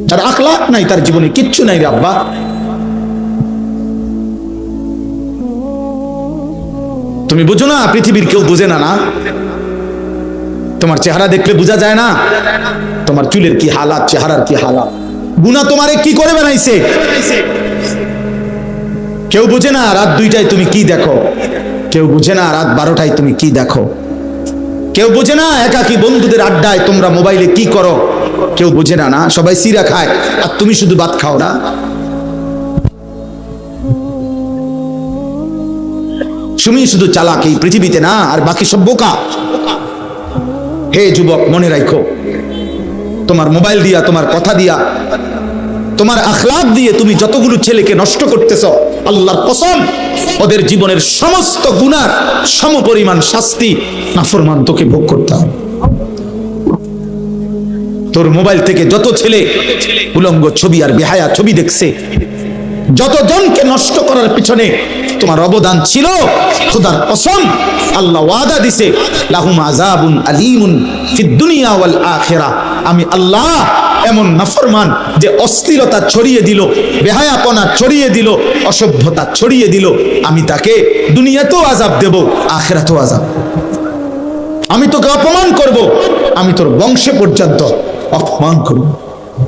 তার আখলাক নাই, তার জীবনে কিচ্ছু নাই রে আব্বা। তুমি বুঝো না, পৃথিবীর কেউ বুঝে না। না, তোমার চেহারা দেখলে বোঝা যায় না তোমার চুলের কি হালাত, চেহারার কি হালাত। গুনাহ তোমারে কি করে বানাইছে কেউ বুঝে না। রাত 2টায় তুমি কি দেখো, কেউ বুঝে না রাত 12টায় তুমি কি দেখো, কেউ বুঝে না একাকী বন্ধুদের আড্ডায় তোমরা মোবাইলে কি করো, কেউ বুঝে না। না, সবাই সিরা খায় আর তুমি শুধু ভাত খাও না। তুমি শুধু চালাক এই পৃথিবীতে, না আর বাকি সব বোকা। হে যুবক, মনে রাখো, তোমার মোবাইল দিয়া, তোমার কথা দিয়া, তোমার আখলাক দিয়ে তুমি যতগুলো ছেলেকে নষ্ট করতেছ, আল্লাহর কসম ওদের জীবনের সমস্ত গুনার সমপরিমাণ শাস্তি নাফরমান তোকে ভোগ করতে হবে। তোর মোবাইল থেকে যত ছেলে উলঙ্গ ছবি আর বেহায়া ছবি দেখছে, যতজনকে নষ্ট করার পিছনে তোমার অবদান ছিল, খোদার কসম আল্লাহ ওয়াদা দিছে, লাহুম আযাবুন আলীমুন ফিদ দুনিয়া ওয়াল আখিরাহ। আমি আল্লাহ এমন নাফরমান যে অশ্লীলতা ছড়িয়ে দিল, বেহায়াপনা ছড়িয়ে দিল, অসভ্যতা ছড়িয়ে দিল, আমি তাকে দুনিয়াতেও আযাব দেব, আখিরাতেও আযাব। আমি তোকে অপমান করব, আমি তোর বংশে পর্যন্ত অপমান করব।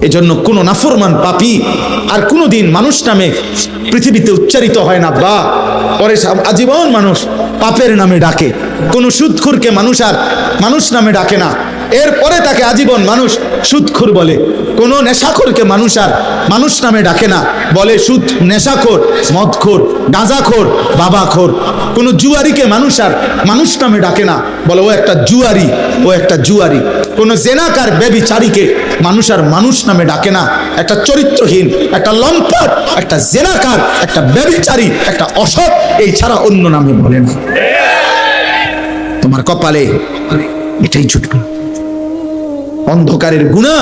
এজন্য কোন নাফরমান পাপী আর কোনদিন মানুষ নামে পৃথিবীতে উচ্চারিত হয় না। বা পরে আজীবন মানুষ পাপের নামে ডাকে। কোন সুদখোরকে মানুষ আর মানুষ নামে ডাকে না, এরপরে তাকে আজীবন মানুষ সুদখোর বলে। কোন নেশাখোরকে মানুষ আর মানুষ নামে ডাকে না, বলে সুদ, নেশাখোর, মদখোর, গাঁজাখোর, বাবাখোর। কোন জুয়ারিকে মানুষ আর মানুষ নামে ডাকে না, বলে ও একটা জুয়ারি, ও একটা জুয়ারি। কোন জেনাকার ব্যভিচারীকে মানুষ আর মানুষ নামে ডাকে না, একটা চরিত্রহীন, একটা লম্পট, একটা জেনাকার, একটা ব্যভিচারী, একটা অসৎ, এই ছাড়া অন্য নামে বলে না। তোমার কপালে এটাই জুটবে। অন্ধকারের গুনাহ,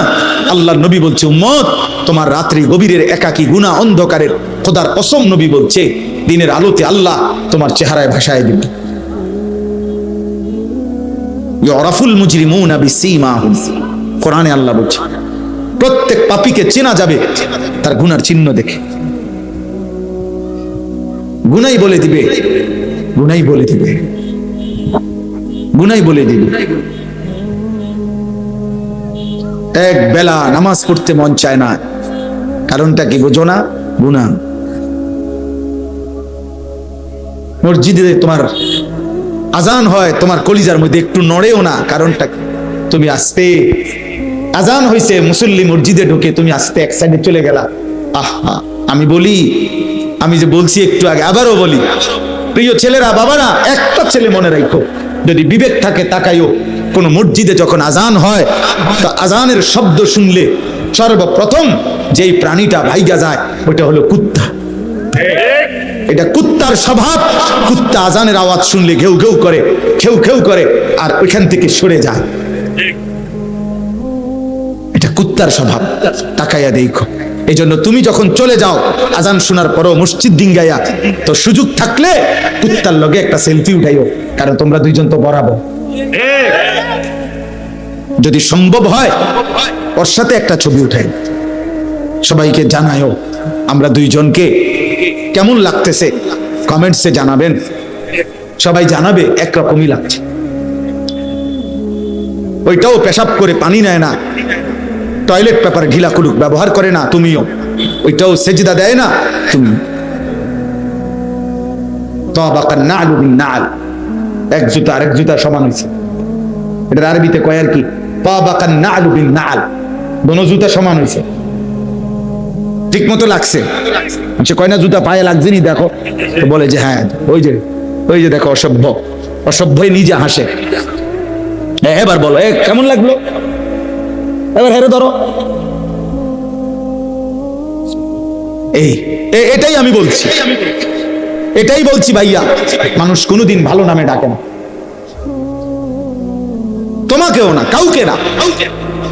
আল্লাহর নবী বলছে, উম্মত তোমার রাত্রি গভীরের একাকী গুনাহ, অন্ধকারের, খোদার কসম নবী বলছে দিনের আলোতে আল্লাহ তোমার চেহারায় ভাসায় দিবে। ইউরাফুল মুজরিমুনা বিসীমাহুম, কোরআনে আল্লাহ বলছে প্রত্যেক পাপীকে চেনা যাবে তার গুনার চিহ্ন দেখে। গুনাই বলে দিবে, গুনাই বলে দিবে, গুনাই বলে দিবে। এক বেলা নামাজ পড়তে মন চায় না, কারণটা কি বোঝো না? গুনাহ। মসজিদে তোমার আজান হয়, তোমার কলিজার মধ্যে একটু নড়েও না, কারণটা তুমি আসতে, আজান হয়েছে, মুসল্লি মসজিদে ঢুকে, তুমি আসতে এক সাইডে চলে গেলা। আহা, আমি বলি, আমি যে বলছি একটু আগে, আবারও বলি, প্রিয় ছেলেরা, বাবারা, একটা ছেলে মনে রাখো, যদি বিবেক থাকে তাকাইও, কোন মসজিদে যখন আজান হয়, তো আজানের শব্দ শুনলে সর্বপ্রথম যেই প্রাণীটা ভাইগা যায় ওটা হলো কুত্তা। এটা কুত্তার স্বভাব। কুত্তা আজানের আওয়াজ শুনলে ঘেউ ঘেউ করে, খেউ খেউ করে, আর ওইখান থেকে সরে যায়। এটা কুত্তার স্বভাব, তাকাইয়া দেখো। এই জন্য তুমি যখন চলে যাও আজান শোনার পরও মসজিদ ডিঙ্গাইয়া, তো সুযোগ থাকলে কুত্তার লগে একটা সেলফি উঠাইও, কারণ তোমরা দুইজন তো বরাবর। যদি সম্ভব হয় ওর সাথে একটা ছবি উঠাই, সবাইকে জানায়ও আমরা দুইজনকে কেমন লাগতেছে, কমেন্টসে জানাবেন। সবাই জানাবে একরকমই লাগছে। ওইটাও পেশাব করে পানি নেয় না, টয়লেট পেপার ঢিলা কুলুক ব্যবহার করে না, তুমিও। ওইটাও সেজদা দেয় না, তুমি। তাবাকান নালু বিন নাল, এক জুতা আরেক জুতা সমান হয়েছে। এটা আরবিতে কয় আর কি, তাবাকান নালু বিন নাল, দোনো জুতা সমান হয়েছে, ঠিক মতো লাগছে। সে কয় না জুতা পায়ে লাগছে নি, দেখো। তো বলে যে হ্যাঁ, ওই যে ওই যে দেখো, অসভ্য, অসভ্যই নিজে হাসে। এবার বলো, কেমন লাগলো? এবার হেরে ধরো। এটাই আমি বলছি, এটাই বলছি ভাইয়া, মানুষ কোনোদিন ভালো নামে ডাকে না, তোমাকেও না, কাউকে না।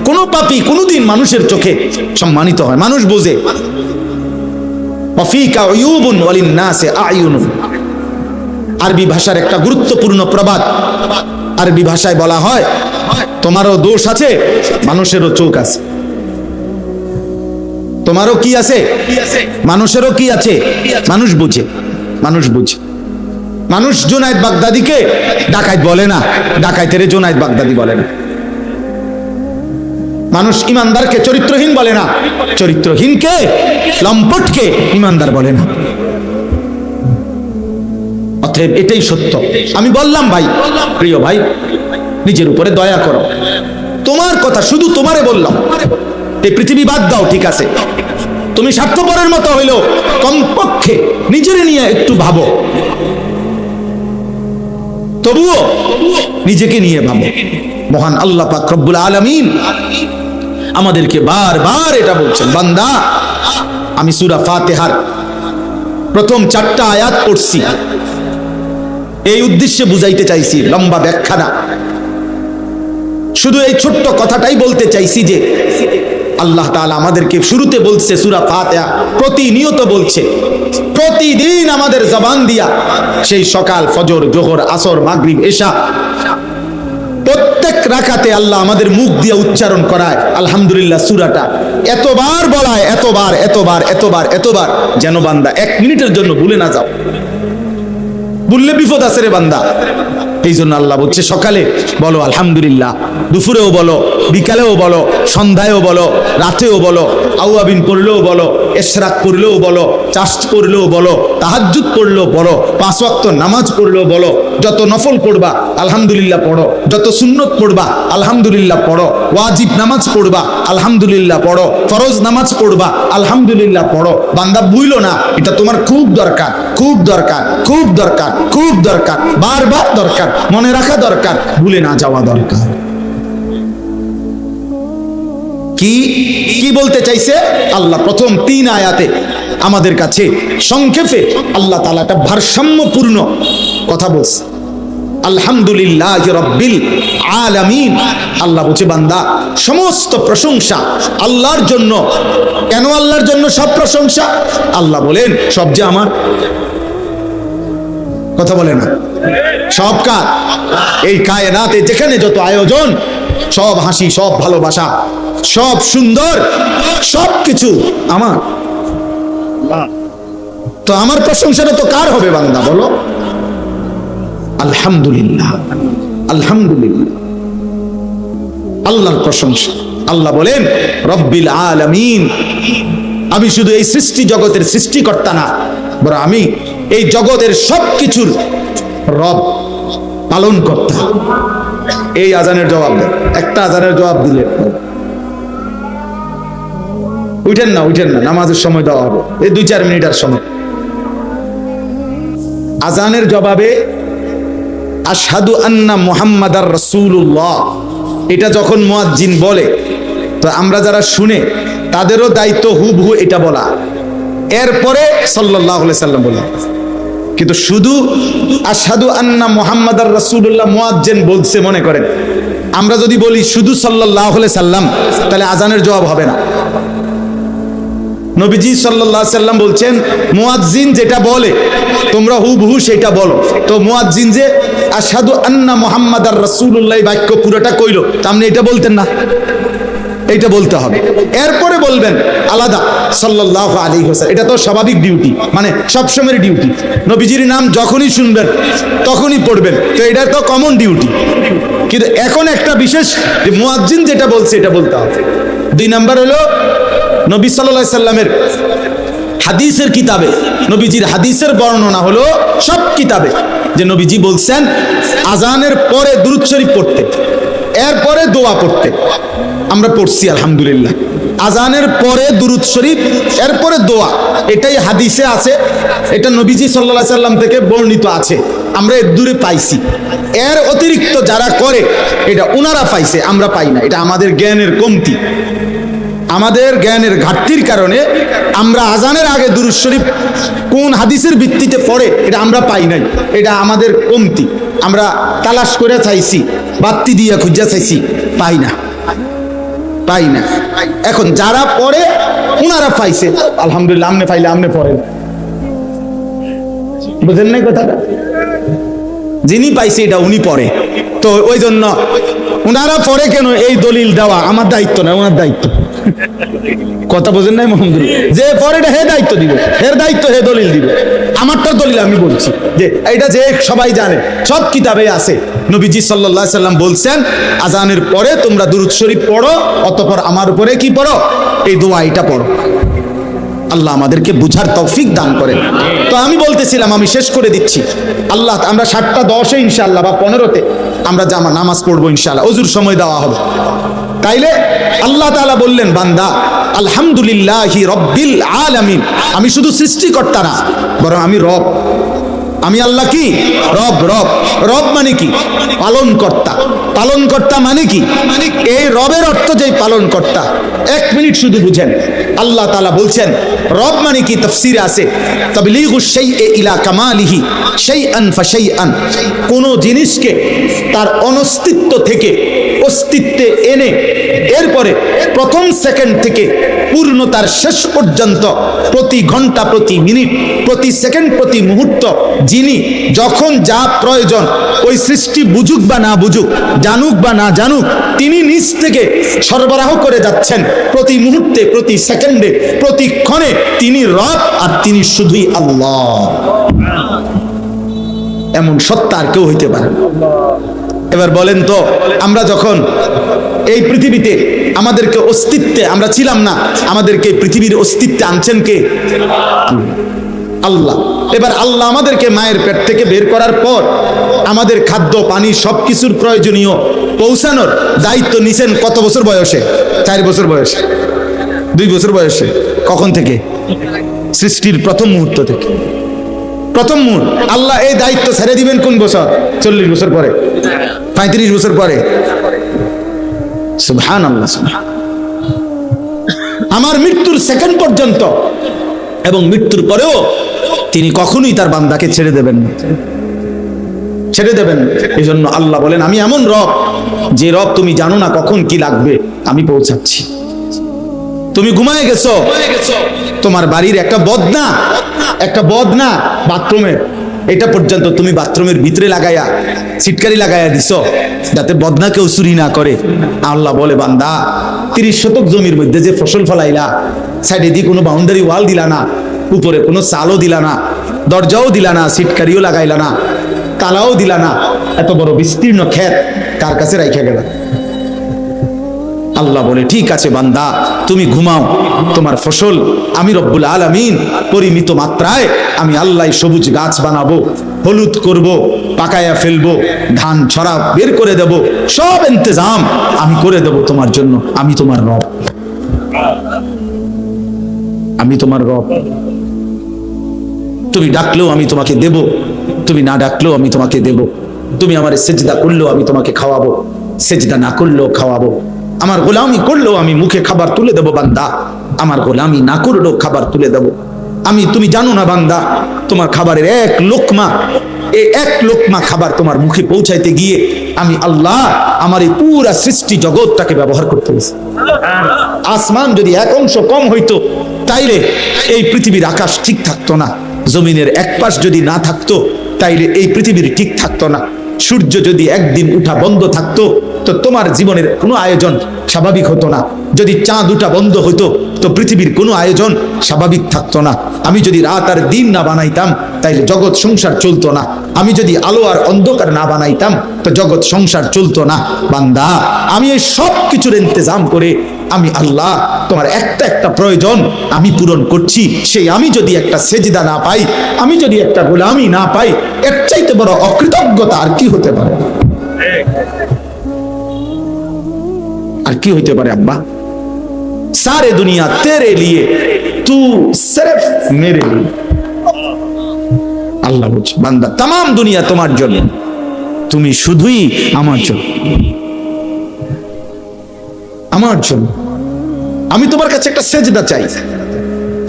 কোন পাপী কোনোদিন মানুষের চোখে সম্মানিত হয়, মানুষ বোঝে। ওয়াফিকা উয়ুবুন ওয়ালিন্নাসি আয়ুনুন, আরবি ভাষার একটা গুরুত্বপূর্ণ প্রবাদ। আরবি ভাষায় বলা হয়, তোমারও দোষ আছে, মানুষেরও চোখ আছে। তোমারও কি আছে, মানুষেরও কি আছে, মানুষ বুঝে, মানুষ বুঝে। মানুষ জুনায়েদ বাগদাদিকে ডাকাত বলে না, ডাকাইতের জুনায়েদ বাগদাদি বলে না। মানুষ ইমানদারকে চরিত্রহীন বলে না, চরিত্রহীনকে লম্পটকে ইমানদার বলে না। অতএব এটাই সত্য। আমি বললাম ভাই, প্রিয় ভাই, নিজের উপরে দয়া করো। তোমার কথা শুধু তোমারে বললাম, এই পৃথিবী বাদ দাও, ঠিক আছে, তুমি স্বার্থপরের মতো হইলেও কমপক্ষে নিজের নিয়ে একটু ভাবো, তবুও নিজেকে নিয়ে ভাবো। মহান আল্লাহ পাক রব্বুল আলামিন আমাদেরকে বারবার এটা বলছেন, বান্দা আমি সূরা ফাতিহার প্রথম 4টা আয়াত পড়ছি, এই উদ্দেশ্যে বুঝাইতে চাইছি, লম্বা ব্যাখ্যা না, শুধু এই ছোট্ট কথাটাই বলতে চাইছি যে আল্লাহ তাআলা আমাদেরকে শুরুতে বলছে সূরা ফাতিহা, প্রতিনিয়ত বলছে, প্রতিদিন আমাদের জবান দিয়া, সেই সকাল, ফজর, জোহর, আসর, মাগরিব, এশা, প্রত্যেক রাকাতে আল্লাহ আমাদের মুখ দিয়ে উচ্চারণ করায় আলহামদুলিল্লাহ সূরাটা, এতবার বলায়, এতবার এতবার এতবার এতবার, যেন বান্দা 1 মিনিটের জন্য ভুলে না যাও। বললে বিপদ আছে রে বান্দা। এই জন্য আল্লাহ বলছে সকালে বলো আলহামদুলিল্লাহ, দুপুরেও বলো, বিকালেও বলো, সন্ধ্যায়ও বলো, রাতেও বলো, আউয়াবিন পড়লেও বলো, ইশরাক পড়লেও বলো, চাষ্ট পড়লেও বলো, তাহাজ্জুদ পড়লেও বলো, 5 ওয়াক্ত নামাজ পড়লেও বলো, যত নফল পড়বা আলহামদুলিল্লাহ পড়ো, যত সুন্নত পড়বা আলহামদুলিল্লাহ পড়ো, ওয়াজিব নামাজ পড়বা আলহামদুলিল্লাহ পড়ো, ফরজ নামাজ পড়বা আলহামদুলিল্লাহ পড়ো। বান্দা ভুলো না, এটা তোমার খুব দরকার, খুব দরকার, খুব দরকার, খুব দরকার, বারবার দরকার, মনে রাখা দরকার, ভুলে না যাওয়া দরকার। কি কি বলতে চাইছে আল্লাহ প্রথম 3 আয়াতে আমাদের কাছে সংক্ষেপে আল্লাহ তাআলা একটা ভারসাম্যপূর্ণ কথা বলছে। আলহামদুলিল্লাহি রাব্বিল আলামিন, আল্লাহ বলছে বান্দা সমস্ত প্রশংসা আল্লাহর জন্য। কেন আল্লাহর জন্য সব প্রশংসা? আল্লাহ বলেন সব যে আমার, কথা বলে না, সব কার? এই কায়নাতে যেখানে যত আয়োজন, সব হাসি, সব ভালোবাসা, সব সুন্দর, সব কিছু আমার। তো আমার প্রশংসাটা তো কার হবে বান্দা বলো? আলহামদুলিল্লাহ, আলহামদুলিল্লাহ, আল্লাহর প্রশংসা। আল্লাহ বলেন রব্বিল আলামিন, আমি শুধু এই সৃষ্টি জগতের সৃষ্টিকর্তা না, বরং আমি এই জগতের সব কিছুর রব, পালন কর্তা। এই আজানের জবাব দেন, একটা আজানের জবাব দিলে উঠেন না, উঠেন না, নামাজের সময় দেওয়া হবে, এই 2-4 মিনিটের সময়। আজানের জবাবে আশহাদু আন্না মুহাম্মাদার রাসূলুল্লাহ, এটা যখন মুয়াজ্জিন বলে, তো আমরা যারা শুনে তাদেরও দায়িত্ব হুবহু এটা বলা, এরপরে সাল্লাল্লাহু আলাইহি সাল্লাম বলে। কিন্তু শুধু আশহাদু আন্না মুহাম্মাদার রাসূলুল্লাহ মুয়াজ্জিন বলছে মনে করেন, আমরা যদি বলি শুধু সাল্লাল্লাহু আলাইহি সাল্লাম, তাহলে আজানের জবাব হবে না। নবীজি সাল্লাল্লাহু আলাইহি সাল্লাম বলছেন মুয়াজ্জিন যেটা বলে তোমরা হুবহু সেটা বলো। তো মুয়াজ্জিন যে আশহাদু আন্না মুহাম্মাদার রাসূলুল্লাহ বাক্য পুরোটা কইলো, তা আপনি এটা বলতেন না, এইটা বলতে হবে, এরপরে বলবেন আলাদা সাল্লাল্লাহু আলাইহি ওয়াসাল্লাম। এটা তো স্বাভাবিক ডিউটি, মানে সবসময়ের ডিউটি। নবীজির নাম যখনই শুনবেন তখনই পড়বেন, তো এটা তো কমন ডিউটি। কিন্তু এখন একটা বিশেষ, যে মুয়াজ্জিন যেটা বলছে এটা বলতে হবে। 2 নাম্বার হলো নবী সাল্লাল্লাহু আলাইহি সাল্লামের হাদিসের কিতাবে, নবীজির হাদিসের বর্ণনা হলো সব কিতাবে, যে নবীজি বলছেন আজানের পরে দুরূদ শরীফ পড়তে, এরপরে দোয়া পড়তে। আমরা পড়ছি আলহামদুলিল্লাহ, আজানের পরে দুরূদ শরীফ, এরপরে দোয়া, এটাই হাদিসে আছে, এটা নবীজি সাল্লাল্লাহু আলাইহি সাল্লাম থেকে বর্ণিত আছে, আমরা এর দূরে পাইছি। এর অতিরিক্ত যারা করে এটা উনারা পাইছে, আমরা পাই না। এটা আমাদের জ্ঞানের কমতি, আমাদের জ্ঞানের ঘাটতির কারণে আমরা আজানের আগে দুরূদ শরীফ কোন হাদিসের ভিত্তিতে পড়ে এটা আমরা পাই নাই, এটা আমাদের কমতি। আমরা তালাশ করে চাইছি, বাত্তি দিয়ে খুঁজা চাইছি, পাই না, পাই না। এখন যারা পড়ে উনারা পাইছে, আলহামদুলিল্লাহ। আমনে পাইলে আমনে পড়েন, বুঝেন নাই কথাটা? যিনি পাইছে এটা উনি পড়ে, তো ওই জন্য উনারা পড়ে কেন এই দলিল দেওয়া আমার দায়িত্ব না, ওনার দায়িত্ব। কথা বোঝেন নাই মোহাম্মদুল? যে পরে এটা হে দায়িত্ব দিব, হের দায়িত্ব হে দলিল দিবে। আমারটার দলিল আমি বলছি যে এটা যে সবাই জানে, সব কিতাবে আছে। নবীজি সাল্লাল্লাহু আলাইহি সাল্লাম বলছেন, আজানের পরে তোমরা দুরূদ শরীফ পড়ো, অতঃপর আমার উপরে কি পড়ো? এই দোয়া এটা পড়ো। আল্লাহ আমাদেরকে বুঝার তৌফিক দান করেন। তো আমি বলতেছিলাম, আমি শেষ করে দিচ্ছি। আল্লাহ, আমরা 7:10 ইনশাআল্লাহ বা 15-তে আমরা নামাজ পড়বো ইনশাআল্লাহ, ওযুর সময় দেওয়া হবে। তাইলে আল্লাহ তাআলা বললেন, বান্দা আলহামদুলিল্লাহি রব্বিল আলামিন, আমি শুধু সৃষ্টিকর্তা না, বরং আমি রব। আমি আল্লাহ কি? রব। রব রব মানে কি? পালন কর্তা। পালন কর্তা মানে কি? এই রবের অর্থ যে পালন কর্তা। 1 মিনিট শুধু বুঝেন। আল্লাহ তাআলা বলছেন রব মানে কি? তাফসীরে আছে তাবলীগুশ শাইই ইলা কামালিহি শাইআন ফাশাইআন, কোন জিনিসকে তার অনস্তিত্ব থেকে অস্তিত্বে এনে এরপরে প্রথম সেকেন্ড থেকে পূর্ণতার শেষ পর্যন্ত প্রতি ঘন্টা, প্রতি মিনিট, প্রতি সেকেন্ড, প্রতি মুহূর্ত যিনি যখন যা প্রয়োজন ওই সৃষ্টি বুঝুক বা না বুঝুক, জানুক বা না জানুক, তিনি নিজ থেকে সরবরাহ করে যাচ্ছেন প্রতি মুহূর্তে, প্রতি সেকেন্ডে, প্রতি ক্ষণে। তিনি রব, আর তিনি শুধুই আল্লাহ। এমন সত্তা আর কেউ হইতে পারে না। এবার বলেন তো, আমরা যখন এই পৃথিবীতে আমাদেরকে অস্তিত্বে আমরা ছিলাম না, আমাদেরকে পৃথিবীর অস্তিত্বে আনছেন কে? আল্লাহ। এবার আল্লাহ আমাদেরকে মায়ের পেট থেকে বের করার পর আমাদের খাদ্য পানি সবকিছুর প্রয়োজনীয় পৌঁছানোর দায়িত্ব নিছেন কত বছর বয়সে? 4 বছর বয়সে, 2 বছর বয়সে। কখন থেকে? সৃষ্টির প্রথম মুহূর্ত থেকে। প্রথম মুহূর্ত। আল্লাহ এই দায়িত্ব ছেড়ে দিবেন কোন বছর? 40 বছর পরে, 35 বছর পরে। সুবহানাল্লাহ। আমার মৃত্যুর সেকেন্ড পর্যন্ত এবং মৃত্যুর পরেও তিনি কখনোই তার বান্দাকে ছেড়ে দেবেন না, ছেড়ে দেবেন। এই জন্য আল্লাহ বলেন, আমি এমন রব, যে রব তুমি জানো না কখন কি লাগবে, আমি পৌঁছাচ্ছি। তুমি ঘুমায় গেছো, তোমার বাড়ির একটা বদনা বাথরুমের, এটা পর্যন্ত তুমি বাথরুমের ভিতরে লাগাইয়া সিটকারি লাগাইয়া দিছো যাতে বদনা কেউ চুরি না করে। আল্লাহ বলে, বান্দা 30 শতক জমির মধ্যে যে ফসল ফলাইলা, সাইডে দিয়ে কোনো বাউন্ডারি ওয়াল দিলা না, উপরে কোনো চালও দিলা না, দরজাও দিলা না, সিটকারিও লাগাইলা না, তালাও দিলা না, এত বড় বিস্তীর্ণ ক্ষেত কার কাছে রাইখা গেলা? আল্লাহ বলে, ঠিক আছে বান্দা, তুমি ঘুমাও, তোমার ফসল আমি রব্বুল আলামিন পরিমিত মাত্রায় আমি আল্লাহ সবুজ গাছ বানাবো, হলুদ করব, পাকায়া ফেলবো, ধান ছড়া বের করে দেব, সব ইন্তজাম আমি করে দেব তোমার জন্য। আমি তোমার রব, আমি তোমার রব। তুমি ডাকলেও আমি তোমাকে দেব, তুমি না ডাকলেও আমি তোমাকে দেব। তুমি আমার সেজদা করলেও আমি তোমাকে খাওয়াবো, সেজদা না করলেও খাওয়াবো। আমার গোলামি করলেও আমি মুখে খাবার তুলে দেব বান্দা, আমার গোলামি না করলেও খাবার তুলে দেব আমি। তুমি জানো না বান্দা, তোমার খাবারের 1 লোকমা, এই 1 লোকমা খাবার তোমার মুখে পৌঁছাইতে গিয়ে আমি আল্লাহ আমার এই পুরা সৃষ্টি জগৎটাকে ব্যবহার করতে হয়েছে। আসমান যদি 1 অংশ কম হইতো তাইলে এই পৃথিবীর আকাশ ঠিক থাকতো না, জমিনের 1 পাশ যদি না থাকতো তাইলে এই পৃথিবীর ঠিক থাকতো না। সূর্য যদি একদিন উঠা বন্ধ থাকতো তো তোমার জীবনের কোনো আয়োজন স্বাভাবিক হতো না। যদি চাঁদ উঠা বন্ধ হতো তো পৃথিবীর কোনো আয়োজন স্বাভাবিক থাকতো না। আমি যদি রাত আর দিন না বানাইতাম তাইলে জগৎ সংসার চলতো না। আমি যদি আলো আর অন্ধকার না বানাইতাম তো জগৎ সংসার চলতো না। বান্দা, আমি এই সব কিছুর ইন্তজাম করে আমি আল্লাহ তোমার একটা একটা প্রয়োজন আমি পূরণ করছি। সেই আমি যদি একটা সেজদা না পাই, আমি যদি একটা গোলামি না পাই, এর চাইতে বড় অকৃতজ্ঞতা আর কি হতে পারে? আর কি হইতে পারে আব্বা? सारे दुनिया तेरे लिए, तू सिर्फ मेरे लिए। আল্লাহ বলছে, বান্দা तमाम দুনিয়া তোমার জন্য, তুমি শুধুই আমার জন্য, আমার জন্য। আমি তোমার কাছে একটা সেজদা চাই,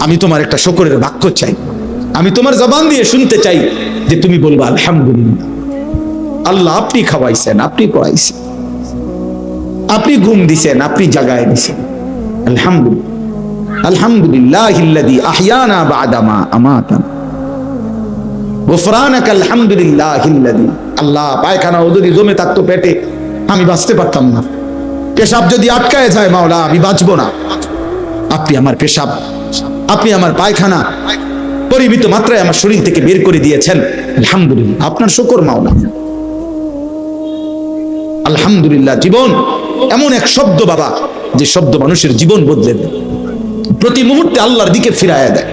আমি তোমার একটা শুকরের বাক্য চাই, আমি তোমার জবান দিয়ে শুনতে চাই যে তুমি বলবা আলহামদুলিল্লাহ। আল্লাহ আপনি খাওয়াইছেন, আপনি পড়াইছেন, আপনি ঘুম দিছেন, আপনি জাগায় দিছেন। আলহামদুলিল্লাহ, আলহামদুলিল্লাহিল্লাযী আহইয়ানা বা'দা মা আমাতানা, গুফরানাকা আলহামদুলিল্লাহিল্লাযী। আল্লাহ, পায়খানা যদি জমে থাকতো পেটে আমি বাঁচতে পারতাম না, পেশাব যদি আটকায় যায় মাওলা আমি বাঁচবো না। আপনি আমার পেশাব, আপনি আমার পায়খানা পরিমিত মাত্রায় আমার শরীর থেকে বের করে দিয়েছেন। আলহামদুলিল্লাহ, আপনার শুকর মাওলা। আলহামদুলিল্লাহ। জীবন এমন এক শব্দ বাবা, যে শব্দ মানুষের জীবন বদলে দেয়, প্রতি মুহূর্তে আল্লাহর দিকে ফিরাইয়া দেয়।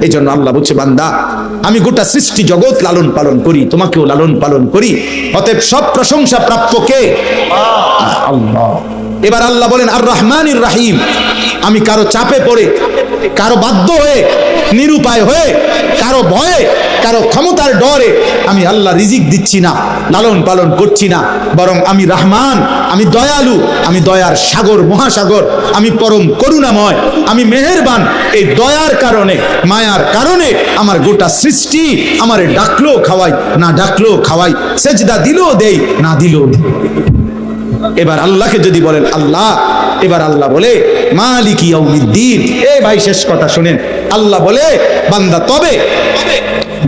এই জন্য আল্লাহ বলছে, বান্দা আমি গোটা সৃষ্টি জগৎ লালন পালন করি, তোমাকেও লালন পালন করি, অতএব সব প্রশংসা প্রাপ্য কে? আল্লাহ। এবার আল্লাহ বলেন আর রহমানির রাহিম। আমি কারো চাপে পড়ে, কারো বাধ্য হয়ে, নিরুপায় হয়ে, কারো ভয়ে, কারো ক্ষমতার ডরে আমি আল্লাহ রিজিক দিচ্ছি না, লালন পালন করছি না, বরং আমি রহমান, আমি দয়ালু, আমি দয়ার সাগর, মহাসাগর, আমি পরম করুণাময়, আমি মেহেরবান। এই দয়ার কারণে, মায়ার কারণে আমার গোটা সৃষ্টি আমারে ডাকলো খাওয়াই, না ডাকলো খাওয়াই, সেজদা দিলেও দেই, না দিলেও দেই। এবার আল্লাহকে যদি বলেন আল্লাহ, এবার আল্লাহ বলে মালিক ইয়াউমিদ্দিন। এই ভাই শেষ কথা শুনেন, আল্লাহ বলে বান্দা তবে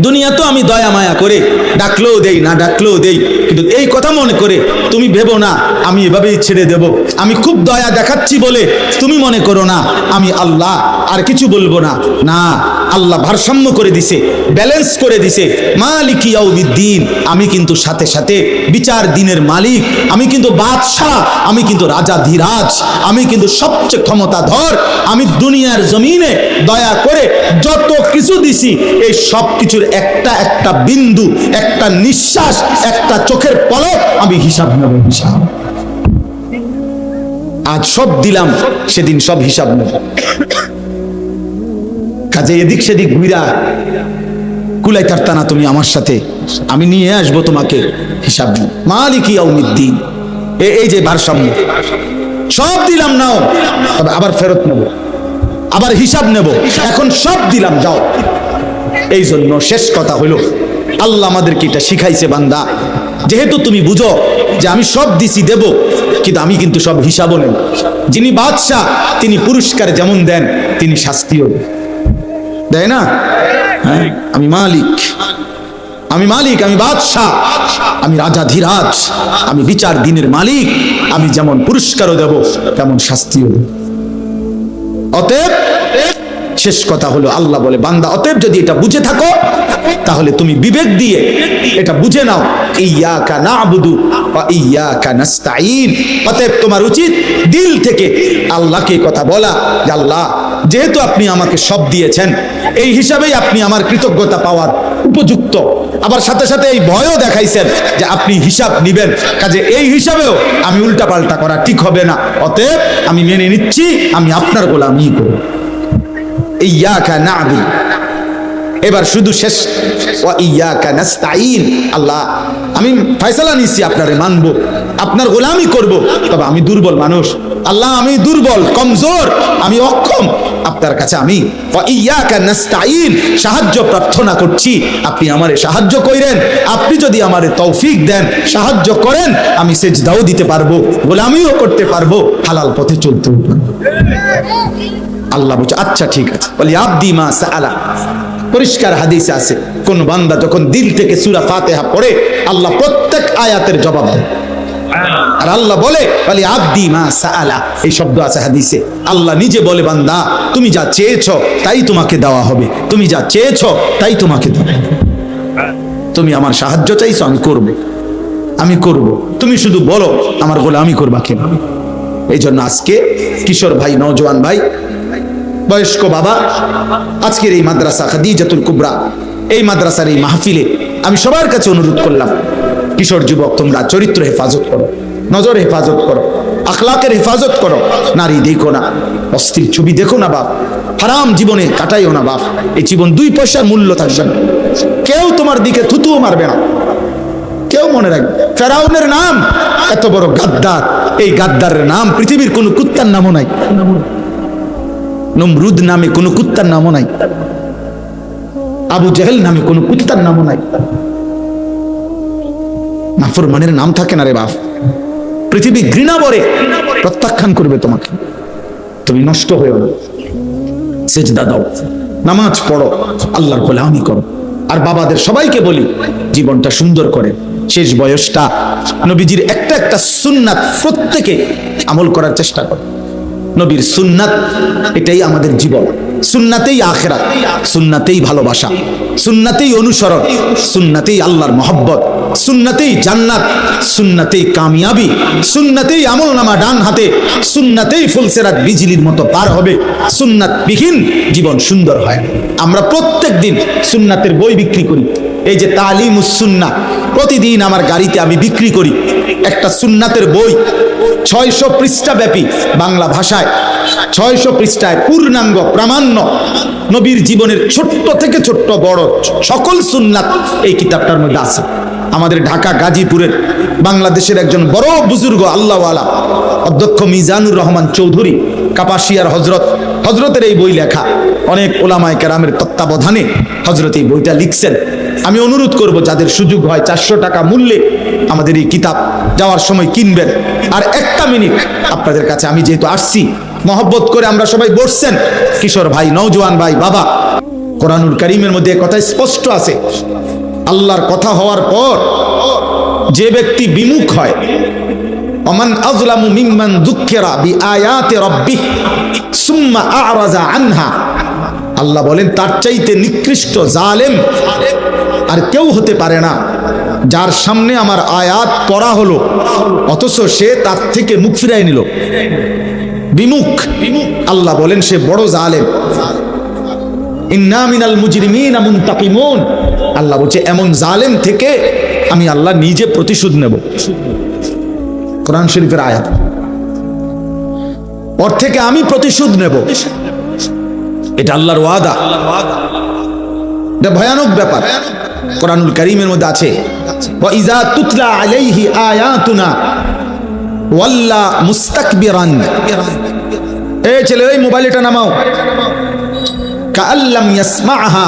দুনিয়া তো আমি দয়া মায়া করে ডাকলেও দেই, না ডাকলেও দেই, কিন্তু এই কথা মনে করে তুমি ভেবো না আমি এভাবেই ছেড়ে দেব, আমি খুব দয়া দেখাচ্ছি বলে তুমি মনে করো না আমি আল্লাহ আর কিছু বলবো না। না, আল্লাহ ভারসাম্য করে দিছে, ব্যালেন্স করে দিছে। মালিক ইয়াউমিদ্দিন, আমি কিন্তু সাথে সাথে বিচার দিনের মালিক, আমি কিন্তু বাদশাহ, আমি কিন্তু রাজাধিরাজ, আমি কিন্তু সবচেয়ে ক্ষমতাধর। আমি দুনিয়ার জমিনে দয়া করে যত কিছু দিছি, এই সব কিছুর একটা একটা বিন্দু, একটা নিঃশ্বাস, একটা চোখের পলক আমি হিসাব নেব, হিসাব। আজ সব দিলাম, সেদিন সব হিসাব নেব। কাজে এদিক সেদিক ঘুরা কুলাই কাটতা না তুমি আমার সাথে, আমি নিয়ে আসবো তোমাকে হিসাব। মালিক ইয়াউমিদ্দিন, এই যে ভারসাম্য, সব দিলাম নাও, তবে আবার ফেরত নেব, আবার হিসাব নেব। এখন সব দিলাম, যাও। এই জন্য শেষ কথা হলো, আল্লাহ আমাদেরকে এটা শিখাইছে, বান্দা যেহেতু তুমি বুঝো যে আমি সব দিছি দেব, কিন্তু আমি কিন্তু সব হিসাবও নেব। যিনি বাদশাহ তিনি পুরস্কার যেমন দেন, তিনি শাস্তিও দেয় না? হ্যাঁ, আমি মালিক, আমি মালিক, আমি বাদশাহ, আমি রাজাধিরাজ, আমি বিচার দিনের মালিক। আমি যেমন পুরস্কারও দেব, তেমন শাস্তিও দেব। অতএব শেষ কথা হলো, আল্লাহ বলে বান্দা অতএব যদি এটা বুঝে থাকো, তাহলে তুমি বিবেক দিয়ে এটা বুঝে নাও, ইয়াকা না'বুদু ওয়া ইয়াকা নাস্তাঈন। অতএব তোমার উচিত দিল থেকে আল্লাহকে কথা বলা যে আল্লাহ, যেহেতু আপনি আমাকে সব দিয়েছেন, এই হিসাবেই আপনি আমার কৃতজ্ঞতা পাওয়ার উপযুক্ত। আবার সাথে সাথে এই ভয়ও দেখাইছেন যে আপনি হিসাব নিবেন, কাজে এই হিসাবেও আমি উল্টাপাল্টা করা ঠিক হবে না। অতএব আমি মেনে নিচ্ছি, আমি আপনার গোলামি করব। ইয়াকা না'বুদু, এবার শুধু শেষ, ওয়া ইয়াকা নাস্তাঈন। আল্লাহ, আমি ফয়সালা নিছি আপনারে মানব, আপনার গোলামি করব, তবে আমি দুর্বল মানুষ। আল্লাহ, আমি দুর্বল, কমজোর, আমি অক্ষম। আপনার কাছে আমি ওয়া ইয়াকা নাস্তাঈন সাহায্য প্রার্থনা করছি, আপনি আমারে সাহায্য কইরেন। আপনি যদি আমারে তৌফিক দেন, সাহায্য করেন, আমি সেজদাও দিতে পারবো, গোলামিও করতে পারবো, হালাল পথে চলতেও পারবো। আল্লাহ বলছে আচ্ছা ঠিক আছে, বলি আব্দি মা সাআলা। পরিষ্কার হাদিসে আছে, কোন বান্দা যখন দিল থেকে সূরা ফাতিহা পড়ে, আল্লাহ প্রত্যেক আয়াতের জবাব দেয়। আর আল্লাহ বলে বলি আব্দি মা সাআলা, এই শব্দ আছে হাদিসে। আল্লাহ নিজে বলে, বান্দা তুমি যা চেয়েছো তাই তোমাকে দেওয়া হবে, তুমি যা চেয়েছো তাই তোমাকে দেওয়া হবে। তুমি আমার সাহায্য চাইছো, আমি করব, আমি করব। তুমি শুধু বলো আমার গোলামি করবা কেন। এই জন্য আজকে কিশোর ভাই, নওজোয়ান ভাই, বয়স্ক বাবা, আজকের এই মাদ্রাসা খাদিজাতুল কুবরা, এই মাদ্রাসার এই মাহফিলে আমি সবার কাছে অনুরোধ করলাম, কিশোর যুবক তোমরা চরিত্র হেফাজত করো, নজর হেফাজত করো, আখলাকের হেফাজত করো। নারী দেখো না, অস্থির ছবি দেখো না বাপ, হারাম জীবনে কাটাইও না বাপ। এই জীবন 2 পয়সার মূল্য থাকবে না, কেউ তোমার দিকে থুতুও মারবে না, কেউ মনে রাখবে। ফেরাউনের নাম এত বড় গাদ্দার, এই গাদ্দারের নাম পৃথিবীর কোন কুত্তার নামও নাই, নমরুদ নামে কোন কুত্তার নামও নাই, আবু জেহেল নামে কোন কুত্তার নামও নাই। নাফরমানের নাম থাকে না রে বাপ, পৃথিবী ঘৃণা ভরে প্রত্যাখ্যান করবে তোমাকে। তুমি নষ্ট হয়েও না, সেজদা দাও, নামাজ পড়ো, আল্লাহর গোলামি করো। আর বাবাদের সবাইকে বলি, জীবনটা সুন্দর করে, শেষ বয়সটা নবীজির একটা একটা সুন্নাত প্রত্যেকে আমল করার চেষ্টা করো। নবীর সুন্নাত, এটাই আমাদের জীবন। সুন্নাতেই আখিরাত, সুন্নাতেই ভালোবাসা, সুন্নাতেই অনুসরণ, সুন্নাতেই আল্লাহর মহব্বত, সুন্নাতেই জান্নাত, সুন্নাতেই কামিয়াবি, সুন্নাতেই আমলনামা ডান হাতে, সুন্নাতেই ফুলসেরাত বিজলির মতো পার হবে। সুন্নাত বিহীন জীবন সুন্দর হয়। আমরা প্রত্যেক দিন সুন্নাতের বই বিক্রি করি। এই যে তালিমুস সুন্নাহ, প্রতিদিন আমার গাড়িতে আমি বিক্রি করি একটা সুন্নাতের বই, 600 পৃষ্ঠা ব্যাপী, বাংলা ভাষায় 600 পৃষ্ঠায় পূর্ণাঙ্গ প্রামাণ্য নবীর জীবনের ছোট্ট থেকে ছোট্ট বড় সকল সুন্নাত এই কিতাবটার মধ্যে আছে। আমাদের ঢাকা গাজীপুরের বাংলাদেশের একজন বড় বুজুর্গ আল্লাহওয়ালা অধ্যক্ষ মিজানুর রহমান চৌধুরী কাপাসিয়ার হজরতের এই বই লেখা। অনেক ওলামায়ে কেরামের তত্ত্বাবধানে হজরত এই বইটা লিখছেন। আমি অনুরোধ করব, যাদের সুযোগ হয় 400 টাকা মূল্যে আমাদের এই কিতাব যাওয়ার সময় কিনবেন। আর একটা মিনিট আপনাদের কাছে, আমি যেহেতু আসছি মহব্বত করে, আমরা সবাই বসছেন, কিশোর ভাই, নওজোয়ান ভাই, বাবা, কোরআনুল কারীমের মধ্যে কথা স্পষ্ট আছে, আল্লাহর কথা হওয়ার পর যে ব্যক্তি বিমুখ হয়, ওমান আযলামু মিম্মান যুক্কিরা বিআয়াতি রাব্বিহি সুম্মা আ'রাযা আনহা, আল্লাহ বলেন তার চাইতে নিকৃষ্ট জালেম আর কেউ হতে পারে না, যার সামনে আমার আয়াত পড়া হলো অথচ সে তার থেকে মুখ ফিরাই নিল। বিমুখ, আল্লাহ বলেন সে বড় জালেম। ইন্না মিনাল মুজরিমিনা মুনতাকিমুন, আল্লাহ বলছে এমন জালেম থেকে আমি আল্লাহ নিজে প্রতিশোধ নেব। কোরআন শরীফের আয়াত, ওর থেকে আমি প্রতিশোধ নেব, এটা আল্লাহর ওয়াদা। এটা ভয়ানক ব্যাপার। কোরআনুল কারীমের মধ্যে আছে, ওয়া ইযা তুতলা আলাইহি আয়াতুনা ওয়াল্লা মুস্তাকবিরান। এই ছেলে, ওই মোবাইলটা নামাও। কাআল্লাম ইয়াসমা'হা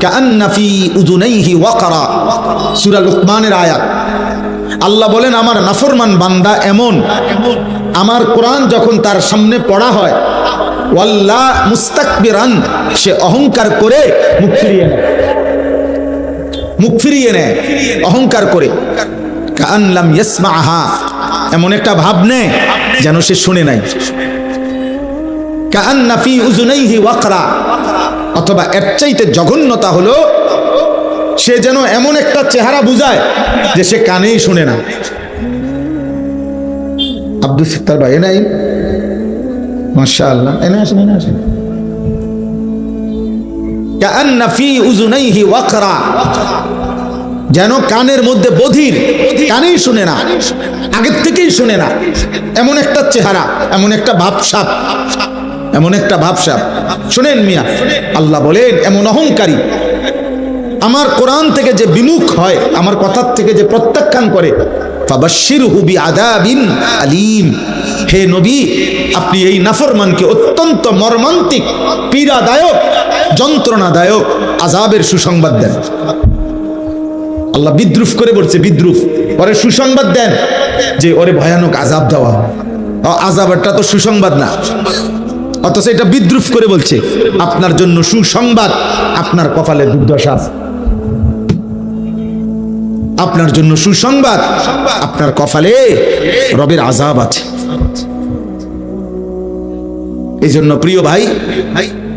কাআন্না ফি উযুনাইহি ওয়াকরা, সূরা লুকমানের আয়াত। আল্লাহ বলেন আমার নাফরমান বান্দা এমন, আমার কোরআন যখন তার সামনে পড়া হয়, ওয়াল্লা মুস্তাকবিরান, সে অহংকার করে মুখ ফিরিয়ে নেয়, মুখ ফিরিয়ে নেয় অহংকার করে। কাআল্লাম ইয়াসমা'হা, এমন একটা ভাব নেয় যেন সে শুনে নাই। কাআন্না ফি উযুনাইহি ওয়াকরা, অথবা এর চাইতে জঘন্যতা হলো সে যেন এমন একটা চেহারা বুঝায় যে সে কানেই শুনে না। আব্দুল সত্তার ভাই নাই, মাশাআল্লাহ, এনে আসেন, এনে আসেন। কাআন্না ফি উযুনাইহি ওয়াকরা, যেন কানের মধ্যে বধির, কানেই শুনে না, আগের থেকেই শুনে না, এমন একটা চেহারা, এমন একটা ভাবসাব, এমন একটা ভাবসাব। শুনেন মিয়া, আল্লাহ বলেন এমন অহংকারী, আমার কোরআন থেকে যে বিমুখ হয়, আমার কথার থেকে যে প্রত্যাখ্যান করে, ফাবাশশিরহু বিআযাবিন আলীম, হে নবী আপনি এই নাফরমানকে অত্যন্ত মর্মান্তিক, পীড়াদায়ক, যন্ত্রণাদায়ক আযাবের সুসংবাদ দেন। আল্লাহ বিদ্রুপ করে বলছে, বিদ্রুপ, পরে সুসংবাদ দেন যে ওরে ভয়ানক আযাব দেওয়া। আযাবটা তো সুসংবাদ না, অথচ এটা বিদ্রুপ করে বলছে আপনার জন্য সুসংবাদ, আপনার কপালে দুর্দশা আছে। আপনার জন্য সুসংবাদ, আপনার কপালে রবের আযাব আছে। এই জন্য প্রিয় ভাই,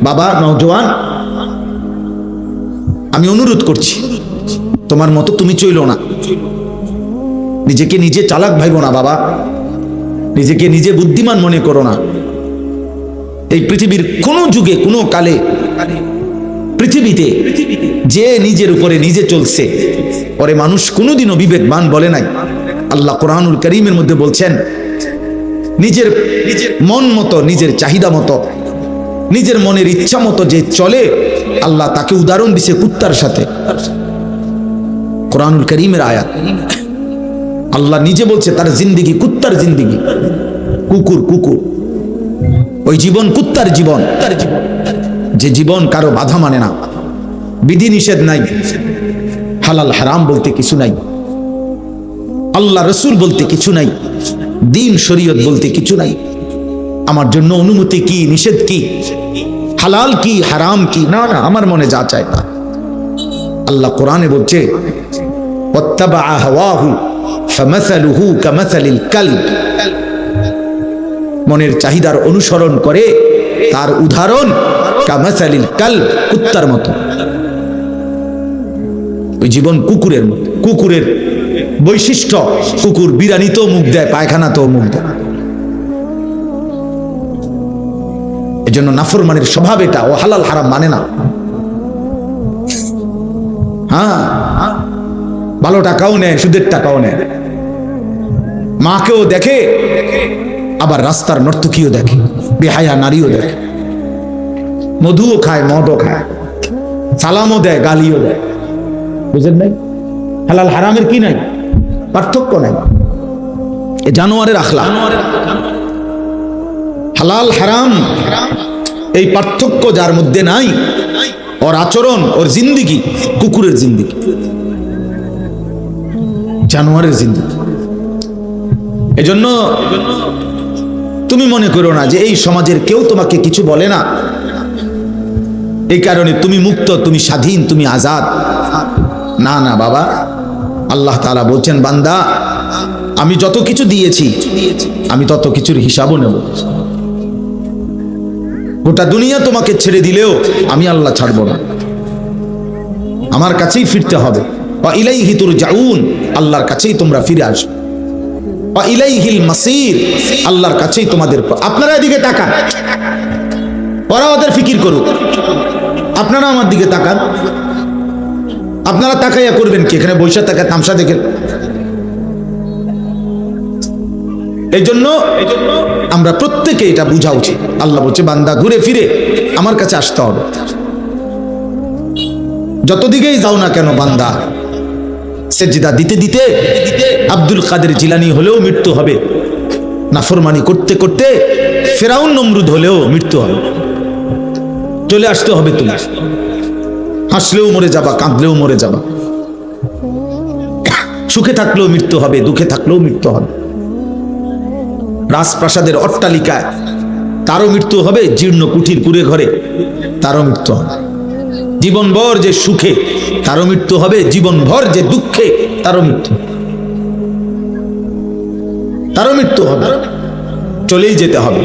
বাবা, নওজোয়ান, আমি অনুরোধ করছি, তোমার মতো তুমি চইলো না, নিজেকে নিজে চালাক ভাইবো না বাবা, নিজেকে নিজে বুদ্ধিমান মনে করো না। এই পৃথিবীর কোন যুগে, কোন কালে পৃথিবীতে যে নিজের উপরে নিজে চলছে পরে মানুষ কোনোদিনও বিবেকবান বলে নাই। আল্লাহ কোরআনুল কারীমের মধ্যে বলছেন, নিজের মন মতো, নিজের চাহিদা মতো, নিজের মনের ইচ্ছা মতো যে চলে, আল্লাহ তাকে উদাহরণ দিছে কুত্তার সাথে। কোরআনুল কারীমের আয়াত, আল্লাহ নিজে বলছে তার জিন্দেগি কুত্তার জিন্দেগি, কুকুর, কুকুর, ওই জীবন কুত্তার জীবন, যে জীবন কারো বাধা মানে না, বিধি নিষেধ নাই, হালাল হারাম বলতে কিছু নাই, আল্লাহ রসুল বলতে কিছু নাই, দিন শরীয়ত বলতে কিছু নাই। আমার জন্য অনুমতি কি, নিষেধ কি, হালাল কি, হারাম কি, না না, আমার মনে যা চায় তা। আল্লাহ কোরআনে বলছে, ওয়াত্তাবা হাওয়াহু ফামাসালুহু কামাসালিল কালব, মনের চাহিদার অনুসরণ করে, তার উদাহরণ কামাসালিল কাল, কুত্তার মতো। ওই জীবন কুকুরের মতো। কুকুরের বৈশিষ্ট্য, কুকুর বিরানিতেও মুখ দেয়, পায়খানাতেও মুখ দেয়। এজন্য নাফরমানের স্বভাব এটা, ও হালাল হারাম মানে না। হ্যাঁ, ভালো টাকাও নেয়, সুদের টাকাও নেয়, মাকেও দেখে, আবার রাস্তার নর্তকীও দেখে, বেহায়া নারীও দেখে, মধুও খায়, মদও খায়, সালামও দেয়, গালিও দেয়। বুঝেন নাই? হালাল হারামের কি নাই? পার্থক্য নাই। এ জানোয়ারের আখলাক। হালাল হারাম এই পার্থক্য যার মধ্যে নাই, ওর আচরণ, ওর জিন্দিগি কুকুরের জিন্দিগি, জানোয়ারের জিন্দিগি। এজন্য তুমি মনে করো না যে এই সমাজের কেউ তোমাকে কিছু বলে না, এই কারণে তুমি মুক্ত, তুমি স্বাধীন, তুমি আজাদ। না না বাবা, আল্লাহ তাআলা বলছেন, বান্দা আমি যত কিছু দিয়েছি আমি তত কিছুর হিসাবও নেব। গোটা দুনিয়া তোমাকে ছেড়ে দিলেও আমি আল্লাহ ছাড়ব না, আমার কাছেই ফিরতে হবে। ওয়া ইলাইহি তুরজাউন, আল্লাহর কাছেই তোমরা ফিরে আসবে। ওয়া ইলাইহিল মাসির, আল্লাহর কাছেই তোমাদের। আপনারা এদিকে তাকান, ওরা ওদের ফিকির করুক, আপনারা আমার দিকে তাকান। আপনারা তাকাইয়া করবেন কি? এখানে বৈশা তাকায় তামসা দেখেন। এই জন্য আমরা প্রত্যেকে এটা বুঝা উচিত। আল্লাহ বলছে, বান্দা ঘুরে ফিরে আমার কাছে আসতে হবে। যত দিকেই যাও না কেন বান্দা, সেজদা দিতে দিতে আব্দুল কাদের জিলানী হলেও মৃত্যু হবে, নাফরমানি করতে করতে ফেরাউন নমরুদ হলেও মৃত্যু হবে। চলে আসতে হবে। তুমি হাসলেও মরে যাবা, কাঁদলেও মরে যাবা, সুখে থাকলেও মৃত্যু হবে, দুঃখে থাকলেও মৃত্যু হবে। রাজপ্রাসাদের অট্টালিকায় তারও মৃত্যু হবে, জীর্ণ কুঠির কুড়ে ঘরে তারও মৃত্যু হবে। জীবনভর যে সুখে তারও মৃত্যু হবে, জীবনভর যে দুঃখে তারও মৃত্যু হবে। চলেই যেতে হবে।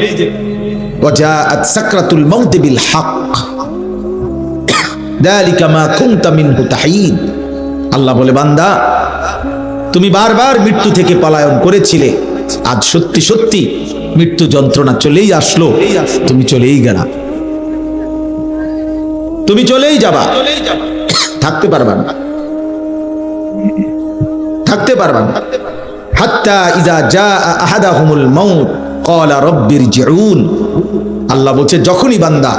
ওয়াজাআত সাকরাতুল মাউত বিল হক, যালিকা মা কুনতা মিনহু তাহিদ। আল্লাহ বলে, বান্দা তুমি বারবার মৃত্যু থেকে পলায়ন করেছিলে, আজ সত্যি সত্যি মৃত্যু যন্ত্রণা চলেই আসলো, তুমি চলেই গেলা, তুমি চলেই যাবা, থাকতে পারবা না, থাকতে পারবা না। হাত্তা ইযা জাআ আহাদাহুমুল মাউত ক্বালা রাব্বিরজিউন। আল্লাহ বলছে, যখনই বান্দা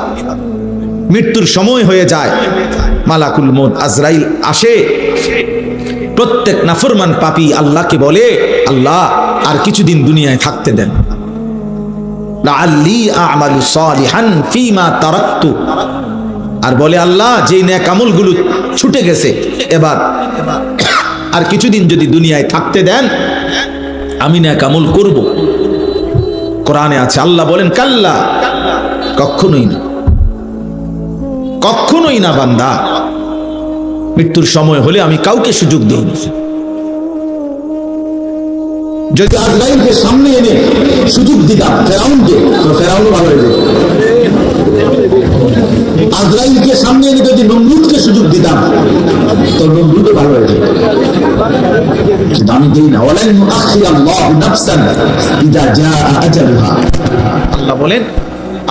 মৃত্যুর সময় হয়ে যায়, মালাকুল মউত আজরাইল আসে, প্রত্যেক নাফরমান পাপী আল্লাহকে বলে, আল্লাহ আর কিছুদিন দুনিয়ায় থাকতে দেন, লাআল্লি আ'মালু সালিহান ফীমা তারাকতু। আর বলে, আল্লাহ যেই নেক আমলগুলো ছুটে গেছে, এবার আর কিছুদিন যদি দুনিয়ায় থাকতে দেন আমি নেক আমল করব। কোরআনে আছে, আল্লাহ বলেন, কাল্লা, কখনোই না, কখনোই না বান্দা। মৃত্যুর সময় হলে আমি কাউকে সুযোগ দিই না। যদি আজরাইলকে সামনে এনে সুযোগ দিতাম ফেরাউনকে, তো ফেরাউন ভালো হয়ে যেত। আজরাইলকে সামনে এনে যদি নমরুদকে সুযোগ দিতাম, তো নমরুদও ভালো হয়ে যেত। আমি দিই না। ওয়ালান ইউআখিরাল্লাহু নাফসান ইযা জাআ আজালুহা। আল্লাহ বলেন,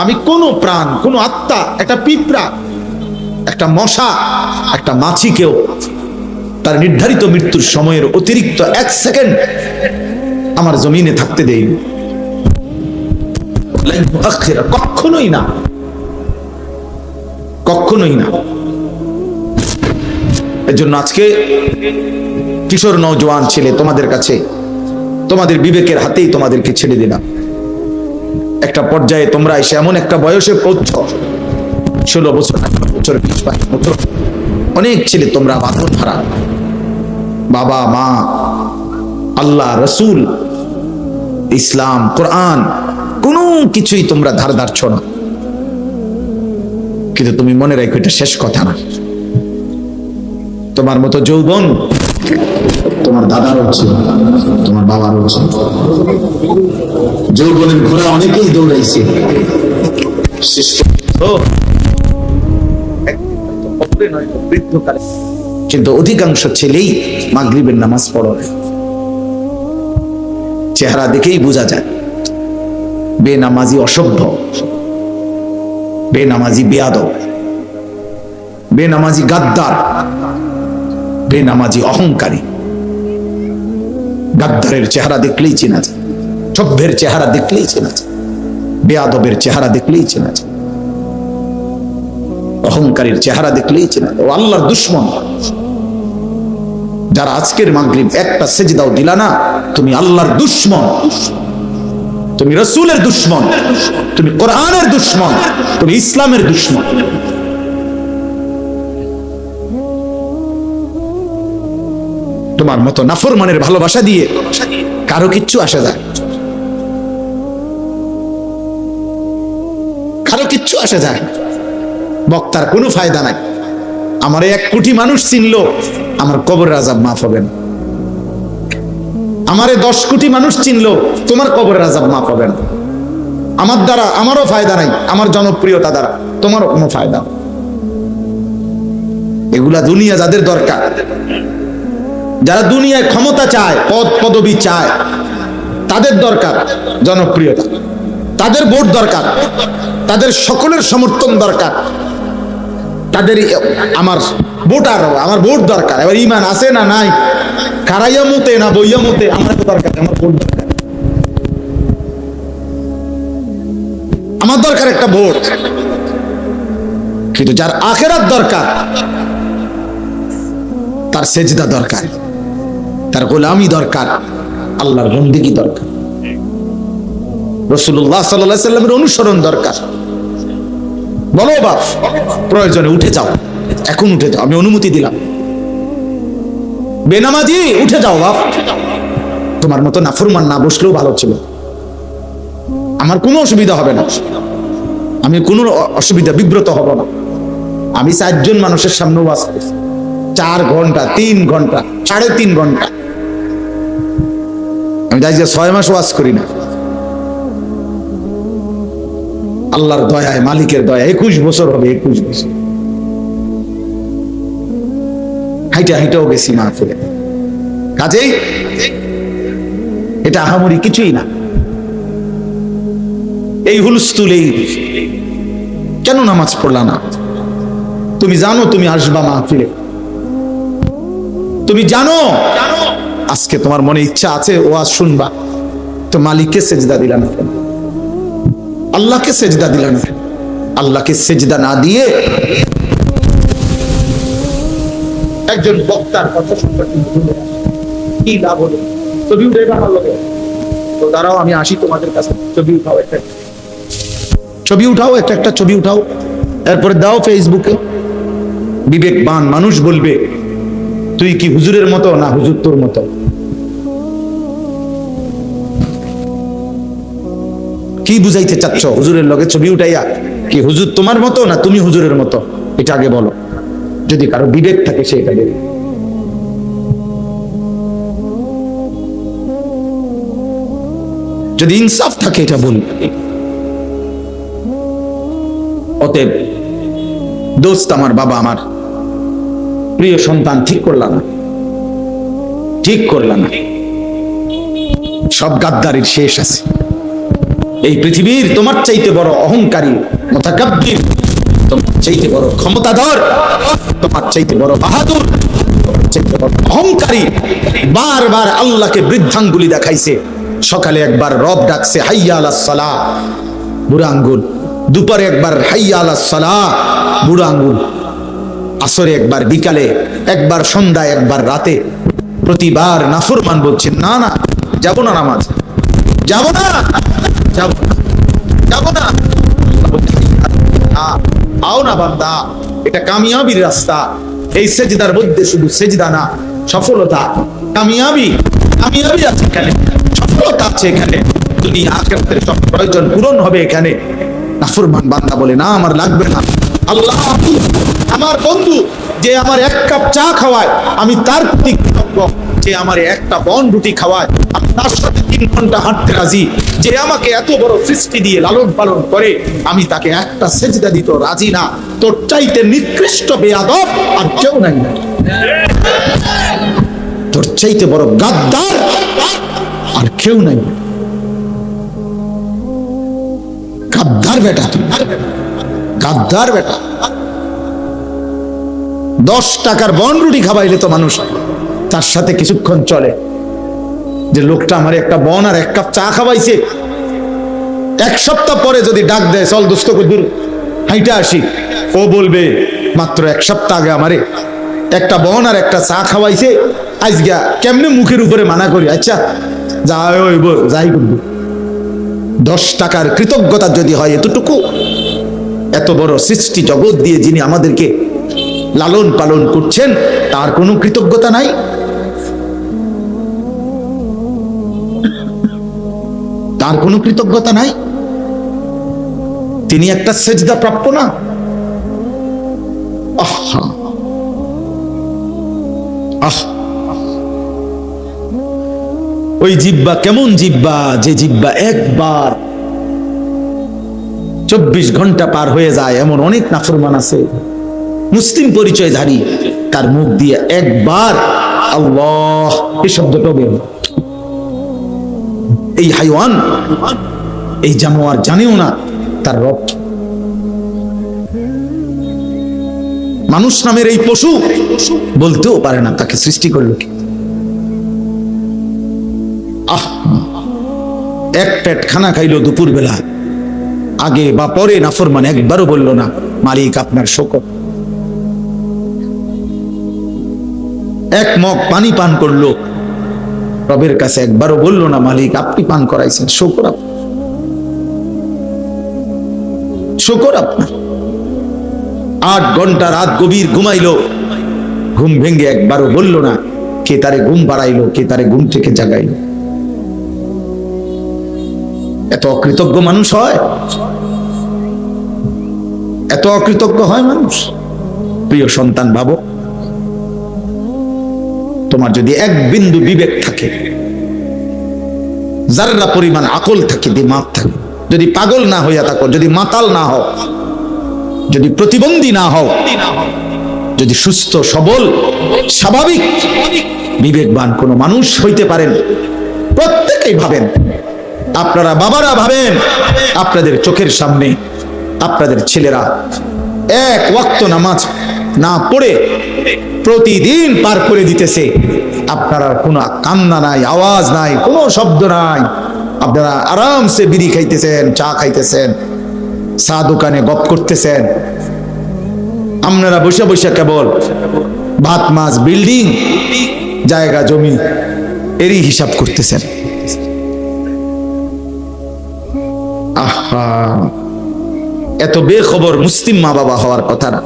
আমি কোন প্রাণ, কোন আত্মা, একটা পিঁপড়া, একটা মশা, একটা মাছিকেও তার নির্ধারিত মৃত্যুর সময়ের অতিরিক্ত 1 সেকেন্ড আমার জমিনে থাকতে দেই, কখনোই না, কখনোই না। এজন্য আজকে কিশোর নওজোয়ান ছেলে, তোমাদের কাছে, তোমাদের বিবেকের হাতেই তোমাদেরকে ছেড়ে দিলাম। একটা পর্যায়ে তোমরা এসে এমন একটা বয়সে পৌঁছ, 16 বছর, 18 বছর, 20-22 বছর, অনেক ছেলে তোমরা বাঁধন হারা, বাবা মা, আল্লাহ, রসুল, ইসলাম, কোরআন, কোনো কিছুই তোমরা ধার ধারছ না। কিন্তু তুমি মনে রাখো, এটা শেষ কথা না। তোমার মতো যৌবন তোমার দাদারও ছিল, তোমার বাবারও ছিল। যৌবনের ঘোড়া অনেকেই দৌড়াইছে, কিন্তু অধিকাংশ ছেলেই মাগরিবের নামাজ পড়ে। চেহারা দেখেই বোঝা যায় বেনামাজি অসভ্য, বেনামাজি বেয়াদব, বেনামাজি গাদ্দার, বেনামাজি অহংকারী। গাদ্দারের চেহারা দেখলেই চেনা যায়, সভ্যের চেহারা দেখলেই চেনা যায়, বেয়াদবের চেহারা দেখলেই চেনা যায়, অহংকারীর চেহারা দেখলেই চেনা যায়। ও আল্লাহর দুশমন। যারা আজকের মাগরিব একটা সেজদাও দিলা না, তুমি আল্লাহর দুশমন, তুমি রাসূলের দুশমন, তুমি কোরআনের দুশমন, তুমি ইসলামের দুশমন। তোমার মতো নাফরমানের ভালোবাসা দিয়ে কারো কিচ্ছু আসে যায়, কারো কিচ্ছু আসে যায়। বক্তার কোনো ফায়দা নাই। আমার 1 কোটি মানুষ চিনলো, আমার কবরের আযাব মাফ হবে না। আমারে 10 কোটি মানুষ চিনলো, তোমার কবরের আযাব মাফ হবে না। আমার দ্বারা আমারও ফায়দা নাই, আমার জনপ্রিয়তা দ্বারা তোমারও কোনো ফায়দা। এগুলা দুনিয়া যাদের দরকার, যারা দুনিয়ায় ক্ষমতা চায়, পদ পদবি চায়, তাদের দরকার জনপ্রিয়তা, তাদের ভোট দরকার, তাদের সকলের সমর্থন দরকার, তাদের আমার ভোটার, আমার ভোট দরকার। এবার ইমান আছে না নাই, খারাইয়া মতে না বইয়া মতে, আমার তো দরকার, আমার ভোট দরকার, আমার দরকার একটা ভোট। কিন্তু যার আখিরাত দরকার, তার সেজদা দরকার, তার গোলামি দরকার, আল্লাহর বন্দেগী দরকার, রাসূলুল্লাহ সাল্লাল্লাহু আলাইহি সাল্লামের অনুসরণ দরকার। বলো বাপ, প্রয়োজনে উঠে যাও, এখন উঠে যাও, আমি অনুমতি দিলাম। বেনামাজি উঠে যাও বাপ, তোমার মতো নাফরমান না বসলেও ভালো ছিল, আমার কোনো অসুবিধা হবে না, আমি কোনো অসুবিধা বিব্রত হব না। আমি 4 জন মানুষের সামনে ওয়াজ করছি, 4 ঘন্টা, 3 ঘন্টা, 3.5 ঘন্টা। আমি যাই যে 6 মাস ওয়াজ করি না, আল্লাহর দয়ায়, মালিকের দয়া 21 বছর হবে, 21 বছর। হাইটাও গেছি মাহফিলে, কাজেই এটা আহামরি কিছুই না। এই হুলস্থুল, এই কেন নামাজ পড়লা না? তুমি জানো তুমি আসবা মাহফিলে, তুমি জানো আজকে তোমার মনে ইচ্ছা আছে ওয়াজ শুনবা, তো মালিককে সেজদা দিলা না কেন? আল্লাহকে সেজদা দিলা না? আল্লাহকে সেজদা না দিয়ে একজন বক্তার কথা শুনবা, কি লাভ হলো? ছবি উঠে আমার লোকে, তো দাঁড়াও আমি আসি তোমাদের কাছে, ছবি উঠাও, একটা ছবি উঠাও, একটা ছবি উঠাও, এরপরে দাও ফেসবুকে। বিবেকবান মানুষ বলবে তুই কি হুজুরের মতো না হুজুর তোর মতো? কি বুঝাইতে চাচ্ছ? হুজুরের লগে ছবি উঠাইয়া কি হুজুর তোমার মতো না তুমি হুজুরের মতো? এটা আগে বলো। যদি কারো বিবেক থাকে সে এটা বলবে। যদি ইনসাফ থাকে এটা বলবে। অতএব দোস্ত, আমার বাবা, আমার প্রিয় সন্তান, ঠিক করলাম না, ঠিক করলাম না। সব গাদ্দারির শেষ আছে। এই পৃথিবীর তোমার চাইতে বড় অহংকারী, মুতাকাব্বির, তোমার চাইতে বড় ক্ষমতাধর, তোমার চাইতে বড় বাহাদুর, তোমার চাইতে বড় অহংকারী বারবার আল্লাহকে বৃদ্ধাঙ্গুলি দেখাইছে। সকালে একবার রব ডাকছে হাইয়া আলাস সালাহ, বুড়া আঙ্গুল। দুপুরে একবার হাইয়া আলাস সালাহ, বুড়া আঙ্গুল। আসরে একবার, বিকালে একবার, সন্ধ্যায় একবার, রাতে। প্রতিবার নাফরমান বলছেন না না যাবো না, নামাজ যাবো না, যাবো না। আও না বান্দা, এটা কামিয়াবির রাস্তা। এই সেজদার মধ্যে শুধু সেজদা না, সফলতা, কামিয়াবি আছে এখানে, সফলতা আছে এখানে। দুনিয়া আখিরাতের সব প্রয়োজন পূরণ হবে এখানে। নাফরমান বান্দা বলে না আমার লাগবে না। আল্লাহ আমার বন্ধু যে আমার 1 কাপ চা খাওয়ায়, আমি তার প্রতি কৃতজ্ঞ। যে আমার একটা বন রুটি খাওয়ায়, আমি তার সাথে 3 ঘন্টা হাঁটতে রাজি। যে আমাকে এত বড় সৃষ্টি দিয়ে লালন পালন করে, আমি তাকে একটা সেজদা দিতে রাজি না। তোর চাইতে নিকৃষ্ট বেয়াদব আর কেউ নাই, তোর চাইতে বড় গাদ্দার আর কেউ নাই। গাদ্দার বেটা, তুই গাদ্দার বেটা। 10 টাকার বন রুটি খাওয়াইলে তো মানুষ তার সাথে কিছুক্ষণ চলে। যে লোকটা আমার একটা বন আর 1 কাপ চা খাওয়াইছে, 1 সপ্তাহ পরে যদি ডাক দেয়, চল দোস্ত দূর হাইটা আসি, ও বলবে মাত্র 1 সপ্তাহ আগে আমারে একটা বন আর একটা চা খাওয়াইছে, আজকে কেমনে মুখের উপরে মানা করি, আচ্ছা যাই করবো। 10 টাকার কৃতজ্ঞতা যদি হয় এতটুকু, এত বড় সৃষ্টি জগৎ দিয়ে যিনি আমাদেরকে লালন পালন করছেন, তার কোনো কৃতজ্ঞতা নাই? তার কোনো কৃতজ্ঞতা নাই? তিনি একটা সেজদা প্রাপ্য না? ওই জিহ্বা কেমন জিহ্বা, যে জিহ্বা একবার 24 ঘন্টা পার হয়ে যায়। এমন অনেক নাফরমান আছে, মুসলিম পরিচয়ধারী, তার মুখ দিয়ে একবার আল্লাহ এই শব্দটা বের, এই হাইওয়ান, এই জানোয়ার জানেও না তার রব। মানুষ নামের এই পশু বলতেও পারে না তাকে সৃষ্টি করলো কি। এক পেট খানা খাইলো দুপুর বেলা, আগে বা পরে নাফরমান একবারও বলল না মালিক আপনার শুকর। এক মগ পানি পান করলো, রবের কাছে একবারও বলল না মালিক আপনি পান করাইছেন, শুকর শুকর আপনার। 8 ঘন্টা রাত গভীর ঘুমাইলো, ঘুম ভেঙে একবারও বলল না কে তারে ঘুম বাড়াইলো, কে তারে ঘুম থেকে জাগাইলো। এত অকৃতজ্ঞ মানুষ হয়, এত অকৃতজ্ঞ হয় মানুষ। প্রিয় সন্তান, ভাবো, তোমার যদি 1 বিন্দু বিবেক থাকে, যাররা পরিমাণ আকল থাকে, দিমাগ থাকে, যদি পাগল না হইয়া থাকো, যদি মাতাল না হও, যদি প্রতিবন্ধী না হও, যদি সুস্থ সবল স্বাভাবিক বিবেকবান কোন মানুষ হইতে পারেন, প্রত্যেকেই ভাবেন, আপনারা বাবারা ভাবেন, আপনাদের চোখের সামনে আপনাদের ছেলেরা 1 ওয়াক্ত নামাজ না পড়ে প্রতিদিন পার করে দিতেছে, আপনারা কোনো কান্না নাই, আওয়াজ নাই, কোনো শব্দ নাই, আপনারা আরামসে বিড়ি খাইতেছেন, চা খাইতেছেন, চা দোকানে গপ করতেছেন, আপনারা বসে বসে কেবল ভাত মাছ বিল্ডিং জায়গা জমি এরই হিসাব করতেছেন। আহা, এত বেখবর মুসলিম মা বাবা হওয়ার কথা না,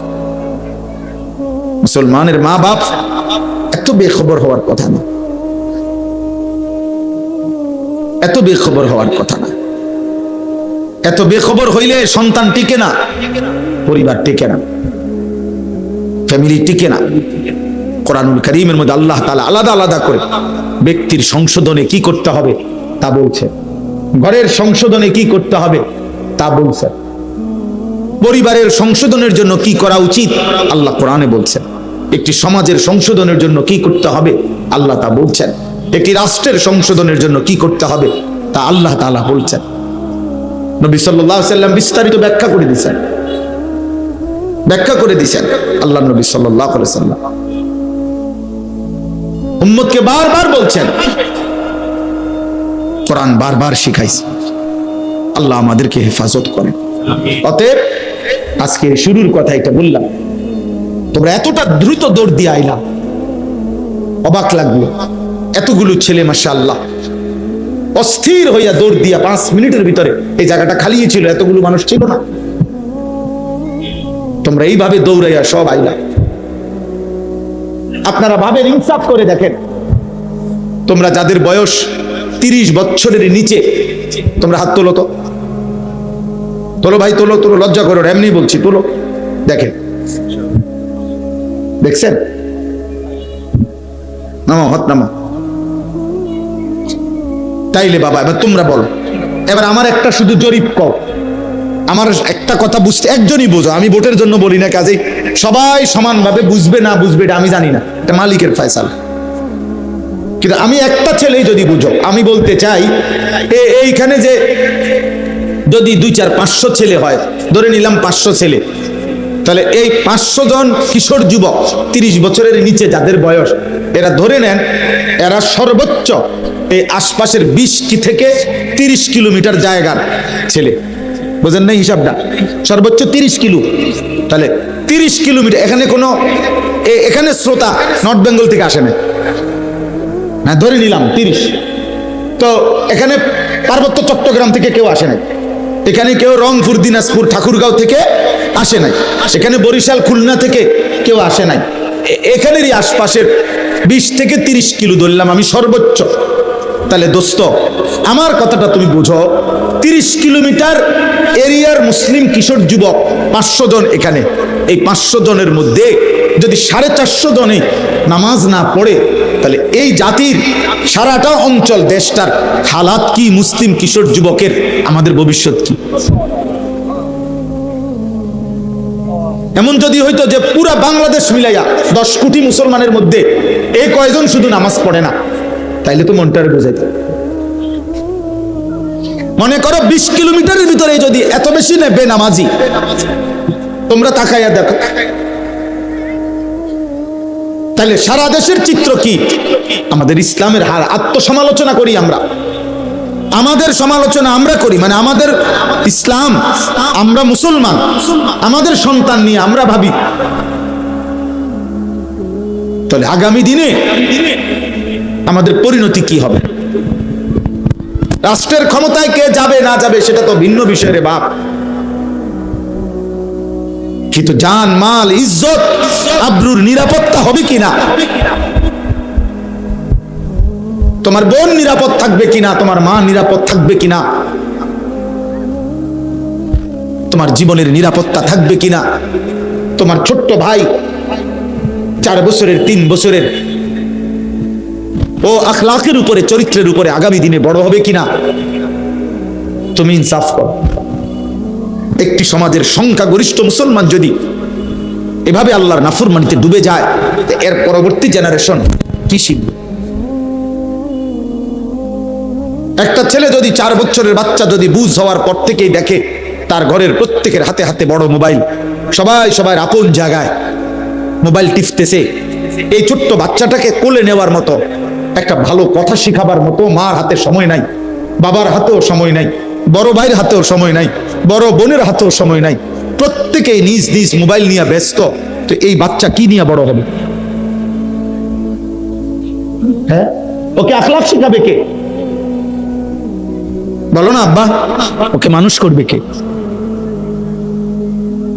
মুসলমানের মা বাপ এত বেখবর হওয়ার কথা না, এত বেখবর হওয়ার কথা না। এত বেখবর হইলে সন্তান টিকে না, পরিবার টিকে না, ফ্যামিলি টিকে না। কোরআনুল কারীমের মধ্যে আল্লাহ তাআলা আলাদা আলাদা করে ব্যক্তির সংশোধনে কি করতে হবে তা বলছে, ঘরের সংশোধনে কি করতে হবে তা বলছে, পরিবারের সংশোধনের জন্য কি করা উচিত আল্লাহ কোরআনে বলছেন, একটি সমাজের সংশোধনের জন্য কি করতে হবে আল্লাহ তা বলছেন, একটি রাষ্ট্রের সংশোধনের জন্য কি করতে হবে তা আল্লাহ তাআলা বলছেন। নবী সাল্লাল্লাহু আলাইহি ওয়াসাল্লাম বিস্তারিত ব্যাখ্যা করে দিয়েছেন, আল্লাহ নবী সাল্লাল্লাহু আলাইহি ওয়াসাল্লাম উম্মতকে বারবার বলছেন, কোরআন বারবার শিখাইছে। আল্লাহ আমাদেরকে হেফাজত করেন। অতএব আজকে শুরুর কথা এটা বললাম, তোমরা এতটা দ্রুত দৌড় দিয়ে আইলা, অবাক লাগলো, এতগুলো ছেলে মাশাআল্লাহ অস্থির হইয়া দৌড় দিয়া 5 মিনিটের ভিতরে এই জায়গাটা খালি ছিল, এতগুলো মানুষ ছিল না। তোমরা এইভাবে দৌড়াইয়া সব আইলা। আপনারা ভাবেন, ইনসাফ করে দেখেন, তোমরা যাদের বয়স 30 বছরের নিচে, তোমরা হাত তোলো তো, তোলো ভাই, তোলো, লজ্জা করো, এমনি বলছি, তোলো, দেখেন, দেখছেন নামো, হাত নামো। তাইলে বাবা এবার তোমরা বলো, এবার আমার একটা শুধু জরিপ কর, আমার একটা কথা বুঝতে একজনই বোঝো, আমি ভোটের জন্য বলি না, কাজে সবাই সমানভাবে বুঝবে না বুঝবে এটা আমি জানি না, এটা মালিকের ফয়সালা। কিন্তু আমি একটা ছেলেই যদি বুঝো, আমি বলতে চাই এইখানে যে যদি 2, 4, 500 ছেলে হয়, ধরে নিলাম 500 ছেলে, তাহলে এই 500 জন কিশোর যুবক 30 বছরের নিচে যাদের বয়স, এরা ধরে নেন এরা সর্বোচ্চ এই আশপাশের 20 থেকে 30 কিলোমিটার জায়গার ছেলে, বুঝেন না হিসাবটা, সর্বোচ্চ 30 কিলো। তাহলে 30 কিলোমিটার, এখানে শ্রোতা নর্থ বেঙ্গল থেকে আসে না, হ্যাঁ ধরে নিলাম 30, তো এখানে পার্বত্য চট্টগ্রাম থেকে কেউ আসে নাই, এখানে কেউ রংপুর, দিনাজপুর, ঠাকুরগাঁও থেকে আসে নাই, এখানে বরিশাল, খুলনা থেকে কেউ আসে নাই, এখানেরই আশপাশের 20 থেকে 30 কিলো ধরলাম আমি সর্বোচ্চ। তাহলে দোস্ত আমার কথাটা তুমি বুঝো, 30 কিলোমিটার এরিয়ার মুসলিম কিশোর যুবক 500 জন এখানে, এই 500 জনের মধ্যে যদি 450 জনে নামাজ না পড়ে, তাহলে এই জাতির সারাটা অঞ্চল দেশটার হালাত কি, মুসলিম কিশোর যুবকের আমাদের ভবিষ্যৎ কি? এমন যদি হইতো যে পুরা বাংলাদেশ মিলাইয়া 10 কোটি মুসলমানের মধ্যে এই কয়জন শুধু নামাজ পড়ে না, তাইলে তো মনটারে বোঝাইতো। মনে করো 20 কিলোমিটারের ভিতরে যদি এত বেশি নেবে নামাজি, তোমরা তাকাইয়া দেখো, তাহলে সারা দেশের চিত্র কি? আমাদের ইসলামের হার আত্মসমালোচনা করি আমরা, আমাদের সমালোচনা আমরা করি, মানে আমাদের ইসলাম, আমরা মুসলমান, আমাদের সন্তান নিয়ে আমরা ভাবি, তাহলে আগামী দিনে আমাদের পরিণতি কি হবে? রাষ্ট্রের ক্ষমতায় কে যাবে না যাবে সেটা তো ভিন্ন বিষয় রে বাপ, কিন্তু জান, মাল, ইজ্জত, আব্রুর নিরাপত্তা হবে কিনা, তোমার বোন নিরাপদ থাকবে কিনা, তোমার মা নিরাপদ থাকবে কিনা, তোমার জীবনের নিরাপত্তা থাকবে কিনা, তোমার ছোট্ট ভাই 4 বছরের, 3 বছরের, ও আখলাকের উপরে, চরিত্রের উপরে আগামী দিনে বড় হবে কিনা, তুমি ইনসাফ করো। একটি সমাজের সংখ্যাগরিষ্ঠ মুসলমান যদি এভাবে আল্লাহর নাফরমানিতে ডুবে যায়, এর পরবর্তী জেনারেশন কি শিখবে? একটা ছেলে যদি 4 বছরের বাচ্চা যদি বুঝ হওয়ার পর থেকেই দেখে তার ঘরের প্রত্যেকের হাতে হাতে বড় মোবাইল, সবাই আপন জায়গায় মোবাইল টিপতেছে, এই ছোট্ট বাচ্চাটাকে কোলে নেওয়ার মতো, একটা ভালো কথা শিখাবার মতো মার হাতে সময় নাই, বাবার হাতেও সময় নাই, বড় ভাইয়ের হাতেও সময় নাই, বড় বোনের হাতেও সময় নাই, প্রত্যেকেই নিজ নিজ মোবাইল নিয়ে ব্যস্ত, তো এই বাচ্চা কি নিয়ে বড় হবে? হ্যাঁ, ওকে আখলাক শিখাবে কে? বলো না আব্বা, ওকে মানুষ করবে কে?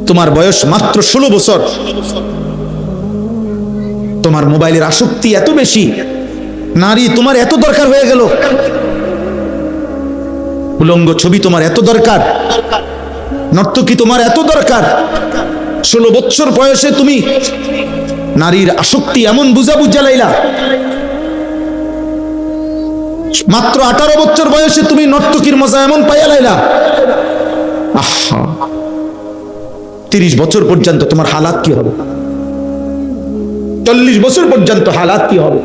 তোমার বয়স মাত্র 16 বছর, তোমার মোবাইলের আসক্তি এত বেশি, নারী তোমার এত দরকার হয়ে গেল, উলঙ্গ ছবি তোমার এত দরকার, নর্তকী তোমার এত দরকার, 16 বছর বয়সে তুমি নারীর আসক্তি এমন বুঝা লাইলা, মাত্র 18 বছর বয়সে তুমি নর্তকীর মজা এমন পাইয়া লাইলা। আহা, 30 বছর পর্যন্ত তোমার হালাত কি হবে? 40 বছর পর্যন্ত হালাত কি হবে?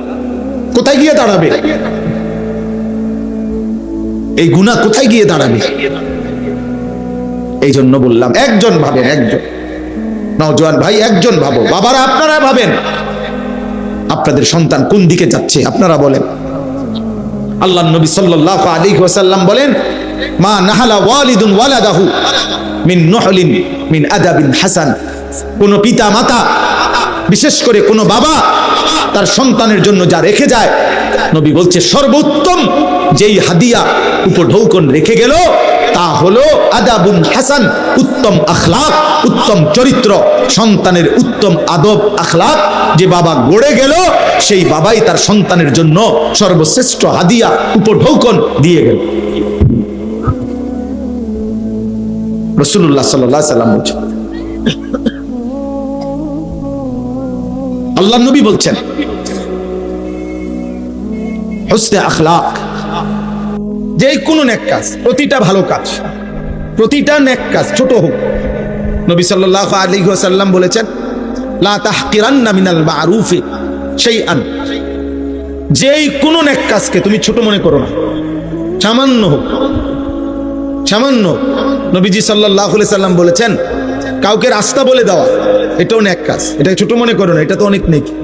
কোথায় গিয়ে দাঁড়াবে এই গুনাহ? কোথায় গিয়ে দাঁড়াবে? এই জন্য বললাম, একজন ভাবেন, একজন নওজোয়ান ভাই, একজন ভাবো, বাবারা আপনারা ভাবেন, আপনাদের সন্তান কোন দিকে যাচ্ছে আপনারা বলেন। আল্লাহ নবী সাল্লাল্লাহু আলাইহি ওয়াসাল্লাম বলেন, মা নাহালা ওয়ালিদুন ওয়ালাদাহু মিন নুহলিন মিন আদাবিন হাসান, কোন পিতা মাতা, বিশেষ করে কোন বাবা তার সন্তানের জন্য যা রেখে যায়, নবী বলছে সর্বোত্তম যেই হাদিয়া উপঢৌকন রেখে গেল তা হলো আদাবুন হাসান, উত্তম আখলাক, উত্তম চরিত্র, সন্তানের উত্তম আদব আখলাক যে বাবা গড়ে গেল, সেই বাবাই তার সন্তানের জন্য সর্বশ্রেষ্ঠ হাদিয়া উপঢৌকন দিয়ে গেল। রাসূলুল্লাহ সাল্লাল্লাহু আলাইহি ওয়াসাল্লাম বলছেন, আল্লাহ নবী বলছেন, হুসনে আখলাক। যেই কোনো নেক কাজ, প্রতিটা ভালো কাজ, প্রতিটা নেক কাজ ছোট হোক, নবী সাল্লাল্লাহু আলাইহি ওয়াসাল্লাম বলেছেন লা তাহকিরান্না মিনাল মারুফি শাইআন, যেই কোনো নেক কাজকে তুমি ছোট মনে করো না, সামান্য হোক, সামান্য। নবীজি সাল্লাল্লাহু আলাইহি সাল্লাম বলেছেন কাউকে রাস্তা বলে দেওয়া এটাও নেক কাজ, এটা ছোট মনে করো না, এটা তো অনেক নেকি।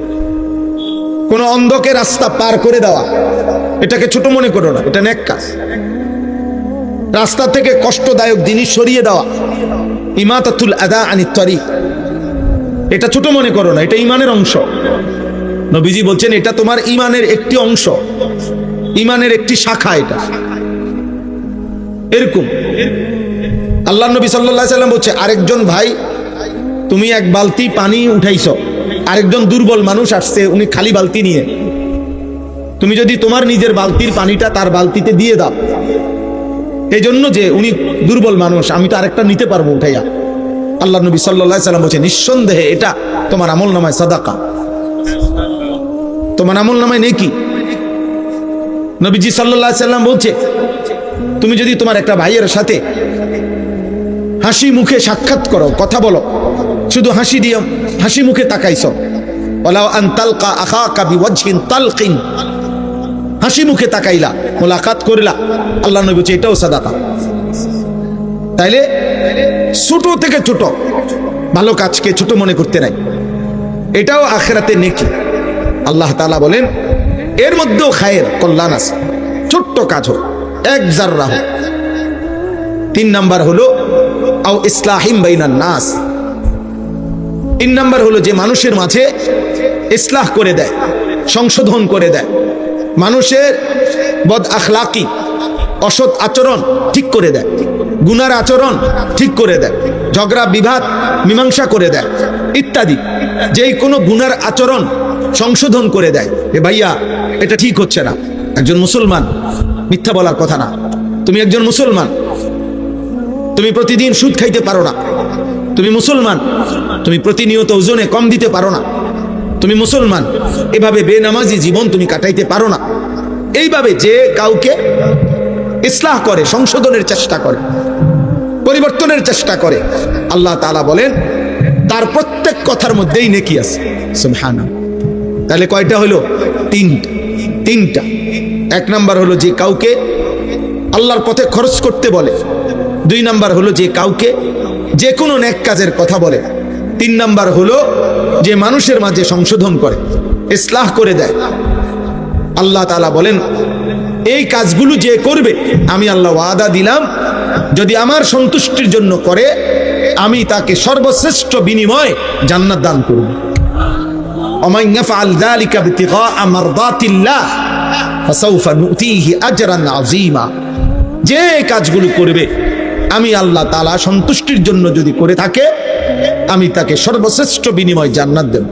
কোন অন্ধকে রাস্তা পার করে দেওয়া এটাকে ছোট মনে করো না, এটা নেক কাজ। রাস্তা থেকে কষ্টদায়ক জিনিস সরিয়ে দেওয়া, ইমাতাতুল আদা আনিত তরিক, এটা ছোট মনে করো না, এটা ঈমানের অংশ। নবীজি বলছেন এটা তোমার ঈমানের একটি অংশ, ঈমানের একটি শাখা এটা। এরকম আল্লাহ নবী সাল্লাল্লাহু আলাইহি সাল্লাম বলছে আরেকজন ভাই তুমি এক বালতি পানি উঠাইছো, আরেকজন দুর্বল মানুষ আসছে উনি খালি বালতি নিয়ে, তুমি যদি তোমার নিজের বালতির পানিটা তার বালতিতে দিয়ে দাও, এই জন্য যে উনি দুর্বল মানুষ, আমি তো আরেকটা নিতে পারবো উঠাইয়া। আল্লাহ নবী সাল্লাল্লাহু আলাইহি সাল্লাম বলছে নিঃসন্দেহে এটা তোমার আমল নামায় সাদাকা, তোমার আমল নামায় নেকি। নবীজি সাল্লাল্লাহু আলাইহি সাল্লাম বলছে তুমি যদি তোমার একটা ভাইয়ের সাথে হাসি মুখে সাক্ষাৎ করো, কথা বলো, শুধু হাসি দিয়ে হাসি মুখে তাকাইছো, ওয়ালাউ আন তালকা আখাকা বিওয়াজহিন তালকিন, হাসি মুখে তাকাইলা, মোলাকাত করলা, আল্লাহ নবী বলছে এটাও সাদাকা। তাইলে ছোট থেকে ছোট ভালো কাজকে ছোট মনে করতে নাই, এটাও আখিরাতে নেকি। আল্লাহ তাআলা বলেন এর মধ্যেও খায়ের, কল্যাণ আছে, ছোট্ট কাজ হোক, এক জাররা হোক। 3 নাম্বার হলো আও ইসলাহিম বাইনান নাস, 3 নাম্বার হলো যে মানুষের মাঝে ইসলাহ করে দেয়, সংশোধন করে দেয়, মানুষের বদ আখলাকি অসৎ আচরণ ঠিক করে দেয়, গুনার আচরণ ঠিক করে দেয়, ঝগড়া বিবাদ মীমাংসা করে দেয় ইত্যাদি। যেই কোনো গুনার আচরণ সংশোধন করে দেয়, এ ভাইয়া এটা ঠিক হচ্ছে না। একজন মুসলমান, মিথ্যা বলার কথা না, তুমি একজন মুসলমান, তুমি প্রতিদিন সুদ খাইতে পারো না, তুমি মুসলমান, তুমি প্রতিনিয়ত ওজনে কম দিতে পারো না, তুমি মুসলমান, এভাবে বেনামাজি জীবন তুমি কাটাইতে পারো না। এইভাবে যে কাউকে ইসলাহ করে, সংশোধনের চেষ্টা করে, পরিবর্তনের চেষ্টা করে, আল্লাহ তাআলা বলেন তার প্রত্যেক কথার মধ্যেই নেকি আছে। সুবহানাল্লাহ। তাহলে কয়টা হলো? তিনটা। 1 নাম্বার হলো যে কাউকে আল্লাহর পথে খরচ করতে বলে, 2 নাম্বার হলো যে কাউকে যে কোনো নেক কাজের কথা বলে, 3 নাম্বার হলো যে মানুষের মাঝে সংশোধন করে, ইসলাহ করে দেয়। আল্লাহ তাআলা বলেন এই কাজগুলো যে করবে আমি আল্লাহ ওয়াদা দিলাম যদি আমার সন্তুষ্টির জন্য করে আমি তাকে সর্বশ্রেষ্ঠ বিনিময় জান্নাত দান করব। ওমান ইয়াফআল যালিকা বিতিগা মারদাতিল্লাহ ফাসাউফা নুতিহি আজরান আযীমা, যে কাজগুলো করবে আমি আল্লাহ তাআলা সন্তুষ্টির জন্য যদি করে থাকে আমি তাকে সর্বশ্রেষ্ঠ বিনিময় জান্নাত দেব।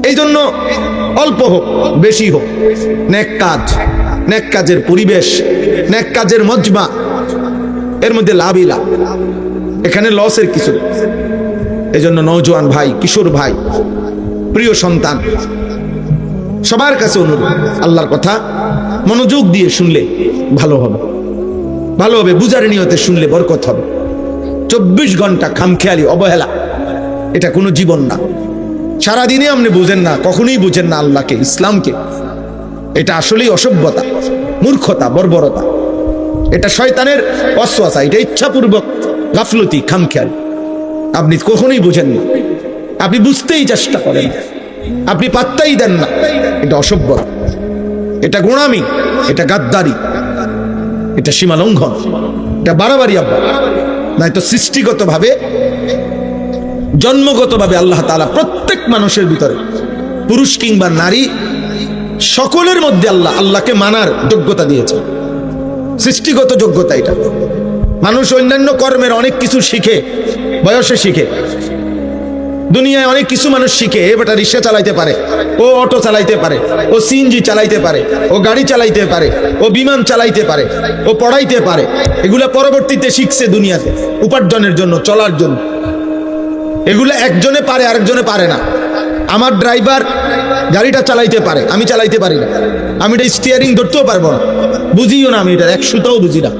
এই জন্য অল্প হোক বেশি হোক, নেক কাজ, নেক কাজের পরিবেশ, নেক কাজের মজমা, এর মধ্যে লাভই লাভ, এখানে লসের কিছু। এই জন্য নওজোয়ান ভাই, কিশোর ভাই, প্রিয় সন্তান, সবার কাছে অনুরোধ আল্লাহর কথা মনোযোগ দিয়ে শুনলে ভালো হবে, ভালো হবে, বুঝার নিয়তে শুনলে বরকত হবে। 24 ঘন্টা খামখেয়ালি অবহেলা এটা কোনো জীবন না। সারাদিনে আপনি বুঝেন না, কখনোই বুঝেন না আল্লাহকে, ইসলামকে, এটা আসলেই অসভ্যতা, মূর্খতা, বর্বরতা, এটা শয়তানের ওয়াসওয়াসা, এটা ইচ্ছাপূর্বক গাফলতি, খামখেয়ালি। আপনি কখনোই বুঝেন না, আপনি বুঝতেই চেষ্টা করেন না, আপনি পাত্তাই দেন না, এটা অসভ্যতা, এটা গোঁড়ামি, এটা গাদ্দারি, এটা সীমা লঙ্ঘন, এটা বাড়াবাড়ি। আব্বা নয়তো সৃষ্টিগতভাবে, জন্মগতভাবে আল্লাহ তাআলা প্রত্যেক মানুষের ভিতরে, পুরুষ কিংবা নারী, সকলের মধ্যে আল্লাহকে মানার যোগ্যতা দিয়েছে, সৃষ্টিগত যোগ্যতা এটা। মানুষ অন্যান্য কর্মের অনেক কিছু শিখে, বয়সে শিখে, দুনিয়ায় অনেক কিছু মানুষ শিখে, বেটা রিক্সা চালাইতে পারে, ও অটো চালাইতে পারে, ও সিএনজি চালাইতে পারে, ও গাড়ি চালাইতে পারে, ও বিমান চালাইতে পারে, ও পড়াইতে পারে। এগুলা পরবর্তীতে শিখছে দুনিয়াতে উপার্জনের জন্য, চলার জন্য। এগুলো একজনে পারে, আরেকজনে পারে না। আমার ড্রাইভার গাড়িটা চালাইতে পারে, আমি চালাইতে পারি না, আমি এটা স্টিয়ারিং ধরতেও পারবো না, বুঝিও না, আমি এটা 100টাও বুঝি না।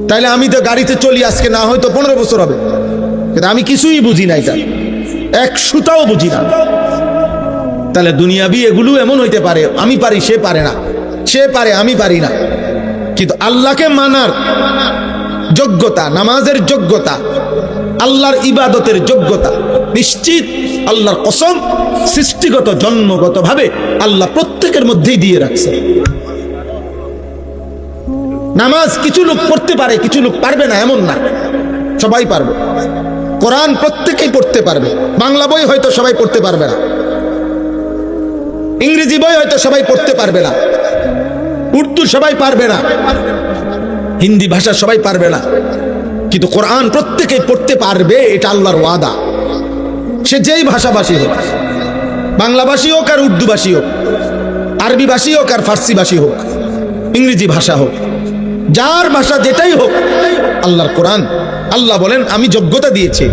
তাইলে আমি তো গাড়িতে চলি আজকে না হয়তো 15 বছর হবে, কিন্তু আমি কিছুই বুঝি না, এটা 100টাও বুঝি না। তাহলে দুনিয়াবি এগুলো এমন হইতে পারে, আমি পারি সে পারে না, সে পারে আমি পারি না, কিন্তু আল্লাহকে মানার যোগ্যতা, নামাজের যোগ্যতা, আল্লাহর ইবাদতের যোগ্যতা নিশ্চিত আল্লাহর কসম সৃষ্টিগত জন্মগত ভাবে আল্লাহ প্রত্যেকের মধ্যেই দিয়ে রাখছে। নামাজ কিছু লোক পড়তে পারে, কিছু লোক পারবে না এমন না, সবাই পারবে। কোরআন প্রত্যেকেই পড়তে পারবে, বাংলা বই হয়তো সবাই পড়তে পারবে না, ইংরেজি বই হয়তো সবাই পড়তে পারবে না, উর্দু সবাই পারবে না, হিন্দি ভাষা সবাই পারবে না, কিন্তু কোরআন প্রত্যেকেই পড়তে পারবে, এটা আল্লাহর ওয়াদা। সে যেই ভাষাভাষী হোক, বাংলাভাষী হোক আর উর্দু ভাষী হোক, আরবি ভাষী হোক আর ফার্সি ভাষী হোক, ইংরেজি ভাষা হোক, যার ভাষা যেটাই হোক, আল্লাহর কোরআন, আল্লাহ বলেন আমি যোগ্যতা দিয়েছি।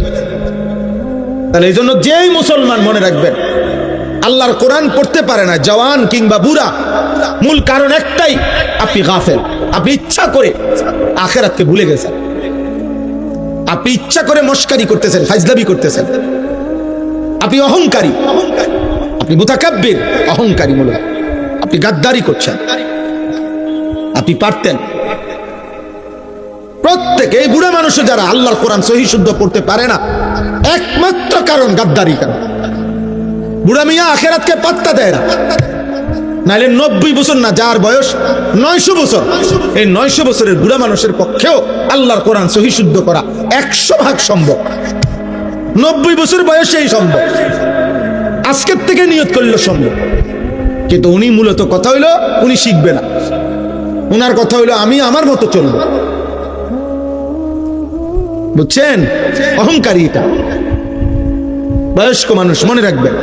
তাহলে এই জন্য যেই মুসলমান মনে রাখবেন আল্লাহর কোরআন পড়তে পারে না, জওয়ান কিংবা বুড়া, মূল কারণ একটাই, আপনি গাফেল, আপনি ইচ্ছা করে আখিরাতকে ভুলে গেছেন, আপনি ইচ্ছা করে মস্কারি করতেছেন, ফাজলামি করতেছেন, আপনি অহংকারী, আপনি মুতাকাব্বির, অহংকারী মূলক, আপনি গাদ্দারি করছেন। আপনি পারতেন। প্রত্যেকে এই বুড়া মানুষ যারা আল্লাহর কোরআন সহি শুদ্ধ পড়তে পারে না, একমাত্র কারণ গাদ্দারি কারণ। বুড়া মিয়া আখিরাতকে পাত্তা দেয় না, নাইলে 90 বছর না, যার বয়স 900 বছর, এই 900 বছরের বুড়া মানুষের পক্ষেও আল্লাহর কোরআন সহি শুদ্ধ করা 100% সম্ভব। 90 বছর বয়সেই সম্ভব, আজকের থেকে নিয়ত করলে সম্ভব। কিন্তু উনি মূলত কথা হইলো উনি শিখবে না, উনার কথা হইলো আমি আমার মতো চলবো, বুঝছেন? অহংকারী এটা। বয়স্ক মানুষ মনে রাখবেন,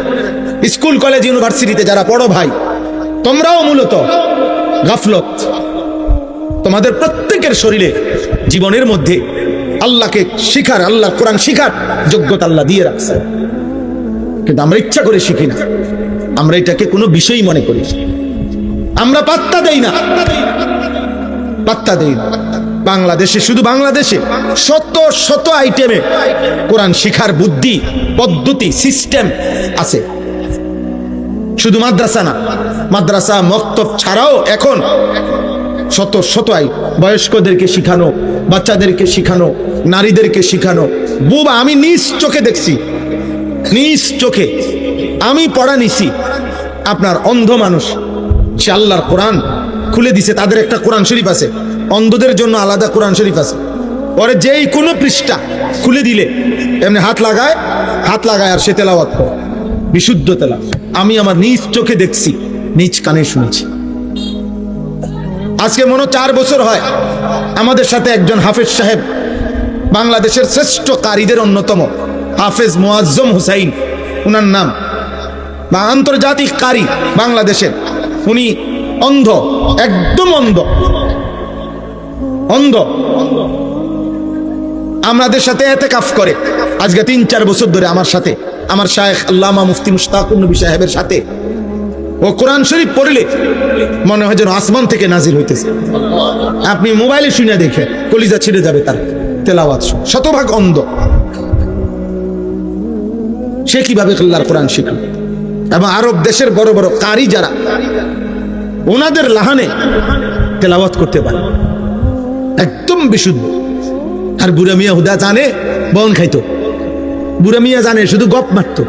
স্কুল কলেজ ইউনিভার্সিটিতে যারা পড়ো ভাই, তোমরাও মূলত গাফলত। তোমাদের প্রত্যেকের শরীরে জীবনের মধ্যে আল্লাহকে শিখার, আল্লাহ কোরআন শিখার যোগ্যতা আল্লাহ দিয়ে রাখছে, কিন্তু আমরা ইচ্ছা করে শিখি না, আমরা এটাকে কোনো বিষয় মনে করি, আমরা পাত্তা দেই না, পাত্তা দেই না। বাংলাদেশে, শুধু বাংলাদেশে শত শত আইটেমে কোরআন শিখার বুদ্ধি, পদ্ধতি, সিস্টেম আছে। শুধু মাদ্রাসা না, মাদ্রাসা মক্তব ছাড়াও এখন শত শত বয়স্কদেরকে শিখানো, বাচ্চাদেরকে শিখানো, নারীদেরকে শিখানো। বুবা, আমি নিজ চোখে দেখছি, নিজ চোখে আমি পড়া নিছি। আপনার অন্ধ মানুষ, সে আল্লাহর কোরআন খুলে দিছে, তাদের একটা কোরআন শরীফ আছে, অন্ধদের জন্য আলাদা কোরআন শরীফ আছে। পরে যেই কোনো পৃষ্ঠা খুলে দিলে এমনি হাত লাগায় আর সে তেলাওয়াত করে, বিশুদ্ধ তেলাওয়াত। আমি আমার নিজ চোখে দেখছি, নিজ কানে শুনেছি। আজকে মনে 4 বছর হয় আমাদের সাথে একজন হাফেজ সাহেব, বাংলাদেশের শ্রেষ্ঠ কারীদের অন্যতম হাফেজ মুআজ্জম হুসাইন উনার নাম, বা আন্তর্জাতিক কারী বাংলাদেশের, উনি অন্ধ, একদম অন্ধ, অন্ধ। আমাদের সাথে এতেকাফ করে আজকে 3-4 বছর ধরে আমার সাথে, আমার শায়েখ আল্লামা মুফতি মুশতাকুর নবী সাহেবের সাথে। ও কোরআন শরীফ পড়লে মনে হয় যেন আসমান থেকে নাজিল হইতেছে। আপনি মোবাইলে শুনে দেখে কলিজা ছিঁড়ে যাবে তার তেলাওয়াত। শতভাগ অন্ধ, সে কিভাবে আল্লাহর কোরআন শিখল? এবং আরব দেশের বড় বড় কারি যারা, ওনাদের লাহানে তেলাওয়াত করতে পারে একদম বিশুদ্ধ। আর বুড়া মিয়া হুদা জানে বন খাইতো, বুড়া মিয়া জানে শুধু গপ মারতো,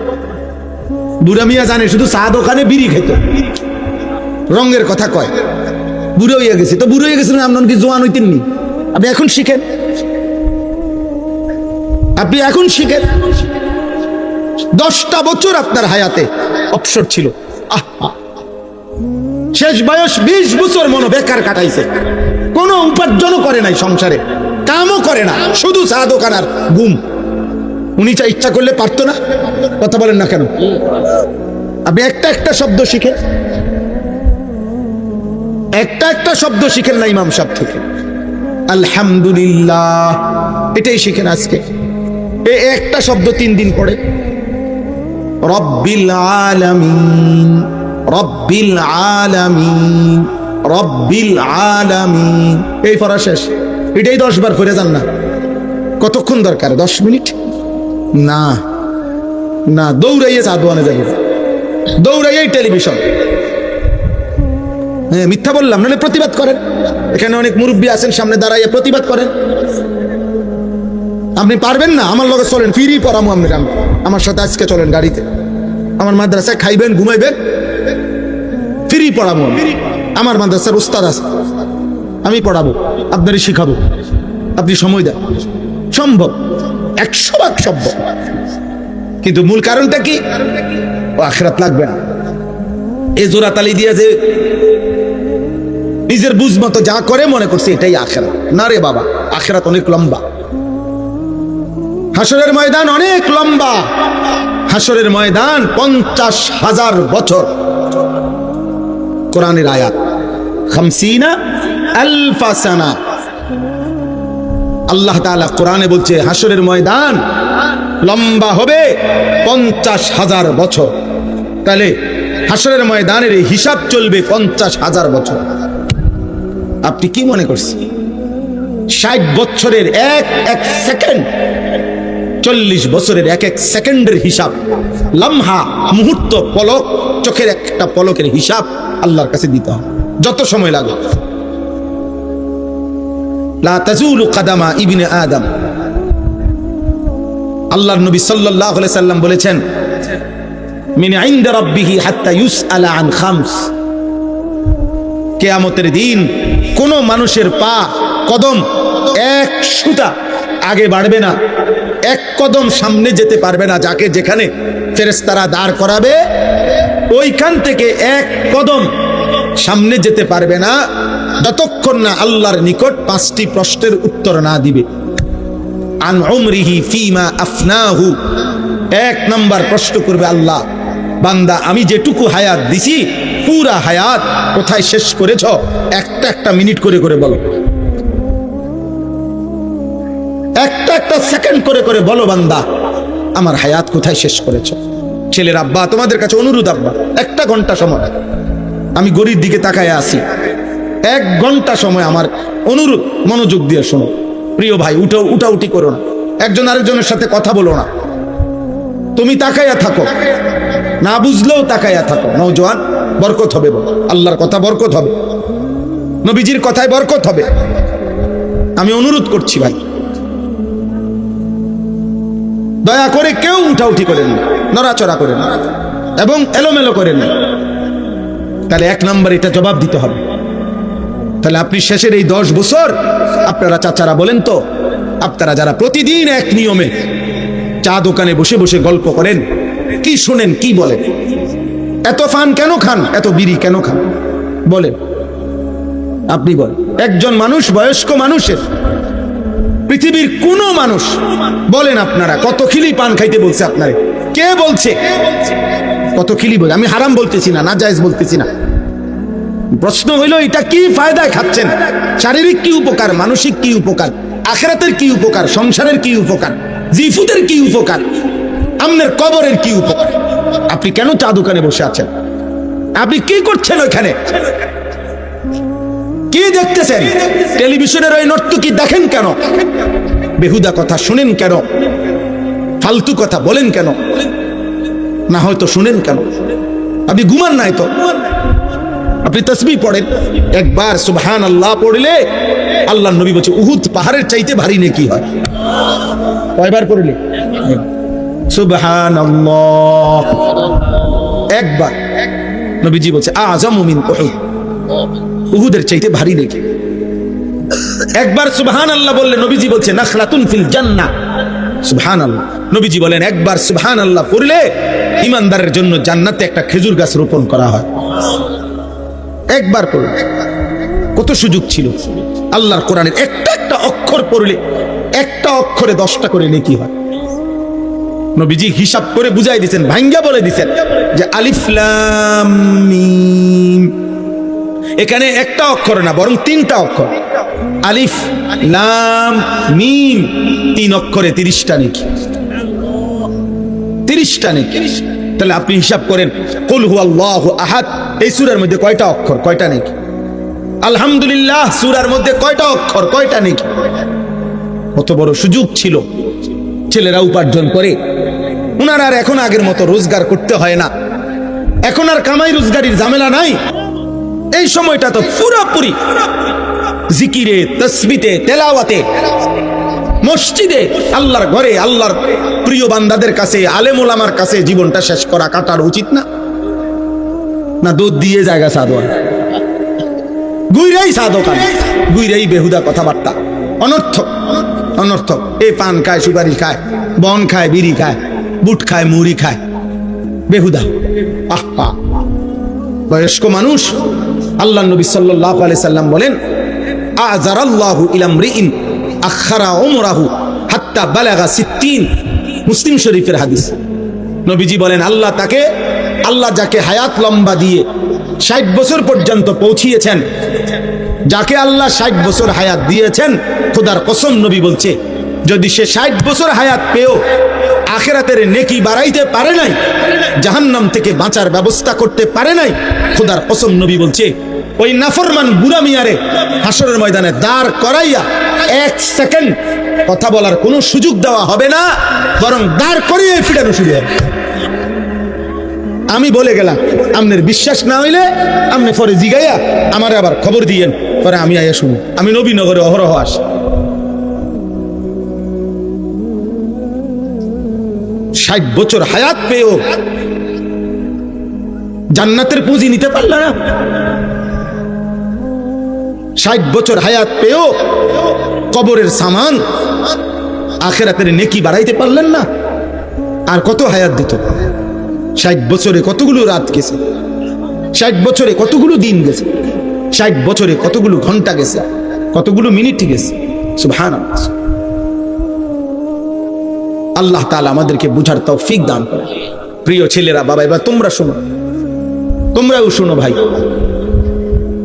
বুড়া মিয়া জানে শুধু চা দোকানে বিড়ি খাইতো, রঙের কথা কয়। বুড়ো হইয়া গেছে তো, বুড়ো হয়ে গেছে না, আপনার কি জোয়ান হইতেননি? আপনি এখন শিখেন, আপনি এখন শিখেন। 10টা বছর আপনার হায়াতে অবসর ছিল, শেষ বয়স 20 বছর মনো বেকার কাটাইছে, কোনো উপার্জনও করে নাই, সংসারে কামও করে না, শুধু চা দোকান আর ঘুম। উনি চা ইচ্ছা করলে পারতো না? কথা বলেন না কেন? আপনি একটা শব্দ শিখেন, একটা শব্দ শিখেন না ইমাম সাহেব থেকে, আলহামদুলিল্লাহ, এটাই শিখেন আজকে। এই একটা শব্দ 3 দিন পড়ে, রব্বিল আলামিন, রব্বিল আলামিন, রব্বিল আলামিন। এই পড়া শেষ। এটাই 10 বার করে যান না। কতক্ষণ দরকার? 10 মিনিট? না না, দৌড়াইয়ে চাঁদওয়ানে যাবে, দৌড়াইয়ে টেলিভিশন। হ্যাঁ, মিথ্যা বললাম, নাহলে প্রতিবাদ করেন। এখানে অনেক মুরব্বী আছেন, সামনে দাঁড়াইয়ে প্রতিবাদ করেন। আপনি পারবেন না? আমার লগে চলেন, ফিরি পড়ামো। আপনি আমার সাথে আজকে চলেন গাড়িতে, আমার মাদ্রাসায় খাইবেন, ঘুমাইবেন, ফ্রি পড়াবো। আমার মাদ্রাসার উস্তাদ আছে, আমি পড়াবো, আপনারই শিখাবো। আপনি সময় দেন, সম্ভব, 100% সম্ভব। কিন্তু মূল কারণটা কি? ও আখিরাত লাগবে না। এ জোড়া তালি দিয়ে যে নিজের বুঝ মতো যা করে মনে করছে এটাই আখিরাত। না রে বাবা, আখিরাত অনেক লম্বা। হাসরের ময়দান অনেক লম্বা। হাসরের ময়দান 50,000 বছর। কোরআনের আয়াত 50,000 সানা। আল্লাহ তাআলা কোরআনে বলছে হাসরের ময়দান লম্বা হবে 50,000 বছর। তাহলে হাসরের ময়দানের এই হিসাব চলবে 50,000 বছর। আপনি কি মনে করছেন 60 বছরের এক সেকেন্ড, 40 বছরের এক সেকেন্ডের হিসাব, লম্হা, মুহূর্ত, পলক, চোখের একটা পলকের হিসাব আল্লাহর কাছে দিতে হবে, যত সময় লাগে। লা তাজুলু কাদামা ইবনে আদম। আল্লাহর নবী সাল্লাল্লাহু আলাইহি সাল্লাম বলেছেন, মিন ইনদা রাব্বিহি হাত্তা ইউসআলা আন খামস। কিয়ামতের দিন কোন মানুষের পা, কদম এক সুতা আগে বাড়বে না, এক কদম সামনে যেতে পারবে না। যাকে যেখানে ফেরেশতারা দাঁড় করাবে ওইখান থেকে এক কদম সামনে যেতে পারবে না যতক্ষণ না আল্লাহর নিকট 5টি প্রশ্নের উত্তর না দিবে। আন উমরিহি ফিমা আফনাহু। 1 নাম্বার প্রশ্ন করবে আল্লাহ, বান্দা আমি যেটুকু হায়াত দিছি পুরা হায়াত কোথায় শেষ করেছ? একটা মিনিট করে করে বলো, একটা সেকেন্ড করে করে বলো বান্দা আমার হায়াত কোথায় শেষ করেছ। ছেলের আব্বা, তোমাদের কাছে অনুরোধ, আব্বা 1 ঘন্টা সময়, আমি গড়ির দিকে তাকায় আছি, 1 ঘন্টা সময় আমার অনুরোধ, মনোযোগ দিয়ে শোনো। প্রিয় ভাই, উঠাউঠি করো না, একজন আরেকজনের সাথে কথা বলো না, তুমি তাকাইয়া থাকো, না বুঝলেও তাকাইয়া থাকো। নওজোয়ান, বরকত হবে, আল্লাহর কথা বরকত হবে, নবীজির কথায় বরকত হবে। আমি অনুরোধ করছি ভাই, দয়া করে কেউ উঠাউঠি করেন না, নড়াচড়া করেন না এবং এলোমেলো করেন না। তাহলে 1 নম্বর এটা জবাব দিতে হবে। তাহলে আপনি শেষের এই 10 বছর, আপনারা চাচারা বলেন তো, আপনারা যারা প্রতিদিন এক নিয়মে চা দোকানে বসে বসে গল্প করেন, কি শুনেন, কি বলেন? এত পান কেন খান, এত বিড়ি কেন খান বলেন? আপনি বলেন। একজন মানুষ, বয়স্ক মানুষের, পৃথিবীর কোন মানুষ বলেন আপনারা কত খিলি পান খাইতে বলছে আপনারে? কে বলছে কত খিলি বলে? আমি হারাম বলতেছি না, নাজায়েজ বলতেছি না। প্রশ্ন হইল এটা কি ফায়দায় খাচ্ছেন? শারীরিক কি উপকার, মানসিক কি উপকার, আখিরাতের কি উপকার, সংসারের কি উপকার, জিফুদের কি উপকার, আমনের কবরের কি উপকার? আপনি কেন চা দোকানে বসে আছেন? আপনি কি করছেন ওইখানে? কি দেখতেছেন? টেলিভিশনের ওই নর্তকী দেখেন কেন? বেহুদা কথা শুনেন কেন? ফালতু কথা বলেন কেন? না হয়তো শুনেন কেন? আপনি ঘুমান নাই তো? আপনি তাসবিহ পড়েন, একবার সুবহানাল্লাহ পড়লে আল্লাহর নবী বলছে উহুদ পাহাড়ের চাইতে ভারী নেকি হয়। কয়বার পড়লে? সুবহানাল্লাহ একবার। নবীজি বলছে আযামু মিন উহুদ, উহুদের চাইতে ভারী নেকি। একবার সুবহানাল্লাহ বললে নবীজি বলছে নাখলাতুন ফিল জান্নাহ। সুবহানাল্লাহ, নবীজি বলেন একবার সুবহানাল্লাহ পড়লে ঈমানদারের জন্য জান্নাতে একটা খেজুর গাছ রোপণ করা হয়। একবার পড়লে কত সুযোগ ছিল। আল্লাহর কোরআনের একটা অক্ষর পড়লে, একটা অক্ষরে 10টা করে নেকি হয়। নবীজি হিসাব করে বুঝাই দিয়েছেন, ভাঙ্গা বলে দিয়েছেন যে আলিফ লাম মিম, এখানে একটা অক্ষর না বরং 3টা অক্ষর। আলিফ লাম মিম, 3 অক্ষরে 30টা নেকি, 30টা নেকি। তাহলে আপনি হিসাব করেন, কুল হুয়াল্লাহু আহাদ এই সূরার মধ্যে কয়টা অক্ষর, কয়টা নেকি? আলহামদুলিল্লাহ সূরার মধ্যে কয়টা অক্ষর, কয়টা নেকি? কত বড় সুযোগ ছিল, ছেলেরা উপার্জন করে। উনার আর এখন আগের মতো রোজগার করতে হয় না, এখন আর কামাই রোজগারির ঝামেলা নাই। এই সময়টা তো পুরোপুরি জিকিরে, তাসবিতে, তেলাওয়াতে, মসজিদে, আল্লাহর ঘরে, আল্লাহর প্রিয় বান্দাদের কাছে, আলেম ওলামার কাছে জীবনটা শেষ করা, কাটার উচিত না? না দুধ দিয়ে জায়গা সাদোয়া, গুইরাই সাধকান, গুইরাই বেহুদা কথাবার্তা, অনর্থক অনর্থক। এই পান খায়, সুপারি খায়, বন খায়, বিড়ি খায়, বুট খায়, মুড়ি খায়, বেহুদা। আহা, বয়স্ক মানুষ। আল্লাহ নবী সাল্লাল্লাহু আলাইহি সাল্লাম বলেন, আযারাল্লাহু ইলা মরিইন আখারা উমরাহু হাত্তা বালাগা 60। মুসলিম শরীফের হাদিস। নবীজি বলেন, আল্লাহ যাকে হায়াত লম্বা দিয়ে 60 বছর পর্যন্ত পৌঁছিয়েছেন, যাকে আল্লাহ 60 বছর হায়াত দিয়েছেন, খোদার কসম নবী বলছে, যদি সে 60 বছর হায়াত পেয়েও আখিরাতের নেকি বাড়াইতে পারে নাই, জাহান্নাম থেকে বাঁচার ব্যবস্থা করতে পারে নাই, খোদার কসম নবী বলছে, ওই নাফরমান বুড়া মিয়ারে হাসরের ময়দানে দাঁড় করাইয়া 1 সেকেন্ড কথা বলার কোনো সুযোগ দেওয়া হবে না, বরং দাঁড় করিয়ে ফিরানো শুরু হবে। আমি বলে গেলাম, আপনার বিশ্বাস না হইলে আপনি পরে জিগাইয়া আমারে আবার খবর দিয়েন, পরে আমি আইয়া শুনি। আমি নবীনগরে অহরহ আসি। 60 বছর হায়াত পেয়েও জান্নাতের পুঁজি নিতে পারল না। 60 বছর হায়াত পেয়েও কবরের সামান, আখিরাতের নেকি বাড়াইতে পারলেন না। আর কত হায়াত দিত? 60 বছরে কতগুলো রাত গেছে, 60 বছরে কতগুলো দিন গেছে, 60 বছরে কতগুলো ঘন্টা গেছে, কতগুলো মিনিট গেছে। সুবহানাল্লাহ। আল্লাহ তাআলা আমাদেরকে বুঝার তৌফিক দান করে। প্রিয় ছেলেরা, বাবা, এবার তোমরা শোনো, তোমরাও শোনো ভাই,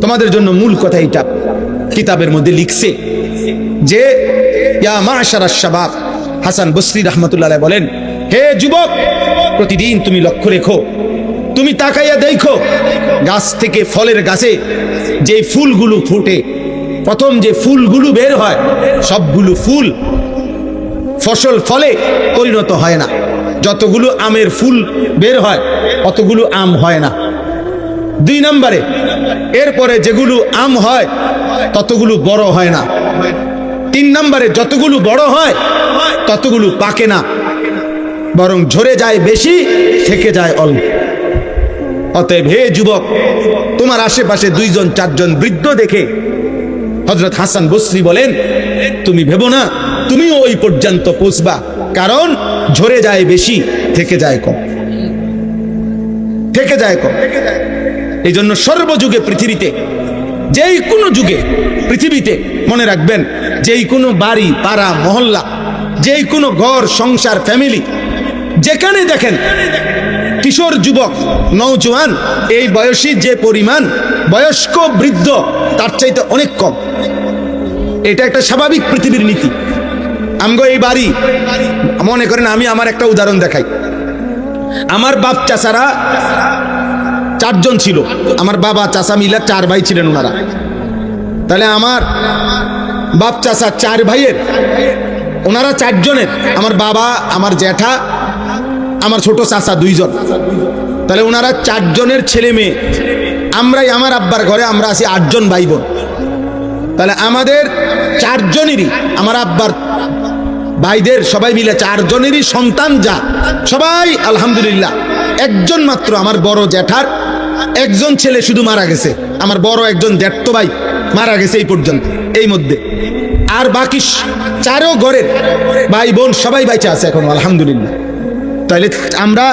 তোমাদের জন্য মূল কথা এটা। কিতাবের মধ্যে লিখছে যে, ইয়া মাশারাশ শাবাব, হাসান বসরি রাহমাতুল্লাহ আলাইহি বলেন, হে যুবক, প্রতিদিন তুমি লক্ষ্য রেখো, তুমি তাকাইয়া দেখো, গাছ থেকে, ফলের গাছে যে ফুলগুলো ফুটে, প্রথম যে ফুলগুলো বের হয়, সবগুলো ফুল ফসল ফলে পরিণত হয় না। যতগুলো আমের ফুল বের হয়, অতগুলো আম হয় না। 2 নম্বরে, এরপরে যেগুলো আম হয় ততগুলো বড় হয় না। 3 নম্বরে, যতগুলো বড় হয় ততগুলো পাকে না, বরং ঝরে যায় বেশি, থেকে যায় অল্প। অতএব হে যুবক, তোমার আশেপাশে 2 জন 4 জন বৃদ্ধ দেখে হযরত হাসান বসরি বলেন, তুমি ভেবো না তুমিও ওই পর্যন্ত পৌঁছবা, কারণ ঝরে যায় বেশি, থেকে যায় কম, থেকে যায় কম। এই জন্য সর্বযুগে পৃথিবীতে, যেই কোনো যুগে পৃথিবীতে, মনে রাখবেন, যেই কোনো বাড়ি, পাড়া, মহল্লা, যেই কোনো ঘর, সংসার, ফ্যামিলি, যেখানে দেখেন কিশোর, যুবক, নওজোয়ান, এই বয়সী যে পরিমাণ, বয়স্ক, বৃদ্ধ তার চাইতে অনেক কম। এটা একটা স্বাভাবিক পৃথিবীর নীতি। আমগো এই বাড়ি, মনে করেন, আমি আমার একটা উদাহরণ দেখাই। আমার বাপ চাচারা 4 জন ছিল, আমার বাবা চাচা মিলা 4 ভাই ছিলেন ওনারা। তাহলে আমার বাপ চাচা 4 ভাইয়ের, ওনারা 4 জনের, আমার বাবা, আমার জ্যাঠা, আমার ছোট চাচা 2 জন, তাহলে ওনারা 4 জনের ছেলে মেয়ে। আমরাই, আমার আব্বার ঘরে আমরা আছি 8 জন ভাই বোন। তাহলে আমাদের 4 জনেরই, আমার আব্বার ভাইদের সবাই মিলে 4 জনেরই সন্তান যা, সবাই আলহামদুলিল্লাহ। একজন মাত্র আমার বড় জ্যাঠার একজন ছেলে শুধু মারা গেছে, আমার বড় একজন জ্যাঠতো ভাই মারা গেছে এই পর্যন্ত, এই মধ্যে। আর বাকি 4 ঘরের ভাই বোন সবাই বাইচা আছে এখন আলহামদুলিল্লাহ। তাহলে আমরা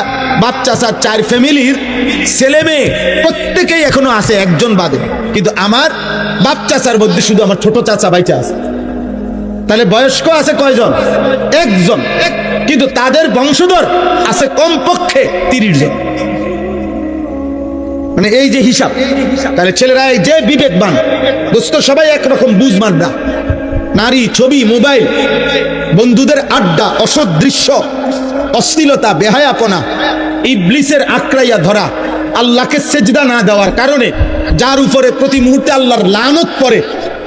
বাপ চাচার 4 ফ্যামিলির ছেলে মেয়ে প্রত্যেকেই এখনো আছে, একজন বাদে। কিন্তু আমার বাপ চাচার মধ্যে শুধু আমার ছোট চাচা বাইচা আছে। তাহলে বয়স্ক আছে কয়জন? 1 জন, কিন্তু তাদের বংশধর আছে কমপক্ষে 30 জন। মানে এই যে হিসাব, তাহলে ছেলেরা এই যে বিবেকবান, দোস্ত সবাই একরকম বুঝমান না। নারী, ছবি, মোবাইল, বন্ধুদের আড্ডা, অসৎ দৃশ্য, অশ্লীলতা, বেহায়াপনা, ইবলিসের আক্রাইয়া ধরা, আল্লাহকে সেজদা না দেওয়ার কারণে যার উপরে প্রতি মুহূর্তে আল্লাহর লানত পড়ে,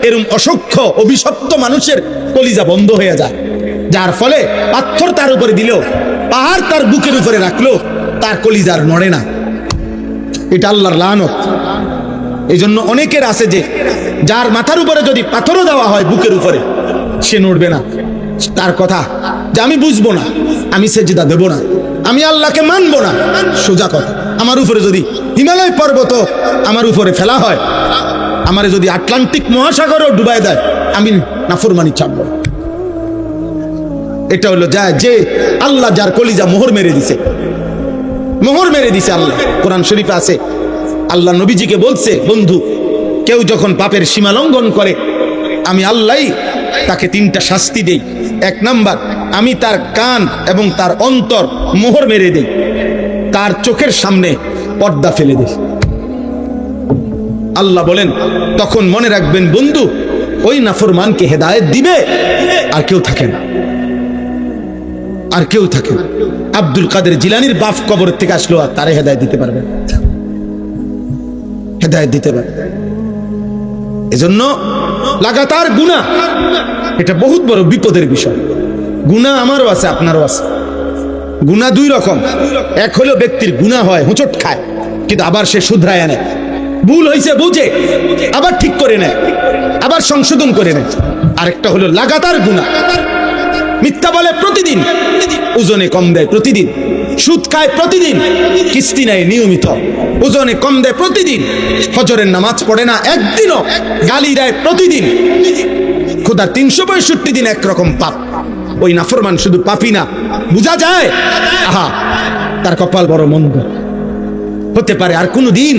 এরকম অসংখ্য অভিশপ্ত মানুষের কলিজা বন্ধ হয়ে যায়, যার ফলে পাথর তার উপরে দিলেও, পাহাড় তার বুকের উপরে রাখলো, তার কলিজার নড়ে না। এটা আল্লাহর লানত। এই জন্য অনেকের আছে যে যার মাথার উপরে যদি পাথরও দেওয়া হয় বুকের উপরে, সে নড়বে না। তার কথা যে আমি বুঝবো না, আমি সেজদা দেব না, আমি আল্লাহকে মানবো না। সোজা কথা, আমার উপরে যদি হিমালয় পর্বত আমার উপরে ফেলা হয়, আমারে যদি আটলান্টিক মহাসাগরও ডুবাই দেয়, আমি নাফরমানি ছাড়ব। এটা হলো যায় যে আল্লাহ যার কলিজা মোহর মেরে দিছে, মোহর মেরে দিছে আল্লাহ। কোরআন শরীফে আছে, আল্লাহ নবীজিকে বলছে, বন্ধু, কেউ যখন পাপের সীমা লঙ্ঘন করে, আমি আল্লাহ তাকে 3টা শাস্তি দেই। 1 নাম্বার, আমি তার কান এবং তার অন্তর মোহর মেরে দেই, তার চোখের সামনে পর্দা ফেলে দেই। আল্লাহ বলেন, তখন মনে রাখবেন বন্ধু, ওই নাফরমানকে হেদায়েত দিবে আর কেউ থাকে না, আর কেউ থাকে না। আব্দুল কাদের জিলানীর বাপ কবর থেকে আসলো, আর তারে হেদায়েত দিতে পারবে, হেদায়েত দিতে পারবে। এজন্য লাগাতার গুনাহ, এটা বহুত বড় বিপদের বিষয়। গুনাহ আমারও আছে, আপনারও আছে। গুনাহ 2 রকম। এক হলো ব্যক্তির গুনাহ হয়, হোঁচট খায়, কিন্তু আবার সে শুধরায় আনে, ভুল হয়েছে বুঝে আবার ঠিক করে নেয়, আবার সংশোধন করে নেয়। আরেকটা হলো লাগাতার গুনাহ, মিথ্যা বলে প্রতিদিন, ওজনে কম দেয় প্রতিদিন, সুদ খায় প্রতিদিন, কিস্তি নেয় নিয়মিত, ওজনে কম দেয় প্রতিদিন, ফজরের নামাজ পড়ে না একদিনও, গালি দেয় প্রতিদিন, খোদার 365 দিন একরকম পাপ। ওই নাফরমান শুধু পাপই না, বুঝা যায়, আহা তার কপাল বড় মন্দ। হতে পারে আর কোনদিন,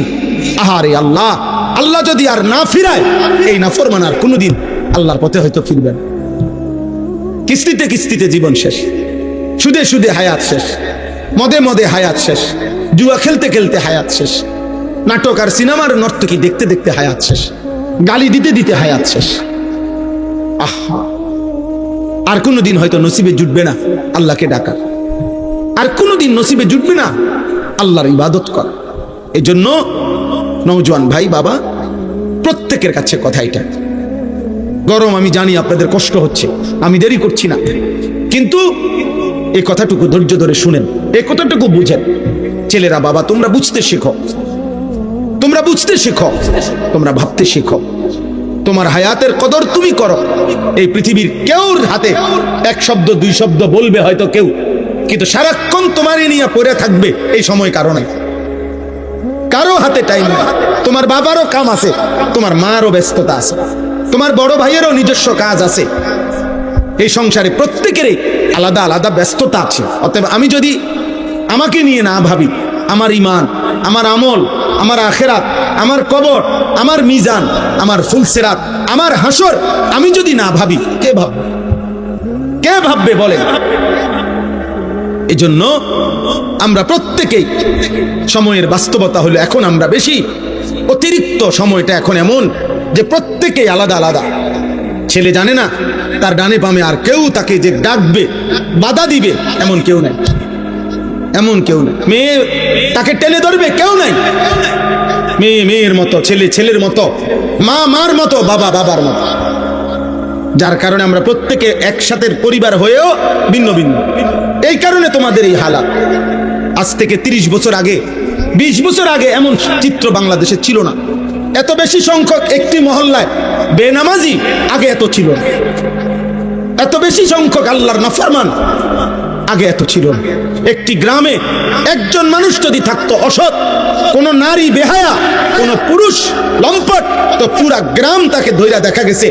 আহারে আল্লাহ, আল্লাহ যদি আর না ফিরায়, এই নাফরমান আর কোনদিন আল্লাহর পথে হয়তো ফিরবেন। কিস্তিতে কিস্তিতে জীবন শেষ, সুদে সুদে হায়াত শেষ, মদে মদে হায়াত শেষ, জুয়া খেলতে খেলতে হায়াত শেষ, নাটক আর সিনেমার নর্তকী দেখতে দেখতে হায়াত শেষ, গালি দিতে দিতে হায়াত শেষ। আহা, আর কোনদিন হয়তো নসিবে জুটবে না আল্লাহকে ডাকা, আর কোনদিন নসিবে জুটবে না আল্লাহর ইবাদত করা। এই জন্য নওজোয়ান ভাই, বাবা, প্রত্যেকের কাছে কথা এটা। গরম আমি জানি, আপনাদের কষ্ট হচ্ছে, আমি দেরি করছি না, কিন্তু এই কথাটুকু ধৈর্য ধরে শুনেন, এই কথাটুকু বুঝেন। ছেলেরা, বাবা, তোমরা বুঝতে শেখো, তোমরা বুঝতে শেখো, তোমরা ভাবতে শেখো। তোমার হায়াতের কদর তুমি করো। এই পৃথিবীর কেউর হাতে 1 শব্দ 2 শব্দ বলবে হয়তো কেউ, কিন্তু সারাক্ষণ তোমারই নিয়ে পড়ে থাকবে এই সময় কারণে কারো হাতে টাইম নেই। তোমার বাবারও কাম আছে, তোমার মারও ব্যস্ততা আছে, তোমার বড় ভাইয়েরও নিজস্ব কাজ আছে। এই সংসারে প্রত্যেকেরই আলাদা আলাদা ব্যস্ততা আছে। অতএব আমি যদি আমাকে নিয়ে না ভাবি, আমার ইমান, আমার আমল, আমার আখেরাত, আমার কবর, আমার মিজান, আমার ফুলসেরাত, আমার হাসর আমি যদি না ভাবি, কে ভাববে? কে ভাববে বলেন? এজন্য আমরা প্রত্যেকেই, সময়ের বাস্তবতা হলো এখন আমরা বেশি অতিরিক্ত, সময়টা এখন এমন যে প্রত্যেকেই আলাদা আলাদা। ছেলে জানে না তার ডানে বামে আর কেউ তাকে যে ডাকবে, বাধা দিবে, এমন কেউ নাই, এমন কেউ নাই। মেয়ে তাকে টেনে ধরবে, কেউ নাই। মেয়ে মেয়ের মতো, ছেলে ছেলের মতো, মা মার মতো, বাবা বাবার মতো। যার কারণে আমরা প্রত্যেকে একসাথে পরিবার হয়েও ভিন্ন ভিন্ন। এই কারণে তোমাদের এই হালাত। আজ থেকে 30 বছর আগে, 20 বছর আগে এমন চিত্র বাংলাদেশে ছিল না। এত বেশি সংখ্যক একটি মহল্লায় বেনামাজি আগে এত ছিল না। এত বেশি সংখ্যক আল্লাহর নাফরমান আগে এত ছিল না। একটি গ্রামে একজন মানুষ যদি থাকতো অসৎ, কোন নারী বেহায়া, কোন পুরুষ লম্পট, তো পুরা গ্রাম তাকে ধইরা দেখা গেছে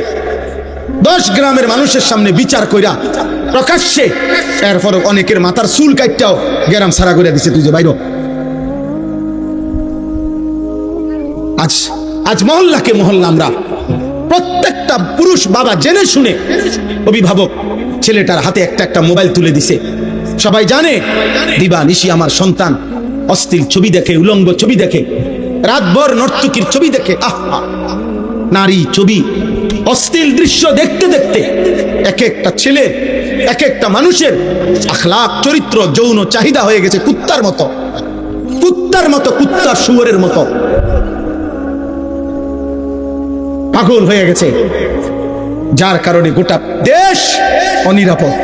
10 গ্রামের মানুষের সামনে বিচার কইরা প্রকাশ্যে, এরপর অনেকের মাথার চুল কাটটাও গ্রাম সারা করে দিছে, তুই যে বাইর। আজ মহল্লাকে মহল্লা আমরা প্রত্যেকটা পুরুষ বাবা জেনে শুনে, অভিভাবক ছেলেটার হাতে একটা একটা মোবাইল তুলে দিছে। সবাই জানে দিবা নিশি আমার সন্তান অশ্লীল ছবি দেখে, উলঙ্গ ছবি দেখে, রাতভর নর্তকীর ছবি দেখে। আহা, নারী ছবি, অশ্লীল দৃশ্য দেখতে দেখতে এক একটা ছেলে, এক একটা মানুষের আখলাক, চরিত্র, যৌন চাহিদা হয়ে গেছে কুত্তার মতো। কুত্তার মতো, কুত্তা শুয়োরের মতো পাগল হয়ে গেছে, যার কারণে গোটা দেশ অনিরাপদ।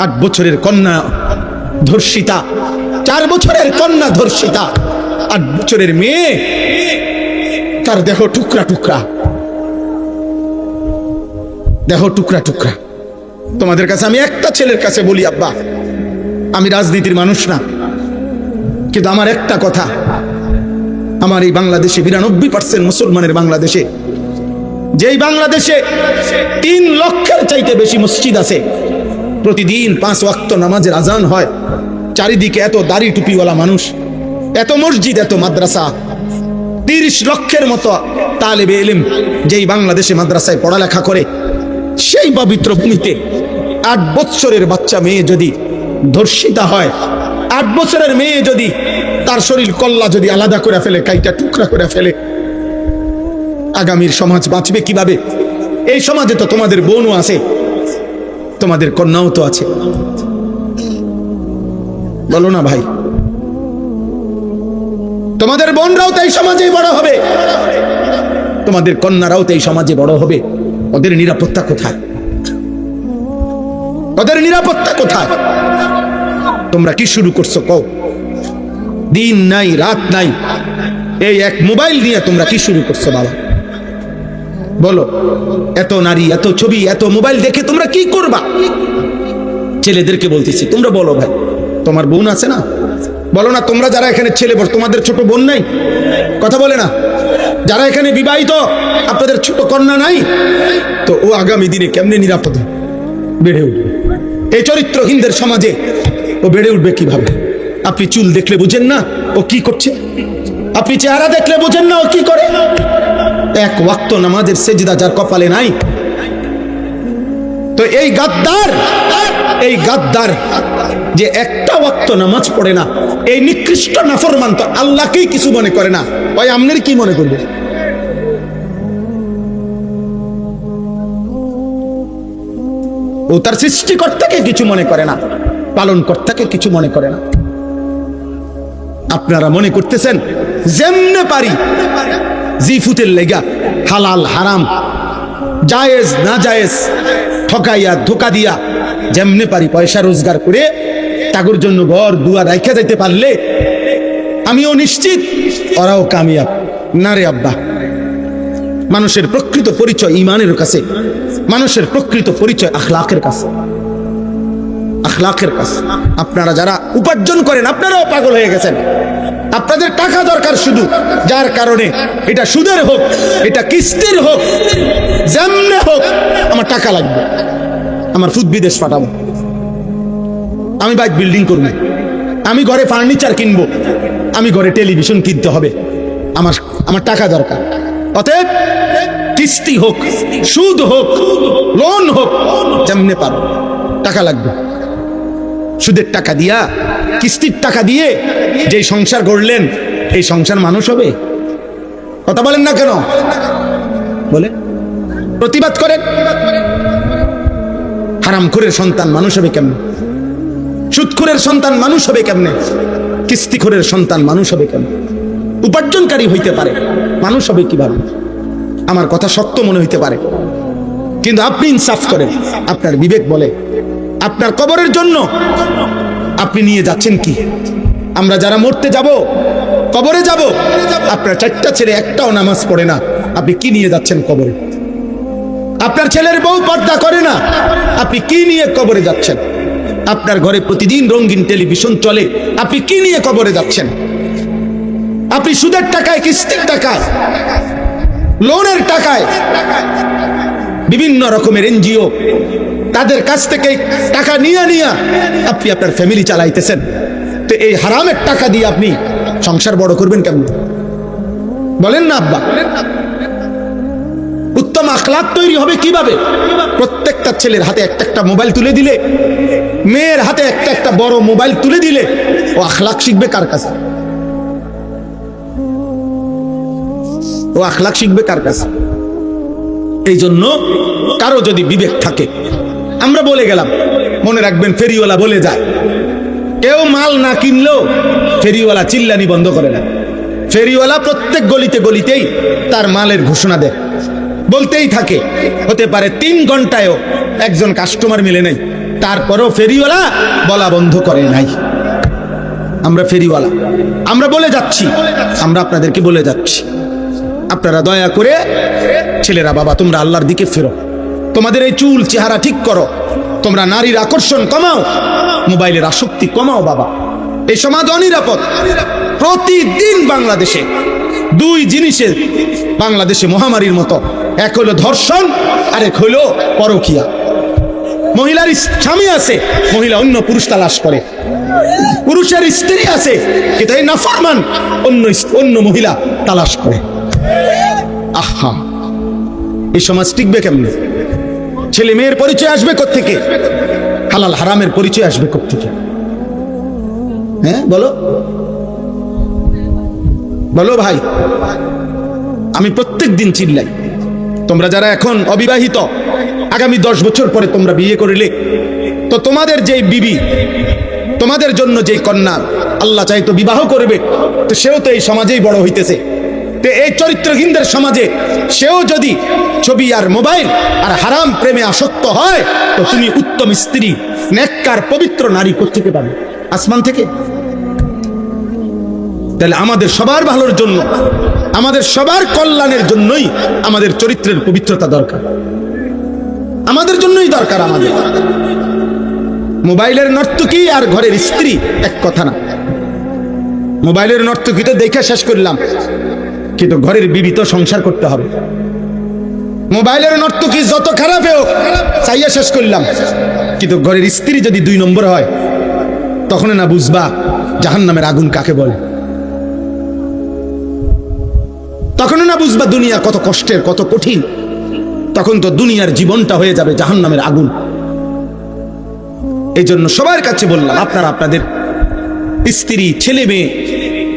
8 বছরের কন্যা ধর্ষিতা, 4 বছরের কন্যা ধর্ষিতা, 8 বছরের মেয়ে, তার দেহ টুকরা টুকরা, দেহ টুকরা টুকরা। তোমাদের কাছে আমি একটা ছেলের কাছে বলি, আব্বা আমি রাজনীতির মানুষ না, কিন্তু আমার একটা কথা, আমার এই বাংলাদেশে 92% মুসলমানের বাংলাদেশে, যেই বাংলাদেশে 3 লক্ষের চাইতে বেশি মসজিদ আছে, প্রতিদিন 5 ওয়াক্ত নামাজের আজান হয়, চারিদিকে এত দাড়ি টুপিওয়ালা মানুষ, এত মসজিদ, এত মাদ্রাসা, 30 লক্ষের মতো তালেবে ইলম যেই বাংলাদেশে মাদ্রাসায় পড়ালেখা করে, সেই পবিত্র ভূমিতে 8 বছরের বাচ্চা মেয়ে যদি ধর্ষিতা হয়, 8 বছরের মেয়ে যদি তার শরীর কল্লা যদি আলাদা করে ফেলে, কাইটা টুকরা করে ফেলে, আগামীর সমাজ বাঁচবে কিভাবে? এই সমাজে তো তোমাদের বোনও আছে, তোমাদের কন্যাও তো আছে, বলো না ভাই? তোমাদের বোনরাও তো এই সমাজেই বড় হবে, তোমাদের কন্যারাও তো এই সমাজে বড় হবে। ওদের নিরাপত্তা কোথায়? ওদের নিরাপত্তা কোথায়? তোমরা কি শুরু করছো কও? দিন নাই রাত নাই, এই এক মোবাইল নিয়ে তোমরা কি শুরু করছো বাবা? বলো, এত নারী, এত ছবি, এত মোবাইল দেখে তোমরা কি করবা? ছেলেদেরকে বলতেছি, তোমরা বলো ভাই, তোমার বোন আছে না? বলো না, তোমরা যারা এখানে ছেলে, তোমাদের ছোট বোন নাই? কথা বলে না? যারা এখানে বিবাহিত, আপনাদের ছোট কন্যা নাই? তো ও আগামী দিনে কেমনে নিরাপদ বেড়ে উঠবে? এই চরিত্রহীনদের সমাজে ও বেড়ে উঠবে কিভাবে? আপনি চুল দেখলে বুঝেন না ও কি করছে? আপনি চেহারা দেখলে বুঝেন না ও কি করে? 1 ওয়াক্ত নামাজের সেজদা যার কপালে নাই, তো এই গাদ্দার, এই গাদ্দার যে একটা ওয়াক্ত নামাজ পড়ে না, এই নিকৃষ্ট নাফরমান তো আল্লাহকেই কিছু মনে করে না, ওই আমনের কি মনে করবে? ও তার সৃষ্টিকর্তাকে কিছু মনে করে না, পালনকর্তাকে কিছু মনে করে না। আপনারা মনে করতেছেন যেমনে পারি জিফুতের লেগা হালাল হারাম, জায়েজ না জায়েজ, ঠকাইয়া ধোকা দিয়া যেমনে পারি পয়সা রোজগার করে তাগর জন্য ঘর দুয়ার রাইখা যাইতে পারলে আমিও নিশ্চিত ওরাও কামিয়াব। না রে আব্বা, মানুষের প্রকৃত পরিচয় ঈমানের কাছে, মানুষের প্রকৃত পরিচয় আখলাকের কাছে, আখলাকের কাছে। আপনারা যারা উপার্জন করেন, আপনারাও পাগল হয়ে গেছেন। আপনাদের টাকা দরকার শুধু, যার কারণে এটা সুদের হোক, এটা কিস্তির হোক, যেমনে হোক আমার টাকা লাগবে, আমার ফুদ বিদেশ পাঠাবো, আমি বাইক বিল্ডিং করবো, আমি ঘরে ফার্নিচার কিনবো, আমি ঘরে টেলিভিশন কিনতে হবে, আমার টাকা দরকার। অতএব কিস্তি হোক, সুদ হোক, লোন হোক, যেমনে পারো টাকা লাগবে। সুদের টাকা দিয়া, কিস্তির টাকা দিয়ে যে সংসার গড়লেন, এই সংসার মানুষ হবে? কথা বলেন না কেন? বলে প্রতিবাদ করেন। হারামখোরের সন্তান মানুষ হবে কেমনে? সুদখোরের সন্তান মানুষ হবে কেমনে? কিস্তিখোরের সন্তান মানুষ হবে কেমনে? উপার্জনকারী হইতে পারে, মানুষ হবে কিভাবে? আমার কথা সত্য মনে হইতে পারে, কিন্তু আপনি ইনসাফ করেন। আপনার বিবেক বলে আপনার কবরের জন্য আপনি নিয়ে যাচ্ছেন কি? আমরা যারা মরতে যাব, কবরে যাব, আপনার 4টা ছেলে একটাও নামাজ পড়ে না, আপনি কি নিয়ে যাচ্ছেন কবরে? আপনার ছেলের বউ পর্দা করে না, আপনি কি নিয়ে কবরে যাচ্ছেন? আপনার ঘরে প্রতিদিন রঙিন টেলিভিশন চলে, আপনি কি নিয়ে কবরে যাচ্ছেন? আপনি সুদের টাকায়, কিস্তির টাকায়, লোনের টাকায়, বিভিন্ন রকমের এনজিও তাদের কাছ থেকে টাকা নিয়ে আপনি আপনার ফ্যামিলি চালাইতেছেন। তো এই হারামের টাকা দিয়ে আপনি সংসার বড় করবেন কেমন? বলেন না আব্বা? উত্তম আখলাক তৈরি হবে কিভাবে? প্রত্যেকটা ছেলের হাতে একটা মোবাইল তুলে দিলে, মেয়ের হাতে একটা বড় মোবাইল তুলে দিলে ও আখলাক শিখবে কার কাছে? ও আখলাক শিখবে কার কাছে? এই জন্য কারো যদি বিবেক থাকে, আমরা বলে গেলাম, মনে রাখবেন ফেরিওয়ালা বলে যায়, কেউ মাল না কিনলেও ফেরিওয়ালা চিল্লানি বন্ধ করে না। ফেরিওয়ালা প্রত্যেক গলিতে গলিতেই তার মালের ঘোষণা দেয়, বলতেই থাকে। হতে পারে 3 ঘন্টায়ও একজন কাস্টমার মিলে নাই, তারপরও ফেরিওয়ালা বলা বন্ধ করে নাই। আমরা ফেরিওয়ালা, আমরা বলে যাচ্ছি, আমরা আপনাদেরকে বলে যাচ্ছি, আপনারা দয়া করে ছেলেরা, বাবা তোমরা আল্লাহর দিকে ফেরো, তোমাদের এই চুল চেহারা ঠিক করো, তোমরা নারীর আকর্ষণ কমাও, মোবাইলের আসক্তি কমাও। বাবা এই সমাজ অনিরাপদ। প্রতিদিন বাংলাদেশে 2 জিনিসে বাংলাদেশে মহামারীর মতো, এক হলো ধর্ষণ আর এক হলো পরকীয়া। মহিলার স্বামী আছে, মহিলা অন্য পুরুষ তালাশ করে, পুরুষের স্ত্রী আছে কিন্তু এই নাফরমান অন্য মহিলা তালাশ করে। আহা, এই সমাজ টিকবে কেমনে? ছেলে মেয়ের পরিচয় আসবে কোত্থেকে? হালাল হারামের পরিচয় আসবে কোত্থেকে? হ্যাঁ বলো বলো ভাই। আমি প্রত্যেক দিন চিল্লাই, তোমরা যারা এখন অবিবাহিত, আগামী 10 বছর পরে তোমরা বিয়ে করিলে তো তোমাদের যেই বিবি, তোমাদের জন্য যেই কন্যা আল্লাহ চাইতো বিবাহ করবে, তো সেও তো এই সমাজেই বড় হইতেছে। তো এই চরিত্রহীনদের সমাজে সেও যদি ছবি আর মোবাইল আর হারাম প্রেমে আসক্ত হয়, তো তুমি উত্তম স্ত্রী, নেককার পবিত্র নারী কোত্থেকে পাবে? আসমান থেকে? তাহলে আমাদের সবার ভালোর জন্য, আমাদের সবার কল্যাণের জন্যই আমাদের চরিত্রের পবিত্রতা দরকার, আমাদের জন্যই দরকার। আমাদের মোবাইলের নর্তকী আর ঘরের স্ত্রী এক কথা না। মোবাইলের নর্তকী তো দেখে শেষ করলাম, কিন্তু ঘরের বিবি তো সংসার করতে হবে। মোবাইলের নর্তকী যত খারাপ হোক চাইয়া শেষ করলাম, কিন্তু ঘরের স্ত্রী যদি 2 নম্বর হয়, তখন না বুঝবা জাহান্নামের আগুন কাকে বলে, তখন না বুঝবা দুনিয়া কত কষ্টের, কত কঠিন। তখন তো দুনিয়ার জীবনটা হয়ে যাবে জাহান্নামের আগুন। এই জন্য সবার কাছে বললাম, আপনারা আপনাদের স্ত্রী, ছেলে মেয়ে,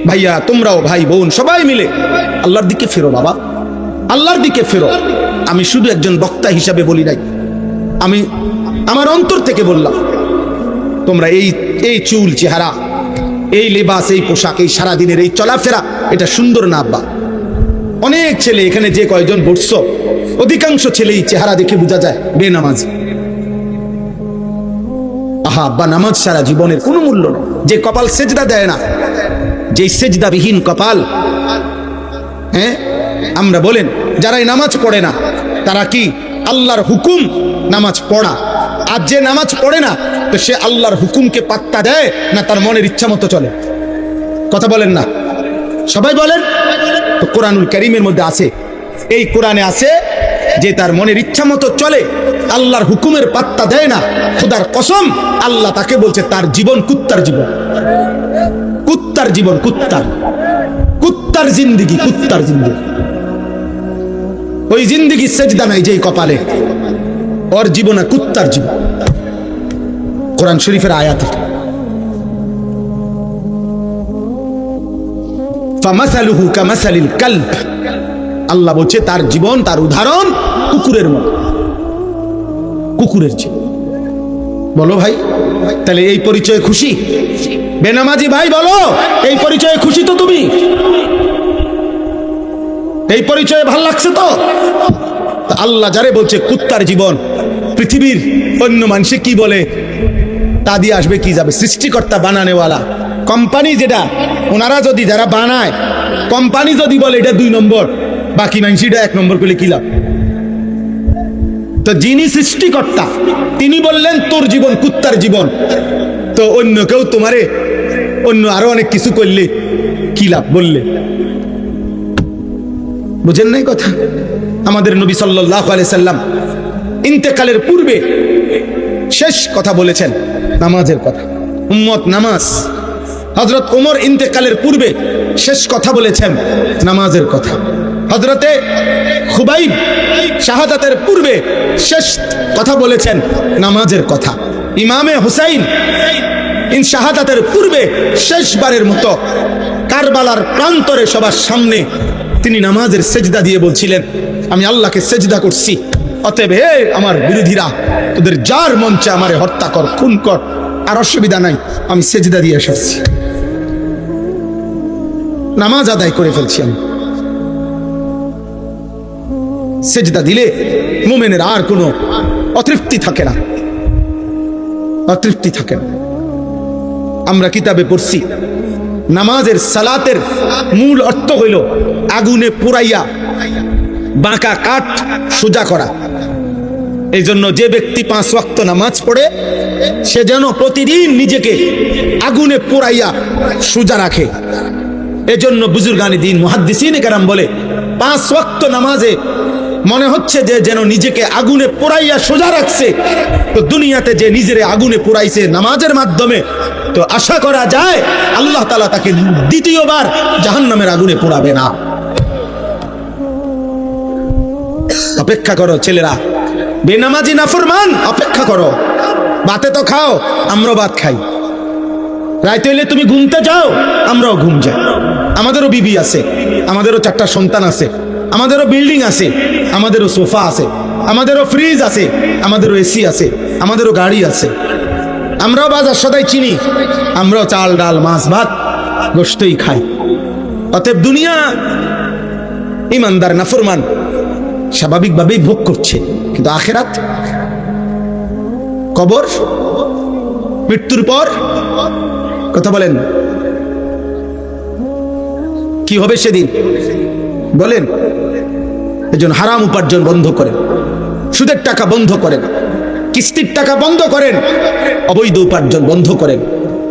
ভাইয়া তোমরাও, ভাই বোন সবাই মিলে আল্লাহর দিকে ফেরো। বাবা আল্লাহর দিকে ফেরো। আমি শুধু একজন বক্তা হিসাবে বলি নাই, আমি আমার অন্তর থেকে বললাম, তোমরা এই চুল চেহারা, এই লেবাস, এই পোশাক, এই সারাদিনের এই চলাফেরা, এটা সুন্দর না আব্বা। অনেক ছেলে এখানে যে কয়জন বসছো, অধিকাংশ ছেলেই চেহারা দেখে বোঝা যায় বেনামাজ। আহা আব্বা, নামাজ সারা জীবনের কোনো মূল্য নেই। যে কপাল সেজদা দেয় না, যে সেজদাবিহীন কপাল, হ্যাঁ আমরা বলেন যারাই নামাজ পড়ে না, তারা কি আল্লাহর হুকুম নামাজ পড়া, আর যে নামাজ পড়ে না তো সে আল্লাহর হুকুমকে পাত্তা দেয় না, তার মনের ইচ্ছা মতো চলে? কথা বলেন না সবাই বলেন তো। কোরআনুল কারীমের মধ্যে আছে, এই কোরআনে আছে যে তার মনের ইচ্ছা মতো চলে, আল্লাহর হুকুমের পাত্তা দেয় না, খোদার কসম আল্লাহ তাকে বলছে তার জীবন কুত্তার জীবন, কুত্তার জীবন, কুত্তার জিন্দিগি, কুত্তার জিন্দিগি। ওই জিন্দিগি সেজদা নাই যেই কপালে, ওর জীবন কুত্তার জীবন। কোরআন শরীফের আয়াত। ফামাসালুহু কামাসালিল কালব, আল্লাহ বলছে তার জীবন, তার উদাহরণ কুকুরের মতো, কুকুরের জীবন। বলো ভাই, তাহলে এই পরিচয়ে খুশি? বেনামাজি ভাই বলো, এই পরিচয়ে খুশি তো তুমি? এই পরিচয়ে ভাল লাগছে তো? আল্লাহ যারে বলছে কুত্তার জীবন, পৃথিবীর অন্য মানুষে কি বলে তা দিয়ে আসবে কি যাবে? সৃষ্টিকর্তা বানানেওয়ালা কোম্পানি যেটা, ওনারা যদি যারা বানায়, কোম্পানি যদি বলে এটা 2 নম্বর, বাকি মানুষটা 1 নম্বর করলে কি লাভ? তো যিনি সৃষ্টিকর্তা তিনি বললেন তোর জীবন কুত্তার জীবন, তো অন্য কেউ তোমারে অন্য আরো অনেক কিছু করলে কি লাভ বললে? বুঝেন নাই কথা? আমাদের নবী সাল্লাল্লাহু আলাইহি সাল্লাম ইন্তেকালের পূর্বে শেষ কথা বলেছেন নামাজের কথা। উম্মত নামাজ। হযরত ওমর ইন্তেকালের পূর্বে শেষ কথা বলেছেন নামাজের কথা। হযরতে খুবাইব শাহাদাতের পূর্বে শেষ কথা বলেছেন নামাজের কথা। ইমামে হুসাইন শাহাদাতের পূর্বে শেষবারের মতো কারবালার প্রান্তরে সবার সামনে তিনি নামাজের সেজদা দিয়ে বলছিলেন, আমি আল্লাহকে সেজদা করছি, অতএব হে আমার বিরোধীরা, তোদের যার মন চায় আমারে হত্যা কর, খুন কর, আর অসুবিধা নাই, আমি সেজদা দিয়ে এসেছি, নামাজ আদায় করে ফেলছি। আমি সেজদা দিলে মুমিনের আর কোনো অতৃপ্তি থাকে না, অতৃপ্তি থাকে না। আমরা কিতাবে পড়ছি নামাজের সালাতের মূল অর্থ হইল আগুনে পুরাইয়া বাঁকা কাঠ সোজা করা। এই জন্য যে ব্যক্তি 5 ওয়াক্ত নামাজ পড়ে সে যেন প্রতিদিন নিজেকে আগুনে পুরাইয়া সোজা রাখে। এজন্য বুজুর্গানি দিন মুহাদ্দিসিনে কেরাম বলে 5 ওয়াক্ত নামাজে মনে হচ্ছে যে যেন নিজেকে আগুনে পোড়াইয়া সোজা রাখছে। তো দুনিয়াতে যে নিজের আগুনে পোড়াইছে নামাজের মাধ্যমে, তো আশা করা যায় আল্লাহ তাআলা তাকে দ্বিতীয়বার জাহান্নামের আগুনে পোড়াবে না। অপেক্ষা করো ছেলেরা, বেনামাজি নাফরমান, অপেক্ষা করো। ভাতে তো খাও, আমরাও ভাত খাই। রাইতে হইলে তুমি ঘুমতে যাও, আমরাও ঘুম যাই। আমাদেরও বিবি আছে, আমাদেরও 4টা সন্তান আছে, আমাদেরও বিল্ডিং আছে, আমাদেরও সোফা আছে, আমাদেরও ফ্রিজ আছে, আমাদেরও এসি আছে, আমাদেরও গাড়ি আছে। আমরাও বাজার সদাই চিনি, আমরাও চাল ডাল মাছ ভাত গোশতই খাই। অতএব দুনিয়া ইমানদার নাফরমান স্বাভাবিকভাবেই ভোগ করছে, কিন্তু আখিরাত, কবর, মৃত্যুর পর কথা বলেন কি হবে সেদিন বলেন? এজন্য হারাম উপার্জন বন্ধ করেন, সুদের টাকা বন্ধ করেন, কিস্তির টাকা বন্ধ করেন, অবৈধ উপার্জন বন্ধ করেন।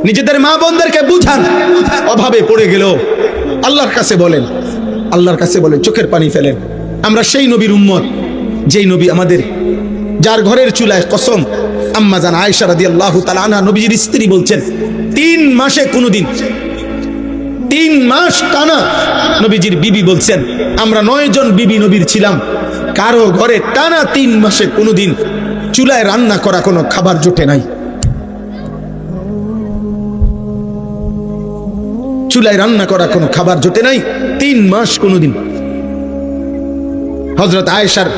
নিজেদের মা বোনদেরকে বুঝান, অভাবে পড়ে গেল আল্লাহর কাছে বলেন, আল্লাহর কাছে বলেন, চোখের পানি ফেলেন। আমরা সেই নবীর উম্মত যেই নবী আমাদের, যার ঘরের চুলায় কসম আম্মা জান আয়েশা রাদিয়াল্লাহু তাআলা আনহা নবীজির স্ত্রী বলছেন 3 মাসে কোনদিন, 3 মাস টানা নবীজির বিবি বলছেন আমরা 9 জন বিবি নবীর ছিলাম, কারো ঘরে টানা 3 মাসে কোনদিন চুলায় রান্না করা কোনো খাবার জোটে নাই। চুলায় রান্না করা কোনো খাবার জোটে নাই 3 মাস কোনদিন। হযরত আয়েশার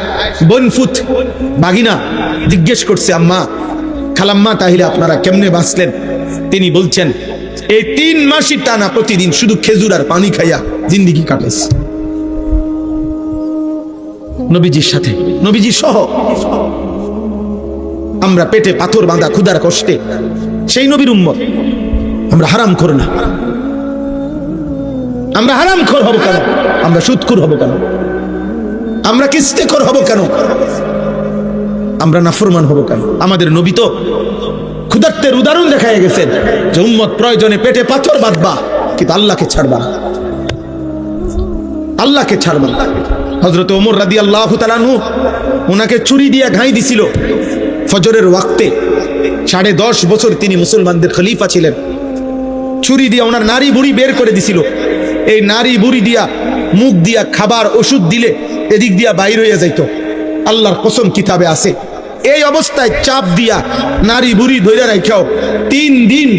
বনফুত বাগিনা জিজ্ঞেস করছে, আম্মা, খালাম্মা, তাহলে আপনারা কেমনে বাঁচলেন? তিনি বলছেন এই 3 মাসই টানা প্রতিদিন শুধু খেজুর আর পানি খাইয়া জিন্দেগি কাটাইছে। নবীজির সাথে, নবীজি সহ আমরা পেটে পাথর বাঁধা ক্ষুধার কষ্টে সেই নবীর উম্মত। আমরা হারামখোর না, আমরা হারামখোর হব কেন? আমরা সুদখোর হব কেন? আমরা কিস্তিখোর হব কেন? আমরা নাফরমান হব কেন? আমাদের নবী তো ক্ষুধার্তের উদাহরণ দেখায় গেছেন যে উম্মত প্রয়োজনে পেটে পাথর বাঁধবা, কিন্তু আল্লাহকে ছাড়বা না, আল্লাহকে ছাড়বা না। হযরত ওমর রাদিয়াল্লাহু তাআলা আনহু ওনাকে ছুরি দিয়ে ঘাই দিছিল ফজরের ওয়াক্তে। 10.5 বছর তিনি মুসলমানদের খলিফা ছিলেন। ছুরি দিয়ে ওনার নারী বুড়ি বের করে দিছিল। এই নারী বুড়ি দিয়া মুখ দিয়া খাবার ওষুধ দিলে এদিক দিয়া বাইর হইয়া যাইত। আল্লাহর কসম কিতাবে আছে, এই অবস্থায় চাপ দিয়া নারী বুড়ি ধরে রাখাও 3 দিন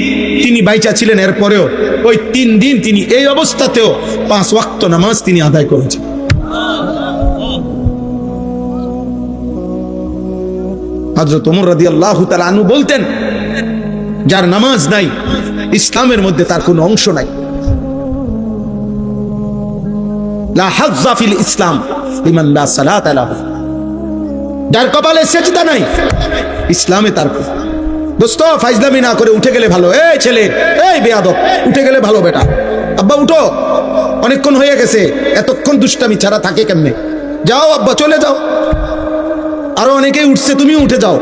তিনি বাইচা ছিলেন। এরপরেও ওই 3 দিন তিনি এই অবস্থাতেও 5 ওয়াক্ত নামাজ তিনি আদায় করেছেন। হযরত ওমর রাদিয়াল্লাহু তাআলা আনহু বলতেন, যার নামাজ নাই ইসলামের মধ্যে তার কোনো অংশ নাই। লা হাজ্জা ফিল ইসলাম লিমান লা সালাতা লাহু। যার কপালে সেজদা নাই ইসলামে তার। দোস্ত, ফাইজলামি না করে উঠে গেলে ভালো। এই ছেলে, এই বেয়াদব, উঠে গেলে ভালো। বেটা, আব্বা উঠো, অনেকক্ষণ হয়ে গেছে, এতক্ষণ দুষ্টামি ছাড়া থাকে কেমনে? যাও আব্বা, চলে যাও। আরো অনেকেই উঠছে, তুমি উঠে যাও।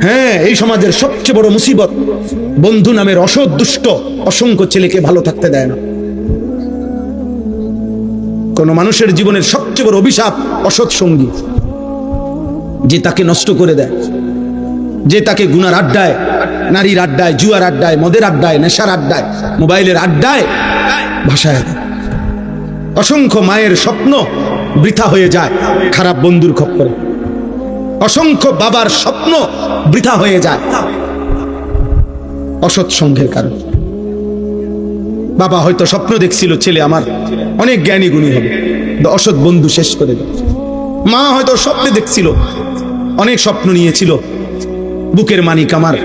হ্যাঁ, এই সমাজের সবচেয়ে বড় মুসিবত বন্ধু নামের অসৎ দুষ্ট অসংখ্য ছেলেকে ভালো থাকতে দেয় না। কোন মানুষের জীবনের সবচেয়ে বড় অভিশাপ অসৎ সঙ্গী, যে তাকে নষ্ট করে দেয়, যে তাকে গুনার আড্ডায়, নারীর আড্ডায়, জুয়ার আড্ডায়, মদের আড্ডায়, নেশার আড্ডায়, মোবাইলের আড্ডায় ভাসায় দেয়। অসংখ্য মায়ের স্বপ্ন বৃথা হয়ে যায় খারাপ বন্ধুর খপ্পরে। অসংখ্য বাবার স্বপ্ন বৃথা হয়ে যায় অসৎ সঙ্গের কারণে। বাবা হয়তো স্বপ্ন দেখছিল ছেলে আমার অনেক জ্ঞানী গুণী হবে, অসৎ বন্ধু শেষ করে দেয়। মা হয়তো স্বপ্নে দেখছিল, অনেক স্বপ্ন নিয়েছিল, বুকের মানিক আমার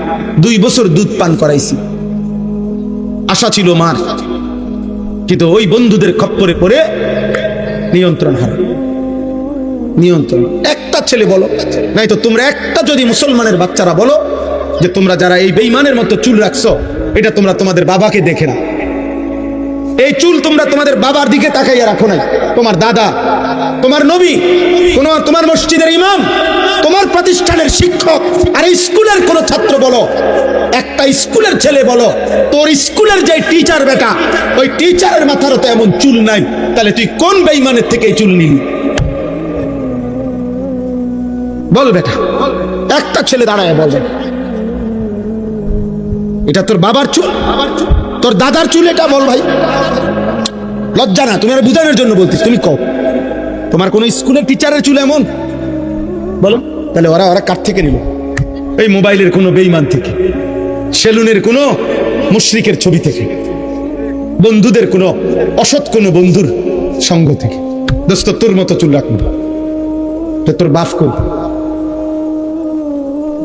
2 বছর দুধ পান করাইছি, আশা ছিল মার, কিন্তু ওই বন্ধুদের খপ্পরে পড়ে নিয়ন্ত্রণ হারা। নিয়ন্ত্রণ একটা ছেলে বলো, নাই তো তোমরা একটা যদি মুসলমানের বাচ্চারা বলো যে তোমরা যারা এই বেঈমানের মতো চুল রাখছো, এটা তোমরা তোমাদের বাবাকে দেখে না, এই চুল তোমরা তোমাদের বাবার দিকে তাকাইয়া রাখো নাই, তোমার দাদা, তোমার নবী, তোমার মসজিদের ইমাম, তোমার প্রতিষ্ঠানের শিক্ষক, আর স্কুলের কোন ছাত্র বলো, একটা স্কুলের ছেলে বলো, তোর স্কুলের যে টিচার বেটা, ওই টিচারের মাথারও তো এমন চুল নাই, তাহলে তুই কোন বেঈমানের থেকে এই চুল নিলি? বল বেটা, একটা ছেলে দাঁড়ায় বল, এটা তোর বাবার চুল, তোর দাদার চুল, এটা বল ভাই। লজ্জা না? তুমি আর বুঝানোর জন্য বলতিস, তুমি কও তোমার কোন স্কুলের টিচারের চুল এমন? বলো তাহলে ওরা কার থেকে নিল? এই মোবাইলের কোন বেঈমান থেকে, সেলুনের কোন মুশরিকের ছবি থেকে, বন্ধুদের কোন অসৎ কোন বন্ধুর সঙ্গ থেকে। দোস্ত তোর মতো চুল রাখবো, তোর বাপ কই?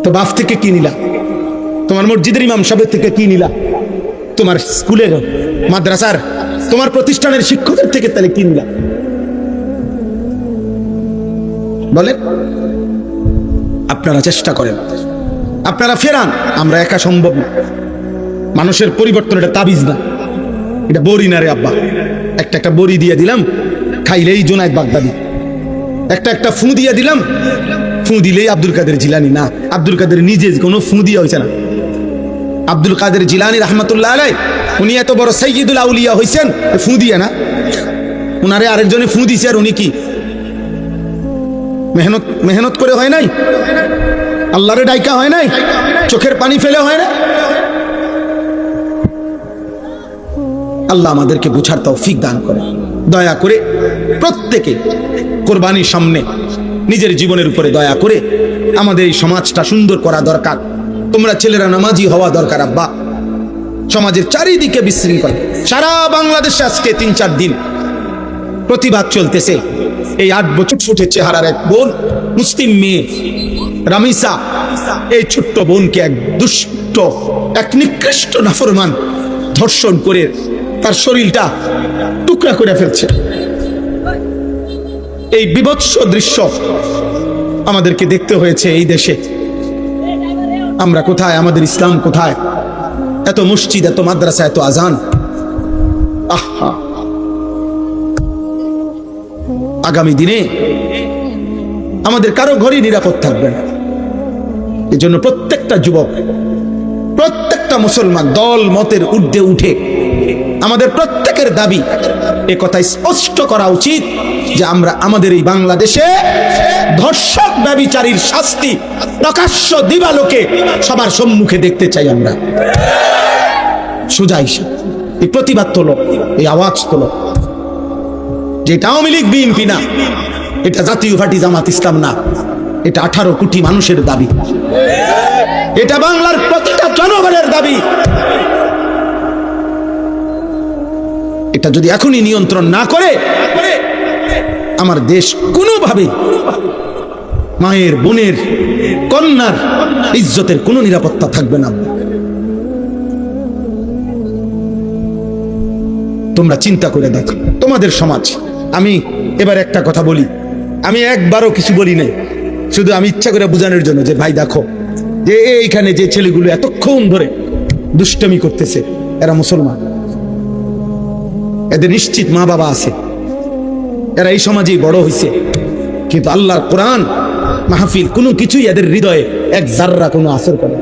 তো বাপ থেকে কি নিলা? তোমার মসজিদের ইমাম সাহেবের থেকে কি নিলা? তোমার স্কুলের, মাদ্রাসার, তোমার প্রতিষ্ঠানের শিক্ষকের থেকে তাহলে কি নিলা? বলেন। আপনারা চেষ্টা করেন, আপনারা ফেরান, আমরা একা সম্ভব না। মানুষের পরিবর্তন এটা তাবিজ না, এটা বড়ি না রে আব্বা। একটা বড়ি দিয়ে দিলাম, খাইলেই জুনায়েদ বাগদাদি। একটা ফু দিয়ে দিলাম, ফু দিলেই আব্দুল কাদের জিলানী। না, আব্দুল কাদের নিজে কোনো ফু দিয়ে হয়েছে না। আব্দুল কাদের জিলানী রহমতুল্লাহ আলাই, উনি এত বড় সাইয়্যিদুল আউলিয়া হয়েছেন ফু দিয়ে না, উনারে আরেকজনে ফু দিছে। আর উনি কি মেহনত করে হয় নাই? আল্লাহরে ডাইকা হয় নাই? চোখের পানি ফেলে হয় না? আল্লাহ আমাদেরকে বুঝার তৌফিক দান করে। দয়া করে প্রত্যেকে কোরবানির সামনে নিজের জীবনের উপরে দয়া করে আমাদের এই সমাজটা সুন্দর করা দরকার। তোমরা ছেলেরা নামাজি হওয়া দরকার আব্বা। সমাজের চারিদিকে বিশৃঙ্খলা, সারা বাংলাদেশে আজকে 3-4 দিন প্রতিবাদ চলতেছে। এই 8 বছর ছোট চেহারার এক বোন, মুসলিম মেয়ে রামিসা, এই ছোট্ট বোনকে এক দুষ্ট, এক নিকৃষ্ট নাফরমান ধর্ষণ করে তার শরীরটা টুকরা করে ফেলছে। এই বিভৎস দৃশ্য আমাদেরকে দেখতে হয়েছে এই দেশে। আমরা কোথায়? আমাদের ইসলাম কোথায়? এত মসজিদ, এত মাদ্রাসা, এত আজান। আহা, আগামী দিনে আমাদের কারো ঘরই নিরাপদ থাকবে না। এই জন্য প্রত্যেকটা যুবক, প্রত্যেকটা মুসলমান দল মতের ঊর্ধ্বে উঠে আমাদের প্রত্যেকের দাবি, এ কথা স্পষ্ট করা উচিত যে আমরা আমাদের এই বাংলাদেশে ধর্ষক ব্যভিচারীর শাস্তি প্রকাশ্য দিবালোকে সবার সম্মুখে দেখতে চাই। আমরা সোজা হিসাব এই প্রতিবাদ তোলো, এই আওয়াজ তোলো। যেটা আওয়ামী লীগ বিএনপি না, এটা জাতীয় পার্টি জামাত ইসলাম না, এটা 18 কোটি মানুষের দাবি, এটা বাংলার প্রতিটা জনগণের দাবি। এটা যদি এখনই নিয়ন্ত্রণ না করে, আমার দেশ কোনোভাবে মায়ের, বোনের, কন্যার ইজ্জতের কোনো নিরাপত্তা থাকবে না। তোমরা চিন্তা করে দেখো তোমাদের সমাজ। আমি এবার একটা কথা বলি, আমি একবারও কিছু বলি নাই, শুধু আমি ইচ্ছা করে বোঝানোর জন্য যে ভাই দেখো, যে এইখানে যে ছেলেগুলো এতক্ষণ ধরে দুষ্টমি করতেছে, এরা মুসলমান, এদের নিশ্চিত মা বাবা আছে, এরা এই সমাজেই বড় হয়েছে, কিন্তু আল্লাহর কোরআন মাহফিল কোনো কিছুই এদের হৃদয়ে এক জাররা কোনো আসর করে।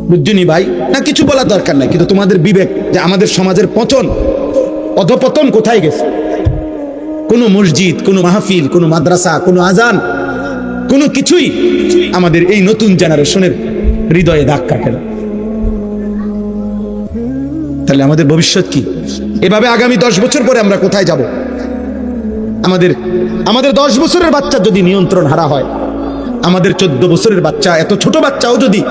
বুঝছনি ভাই? না কিছু বলার দরকার নাই, কিন্তু তোমাদের বিবেক যে আমাদের সমাজের পতন, অধপতন কোথায় গেছে? কোনো মসজিদ, কোনো মাহফিল, কোনো মাদ্রাসা, কোনো আজান, কোনো কিছুই আমাদের এই নতুন জেনারেশনের হৃদয়ে দাগ কাটে না। তাহলে আমাদের ভবিষ্যৎ কি? এভাবে আগামী 10 বছর পরে আমরা কোথায় যাব? আমাদের 10 বছরের বাচ্চা যদি নিয়ন্ত্রণ হারা হয়, আমাদের 14 বছরের বাচ্চা, এত ছোট বাচ্চাও যদি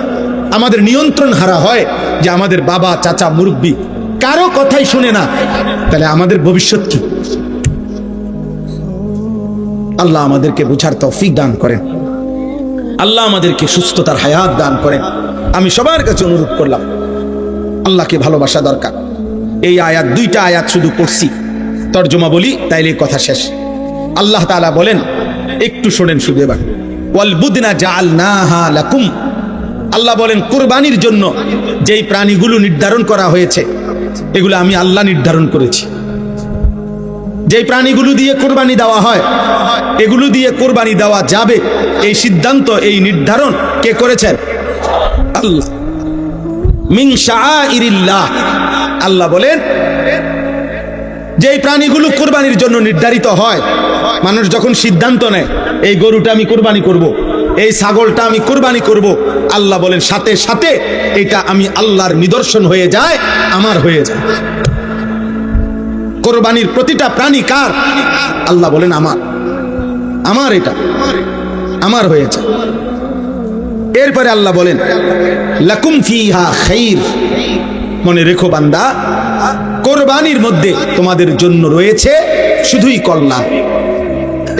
আমাদের নিয়ন্ত্রণ হারা হয়, যে আমাদের বাবা, চাচা, মুরব্বী কারো কথাই শুনে না, তাহলে আমাদের ভবিষ্যৎ কি? আল্লাহ আমাদেরকে বুঝার তৌফিক দান করেন, আল্লাহ আমাদেরকে সুস্থতার হায়াত দান করেন। আমি সবার কাছে অনুরোধ করলাম, আল্লাহকে ভালোবাসা দরকার। এই আয়াত, দুইটা আয়াত শুধু পড়ছি, তর্জমা বলি তাইলে কথা শেষ। আল্লাহ তাআলা বলেন, একটু শোনেন শুধু এবার, ওয়াল বুদনা জাআলনাহা লাকুম। আল্লাহ বলেন, কুরবানির জন্য যেই প্রাণীগুলো নির্ধারণ করা হয়েছে এগুলো আমি আল্লাহ নির্ধারণ করেছি। যেই প্রাণীগুলো দিয়ে কোরবানি দেওয়া হয়, এগুলো দিয়ে কোরবানি দেওয়া যাবে, এই সিদ্ধান্ত, এই নির্ধারণ কে করেছেন? আল্লাহ। মিন শাআইরিল্লাহ। আল্লাহ বলেন, যেই প্রাণীগুলো কোরবানির জন্য নির্ধারিত হয়, মানুষ যখন সিদ্ধান্ত নেয় এই গরুটা আমি কোরবানি করব, এই ছাগলটা আমি কোরবানি করব, আল্লাহ বলেন সাথে সাথে এটা আমি আল্লাহর নিদর্শন হয়ে যায়, আমার হয়ে যায়। কোরবানির প্রতিটা প্রাণী কার? আল্লাহ বলেন আমার, আমার এটা আমার হয়েছে। এরপরে আল্লাহ বলেন, লাকুম ফিহা খাইর। মনে রেখো বান্দা, কোরবানির মধ্যে তোমাদের জন্য রয়েছে শুধুই কল্যাণ।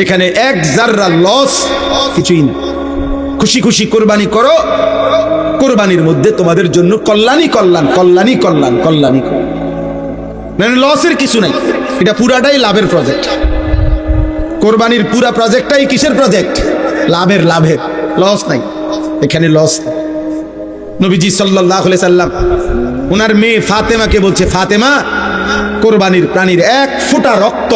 এখানে এক জাররা লস কিছুই না। খুশি খুশি কোরবানি করো, কোরবানির মধ্যে তোমাদের জন্য কল্যাণই কল্যাণ, কল্যাণই কল্যাণ, কল্যাণই কল্যাণ। মানে লসের কিছু নাই, এটা পুরাটাই লাভের প্রজেক্ট। কোরবানির পুরা প্রজেক্টটাই কিসের প্রজেক্ট? লাভের, লাভের, লস নাই এখানে, লস। নবীজি সাল্লাল্লাহু আলাইহি সাল্লাম ওনার মেয়ে ফাতেমাকে বলছে, ফাতেমা, কোরবানির প্রাণীর এক ফোঁটা রক্ত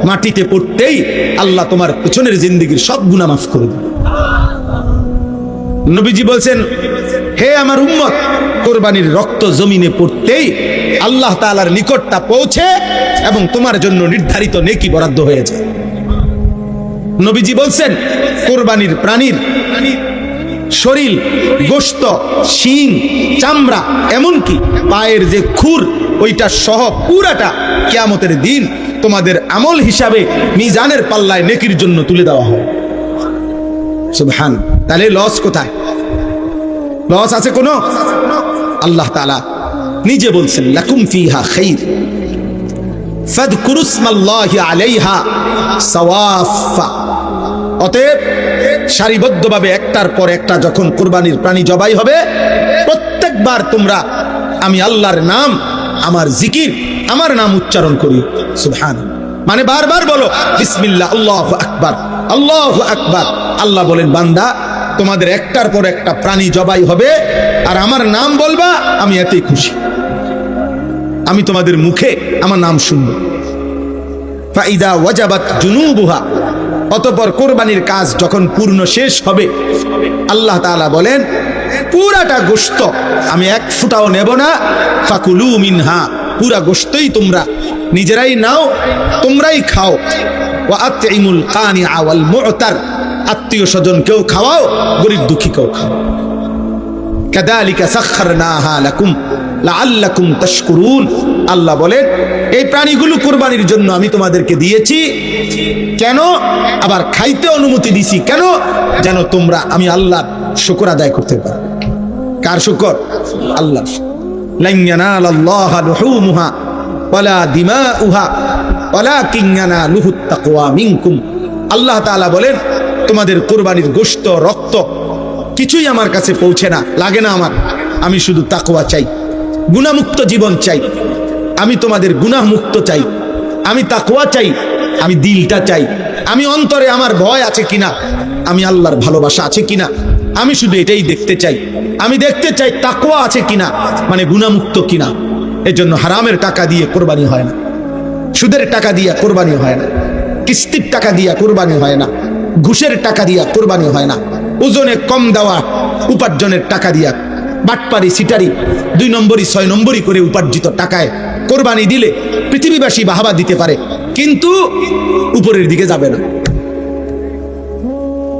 মাটিতে পড়তেই আল্লাহ তোমার পেছনের জিন্দেগীর সব গুনাহ মাফ করে দেবে। নবীজি বলছেন, হে আমার উম্মত, কোরবানির রক্ত জমিনে পড়তেই আল্লাহ তাআলার নিকটটা পৌঁছে এবং তোমার জন্য নির্ধারিত নেকি বরাদ্দ হয়ে যায়। নবীজি বলছেন, কোরবানির প্রাণীর শরীর, গোশত, শিং, চামড়া, এমনকি পায়ের যে খুর, ওইটা সহ পুরাটা কিয়ামতের দিন তোমাদের আমল হিসাবে মিজানের পাল্লায় নেকির জন্য তুলে দেওয়া হয়। সুবহান। তাহলে লস কোথায়? লস আছে কোনো? আল্লাহ তাআলা নিজে বলছেন, লাকুম ফিহা খাইর ফাযকুরুসমাল্লাহি আলাইহা সাওয়াফা। অতএব সারিবদ্ধভাবে একটার পর একটা যখন কুরবানির প্রাণী জবাই হবে, প্রত্যেকবার তোমরা আমি আল্লাহর নাম, আমার জিকির, আমার নাম উচ্চারণ করি। সুবহান। মানে বারবার বলো বিসমিল্লাহ, আল্লাহু আকবার, আল্লাহু আকবার। আল্লাহ বলেন, বান্দা, তোমাদের একটার পর একটা প্রাণী জবাই হবে আর আমার নাম বলবা, আমি এতেই খুশি। আমি তোমাদের মুখে আমার নাম শুনব। ফাইদা ওয়াজাবাত জুনুবুহা। অতঃপর কোরবানির কাজ যখন পূর্ণ শেষ হবে, আল্লাহ তাআলা বলেন, পুরাটা গোশত আমি এক ফুটাও নেব না। ফাকুলু মিনহা। পুরা গোশতই তোমরা নিজেরাই নাও, তোমরাই খাও। ওয়া আতইমুল কানিআ ওয়াল মু'তার। আত্মীয় স্বজনকেও খাওয়াও, গরিব দুঃখীকেও খাওয়াও। কাযালিকা সাখখারনাহা লাকুম লাআল্লাকুম তাশকুরুন। আল্লাহ বলেন, এই প্রাণীগুলো কুরবানির জন্য আমি তোমাদেরকে দিয়েছি। কেন? আবার খাইতে অনুমতি দিছি কেন? যেন তোমরা আমি আল্লাহর শুকর আদায় করতে পারো। কার শুকর? আল্লাহর। লান ইয়ানালাল্লাহা লুহুমুহা ওয়ালা দিমাউহা ওয়ালাকিন ইয়ানালুহুত তাকওয়া মিনকুম। আল্লাহ তাআলা বলেন, তোমাদের কুরবানির গোশত, রক্ত কিছুই আমার কাছে পৌঁছে না, লাগে না আমার। আমি শুধু তাকওয়া চাই, গুনাহমুক্ত জীবন চাই। আমি তোমাদের গুনাহমুক্ত চাই, আমি তাকওয়া চাই, আমি দিলটা চাই, আমি অন্তরে আমার ভয় আছে কিনা, আমি আল্লাহর ভালোবাসা আছে কিনা, আমি শুধু এটাই দেখতে চাই। আমি দেখতে চাই তাকওয়া আছে কিনা, মানে গুনাহমুক্ত কিনা। এজন্য হারামের টাকা দিয়ে কোরবানি হয় না, সুদের টাকা দিয়ে কোরবানি হয় না, কিস্তির টাকা দিয়ে কোরবানি হয় না, ঘুষের টাকা দিয়ে কোরবানি হয় না, ওজনে কম দেওয়া উপার্জনের টাকা দিয়া, বাটপারি, সিটারি, 2 নম্বরই 6 নম্বরই করে উপার্জিত টাকায় কোরবানি দিলে পৃথিবীবাসী বাহাবা দিতে পারে, কিন্তু উপরের দিকে যাবে না,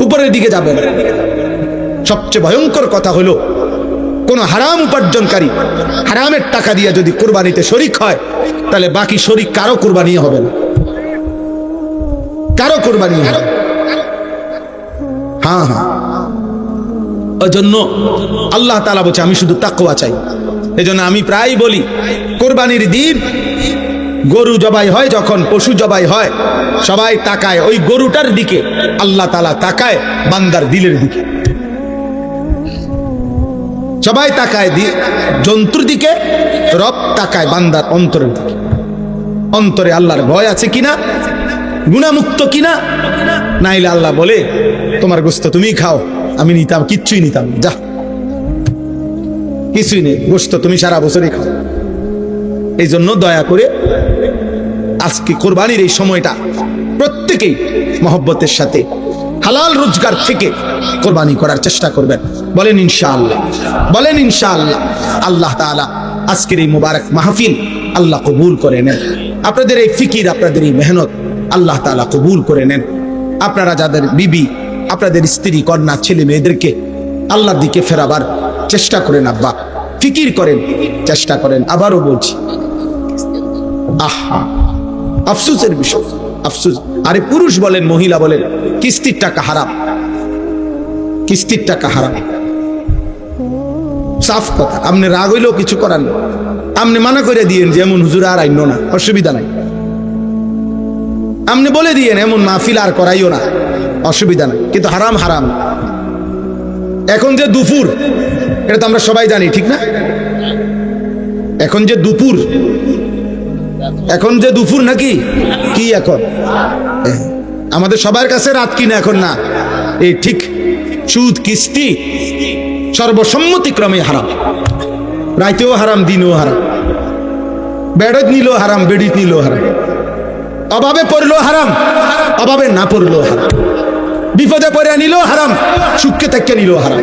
উপরের দিকে যাবে না। সবচেয়ে ভয়ঙ্কর কথা হলো, কোন হারাম উপার্জনকারী হারামের টাকা দিয়ে যদি কোরবানিতে শরিক হয়, তাহলে বাকি শরিক কারো কোরবানি হবে না, কারো কোরবানি হবে। হ্যাঁ হ্যাঁ, ওই জন্য আল্লাহ তাআলা বলছে, আমি শুধু তাকওয়া চাই। এজন্য আমি প্রায় বলি, কোরবানির দিন গরু জবাই হয়, যখন পশু জবাই হয়, সবাই তাকায় ওই গরুটার দিকে, আল্লাহ তাআলা তাকায় বান্দার দিলের দিকে। সবাই তাকায় জন্তুর দিকে, রব তাকায় বান্দার অন্তরের দিকে। অন্তরে আল্লাহর ভয় আছে কিনা, গুনাহমুক্ত কিনা, নাইলে আল্লাহ বলে তোমার গোশত তুমি খাও, আমি নিতাম, কিচ্ছুই নিতাম, যা কিছুই নেই, গোশত তুমি সারা বছরই খাও। এই জন্য দয়া করে আজকে কোরবানির এই সময়টা প্রত্যেকেই মহব্বতের সাথে হালাল রোজগার থেকে কোরবানি করার চেষ্টা করবেন। বলেন ইনশাআল্লাহ, বলেন ইনশাআল্লাহ। আল্লাহ তাআলা আজকের এই মুবারক মাহফিল আল্লাহ কবুল করে নেন। আপনাদের এই ফিকির, আপনাদের এই মেহনত আল্লাহ তাআলা কবুল করে নেন। আপনারা যাদের বিবি, আপনাদের স্ত্রী, কন্যা, ছেলে মেয়েদেরকে আল্লাহর দিকে ফেরাবার চেষ্টা করেন, আব্বা ফিকির করেন, চেষ্টা করেন। আবারও বলছি, আহা আফসোসের বিষয়, আফসোস। আরে পুরুষ বলেন, মহিলা বলেন, কিস্তির টাকা হারাম, কিস্তির টাকা হারাম, সাফ কথা। আপনি রাগ হইলেও কিছু করার নেই, আপনি মানা করে দিয়েন যে এমন হুজুর আর আইন না, অসুবিধা নাই। আপনি বলে দিয়েন এমন মাহফিল আর করাইও না, অসুবিধা নাই। কিন্তু হারাম হারাম। এখন যে দুপুর, এটা তো আমরা সবাই জানি, ঠিক না? এখন যে দুপুর, এখন যে দুপুর নাকি কি এখন আমাদের সবার কাছে রাত কিনা এখন না, এই ঠিক সুদ কিস্তি সর্বসম্মতিক্রমে হারাম। রাইতেও হারাম, দিনেও হারাম, বেড়ত নিলেও হারাম, বেড়িত নিলেও হারাম, অভাবে পড়লেও হারাম, অভাবে না পড়লেও হারাম, বিপদে পড়ে নিলেও হারাম, সুখকে থেকে নিলেও হারাম।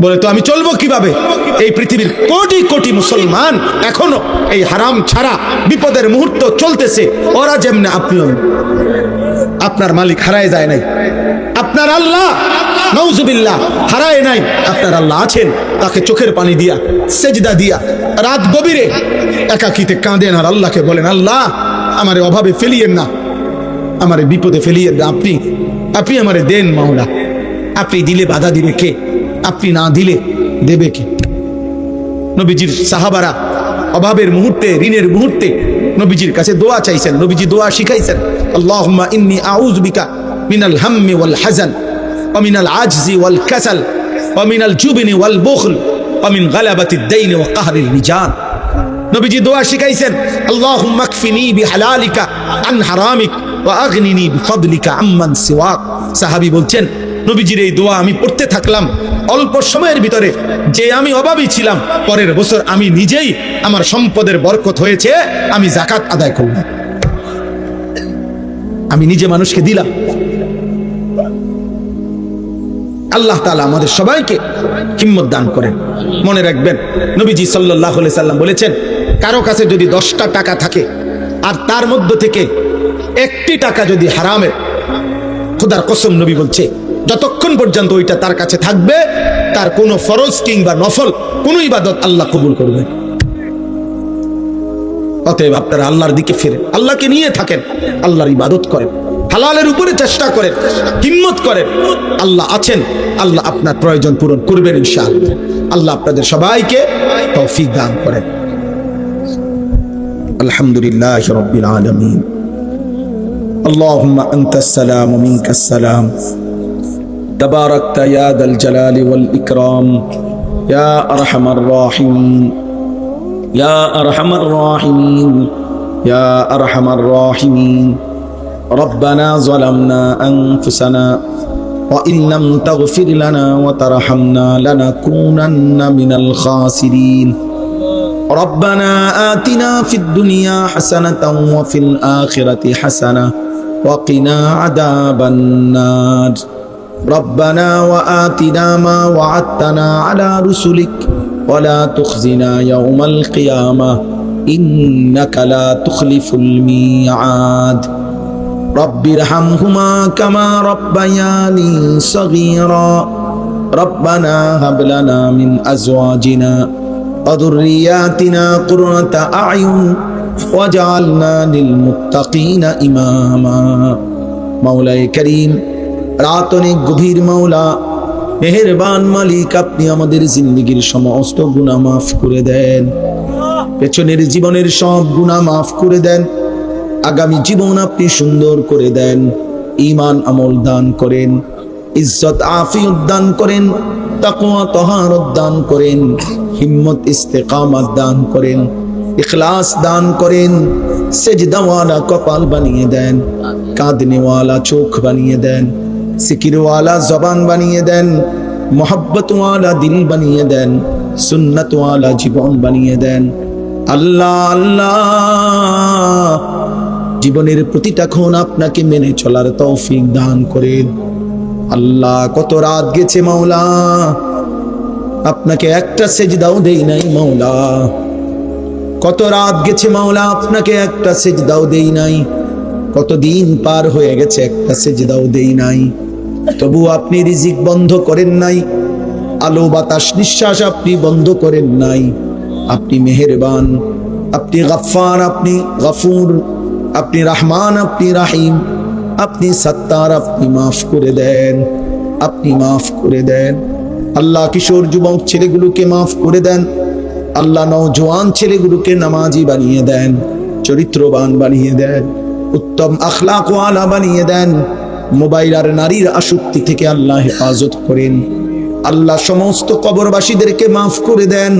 বলে তো আমি চলবো কিভাবে? এই পৃথিবীর কোটি কোটি মুসলমান এখনো এই হারাম ছাড়া বিপদের মুহূর্ত চলতেছে। ওরা যেমনে আপনিও। আপনার মালিক হারায় যায় নাই, আপনার আল্লাহ নাউজুবিল্লাহ হারায় নাই। আপনার আল্লাহ আছেন, তাকে চোখের পানি দিয়া, সেজদা দিয়া, রাত গভীরে একাকিতে কাঁদেন আর আল্লাহকে বলেন, আল্লাহ আমারে অভাবে ফেলিয়েন না, আমারে বিপদে ফেলিয়েন না, আপনি আমারে দেন মাওলা। আপনি দিলে বাধা দিবে কে? আপনি না দিলে দেবে কে? নবীজির সাহাবারা অভাবের মুহূর্তে, ঋণের মুহূর্তে নবীজির কাছে দোয়া চাইছেন, নবীজি দোয়া শিখাইছেন, আল্লাহুম্মা ইন্নী আউযু বিকা মিনাল হাম্মি ওয়াল হাযান ওয়া মিনাল আজজি ওয়াল কাসাল ওয়া মিনাল জুবনি ওয়াল বুখল ওয়া মিন গালাবাতিদ দাইন ওয়া কাহরিল রিজাল। নবীজি দোয়া শিখাইছেন, আল্লাহুম্মা কফিনি বিহালালিকা আন হারামিক ওয়া আগনিনি বিফদলিকা আম্মান সিওয়াক। সাহাবী বলছেন, নবীজির এই দোয়া আমি পড়তে থাকলাম, অল্প সময়ের ভিতরে যে আমি অভাবী ছিলাম, পরের বছর আমি নিজেই, আমার সম্পদের বরকত হয়েছে, আমি যাকাত আদায় করলাম, আমি নিজে মানুষকে দিলাম। আল্লাহ তাআলা আমাদের সবাইকে হিম্মত দান করেন। মনে রাখবেন, নবীজি সাল্লাল্লাহু আলাইহি সাল্লাম বলেছেন, কারো কাছে যদি 10টা টাকা থাকে আর তার মধ্য থেকে 1টি টাকা যদি হারামের, খোদার কসম নবী বলছে, যতক্ষণ পর্যন্ত ওইটা তার কাছে থাকবে, তার কোনো ফরজ কিংবা নফল কোনো ইবাদত আল্লাহ কবুল করবে। অতএব আপনারা আল্লাহর দিকে ফিরে, আল্লাহকে নিয়ে থাকেন, আল্লাহর ইবাদত করেন, হালালের উপরে চেষ্টা করেন, হিম্মত করেন। আল্লাহ আছেন, আল্লাহ আপনার প্রয়োজন পূরণ করবেন ইনশাআল্লাহ। আল্লাহ আপনাদের সবাইকে তৌফিক দান করেন। আলহামদুলিল্লাহি রাব্বিল আলামিন। আল্লাহুম্মা আনতাস সালাম ওয়া মিনকাস সালাম। تباركت يا ذا الجلال والإكرام يا أرحم الراحمين يا أرحم الراحمين يا أرحم الراحمين. ربنا ظلمنا أنفسنا وإن لم تغفر لنا وترحمنا لنكونن من الخاسرين. ربنا آتنا في الدنيا حسنة وفي الآخرة حسنة وقنا عذاب النار. ربنا وآتنا ما وعدتنا على رسلك ولا تخزنا يوم القيامة إنك لا تخلف الميعاد. رب ارحمهما كما ربياني صغيرا. ربنا هب لنا من أزواجنا وذرياتنا قرة أعين واجعلنا للمتقين إماما. مولاي كريم, রাত অনেক গভীর, মাওলা মেহেরবান মালিক, আপনি আমাদের জিন্দেগীর সমস্ত গুনাহ মাফ করে দেন। পেছনের জীবনের সব গুনাহ মাফ করে দেন, আগামী জীবন আপনি সুন্দর করে দেন, ঈমান আমল দান করেন, ইজ্জত আফিয়ত দান করেন, তাকওয়া তাহারত দান করেন, হিম্মত ইস্তেকামত দান করেন, ইখলাস দান করেন, সেজদাওয়ালা কপাল বানিয়ে দেন, কাঁদনেওয়ালা চোখ বানিয়ে দেন, জিকিরওয়ালা জবান বানিয়ে দেন, মোহাব্বতওয়ালা দিল বানিয়ে দেন, সুন্নতওয়ালা জীবন বানিয়ে দেন। আল্লাহ আল্লাহ, জীবনের প্রতিটা ক্ষণ আপনাকে মেনে চলার তৌফিক দান করেন। আল্লাহ, কত রাত গেছে মাওলা, আপনাকে একটা সেজদাও দেই নাই মাওলা, কত রাত গেছে মাওলা, আপনাকে একটা সেজদাও দেই নাই, কত দিন পার হয়ে গেছে একটা সেজদাও দেই নাই, তবু আপনি রিজিক বন্ধ করেন নাই, আলো বাতাস নিঃশ্বাস আপনি বন্ধ করেন নাই। আপনি মেহেরবান, আপনি গফফার, আপনি গফুর, আপনি রহমান, আপনি রাহিম, আপনি সত্তার, আপনি মাফ করে দেন, আপনি মাফ করে দেন। আল্লাহ, কিশোর যুবক ছেলেগুলোকে মাফ করে দেন। আল্লাহ, নওজোয়ান ছেলেগুলোকে নামাজি বানিয়ে দেন, চরিত্রবান বানিয়ে দেন, উত্তম আখলাক ওয়ালা বানিয়ে দেন। মোবাইল আর নারীর আসক্তি থেকে আল্লাহ হেফাজত করেন। আল্লাহ, সমস্ত কবরবাসীদেরকে মাফ করে দেন,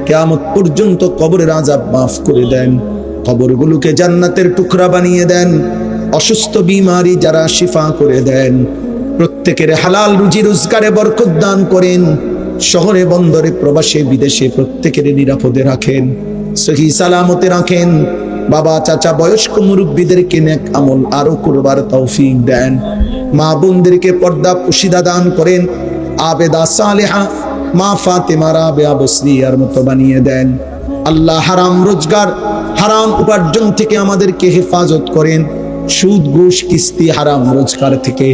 কিয়ামত পর্যন্ত কবরের আযাব মাফ করে দেন, কবরগুলোকে জান্নাতের টুকরা বানিয়ে দেন। অসুস্থ বিমারি যারা শিফা করে দেন, প্রত্যেকের হালাল রুজি রোজগারে বরকত দান করেন। শহরে বন্দরে প্রবাসে বিদেশে প্রত্যেকের নিরাপদে রাখেন, সহি সালামতে রাখেন। বাবা চাচা বয়স্ক মুরব্বীদেরকে নেক আমল আরো করবার তৌফিক দেন। মা বোনদেরকে পর্দা পুশিদা দান করেন। আবেদা সালেহা মা ফাতেমা রাবেয়া বসরিয়ার মতো বানিয়ে দেন। আল্লাহ, হারাম রোজগার হারাম উপার্জন থেকে আমাদেরকে হেফাজত করেন, সুদ ঘুষ কিস্তি হারাম রোজগার থেকে।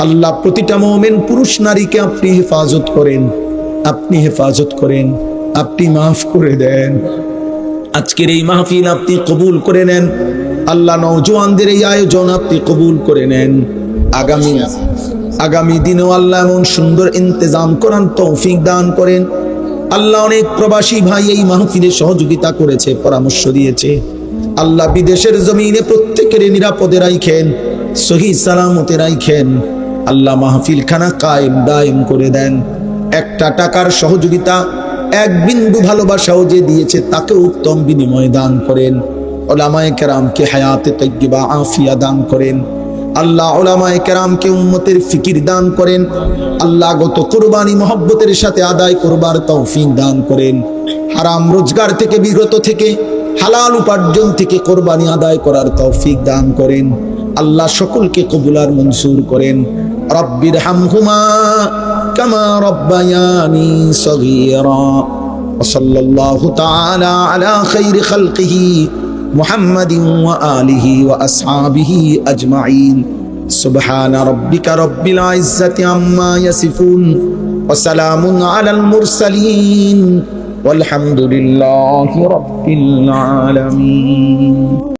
আল্লাহ, প্রতিটা মুমিন পুরুষ নারীকে আপনি হেফাজত করেন, আপনি হেফাজত করেন, আপনি মাফ করে দেন। আজকের এই মাহফিল আপনি কবুল করে নেন। আল্লাহ, নওজোয়ানদের এই আয়োজন আপনি কবুল করে নেন। আগামী দিনেও আল্লাহ এমন সুন্দর ইন্তজাম করার তৌফিক দান করেন। আল্লাহ, অনেক প্রবাসী ভাই এই মাহফিলে সহযোগিতা করেছে, পরামর্শ দিয়েছে। আল্লাহ, বিদেশের জমিনে প্রত্যেকের নিরাপদে রাখেন, সহি সালামতে রাখেন। আল্লাহ, মাহফিল খানা কায়েম দায়েম করে দেন। একটা টাকার সহযোগিতা, এক বিন্দু ভালোবাসাও যে দিয়েছে তাকে উত্তম বিনিময় দান করেন। উলামায়ে কেরামকে হায়াতে তাইয়্যিবা আফিয়া দান করেন। আল্লাহ, উলামায়ে কেরামকে উম্মতের ফিকির দান করেন। আল্লাহ, গত কুরবানি মহব্বতের সাথে আদায় করবার তৌফিক দান করেন। হারাম রোজগার থেকে বিরত থেকে হালাল উপার্জন থেকে কুরবানি আদায় করার তৌফিক দান করেন। আল্লাহ, সকলকে কবুল আর মনসুর করেন। রব্বির হামহুমা কামা রব্বায়ানি সগীরা। সাল্লাল্লাহু তাআলা আলা খাইরি খালকিহি মুহাম্মাদিন ওয়া আলিহি ওয়া আসহাবিহি আজমাইন। সুবহানা রাব্বিকা রাব্বিল ইজ্জাতি আম্মা ইয়াসিফুন ওয়া সালামুন আলাল মুরসালিন ওয়ালহামদুলিল্লাহি রাব্বিল আলামিন।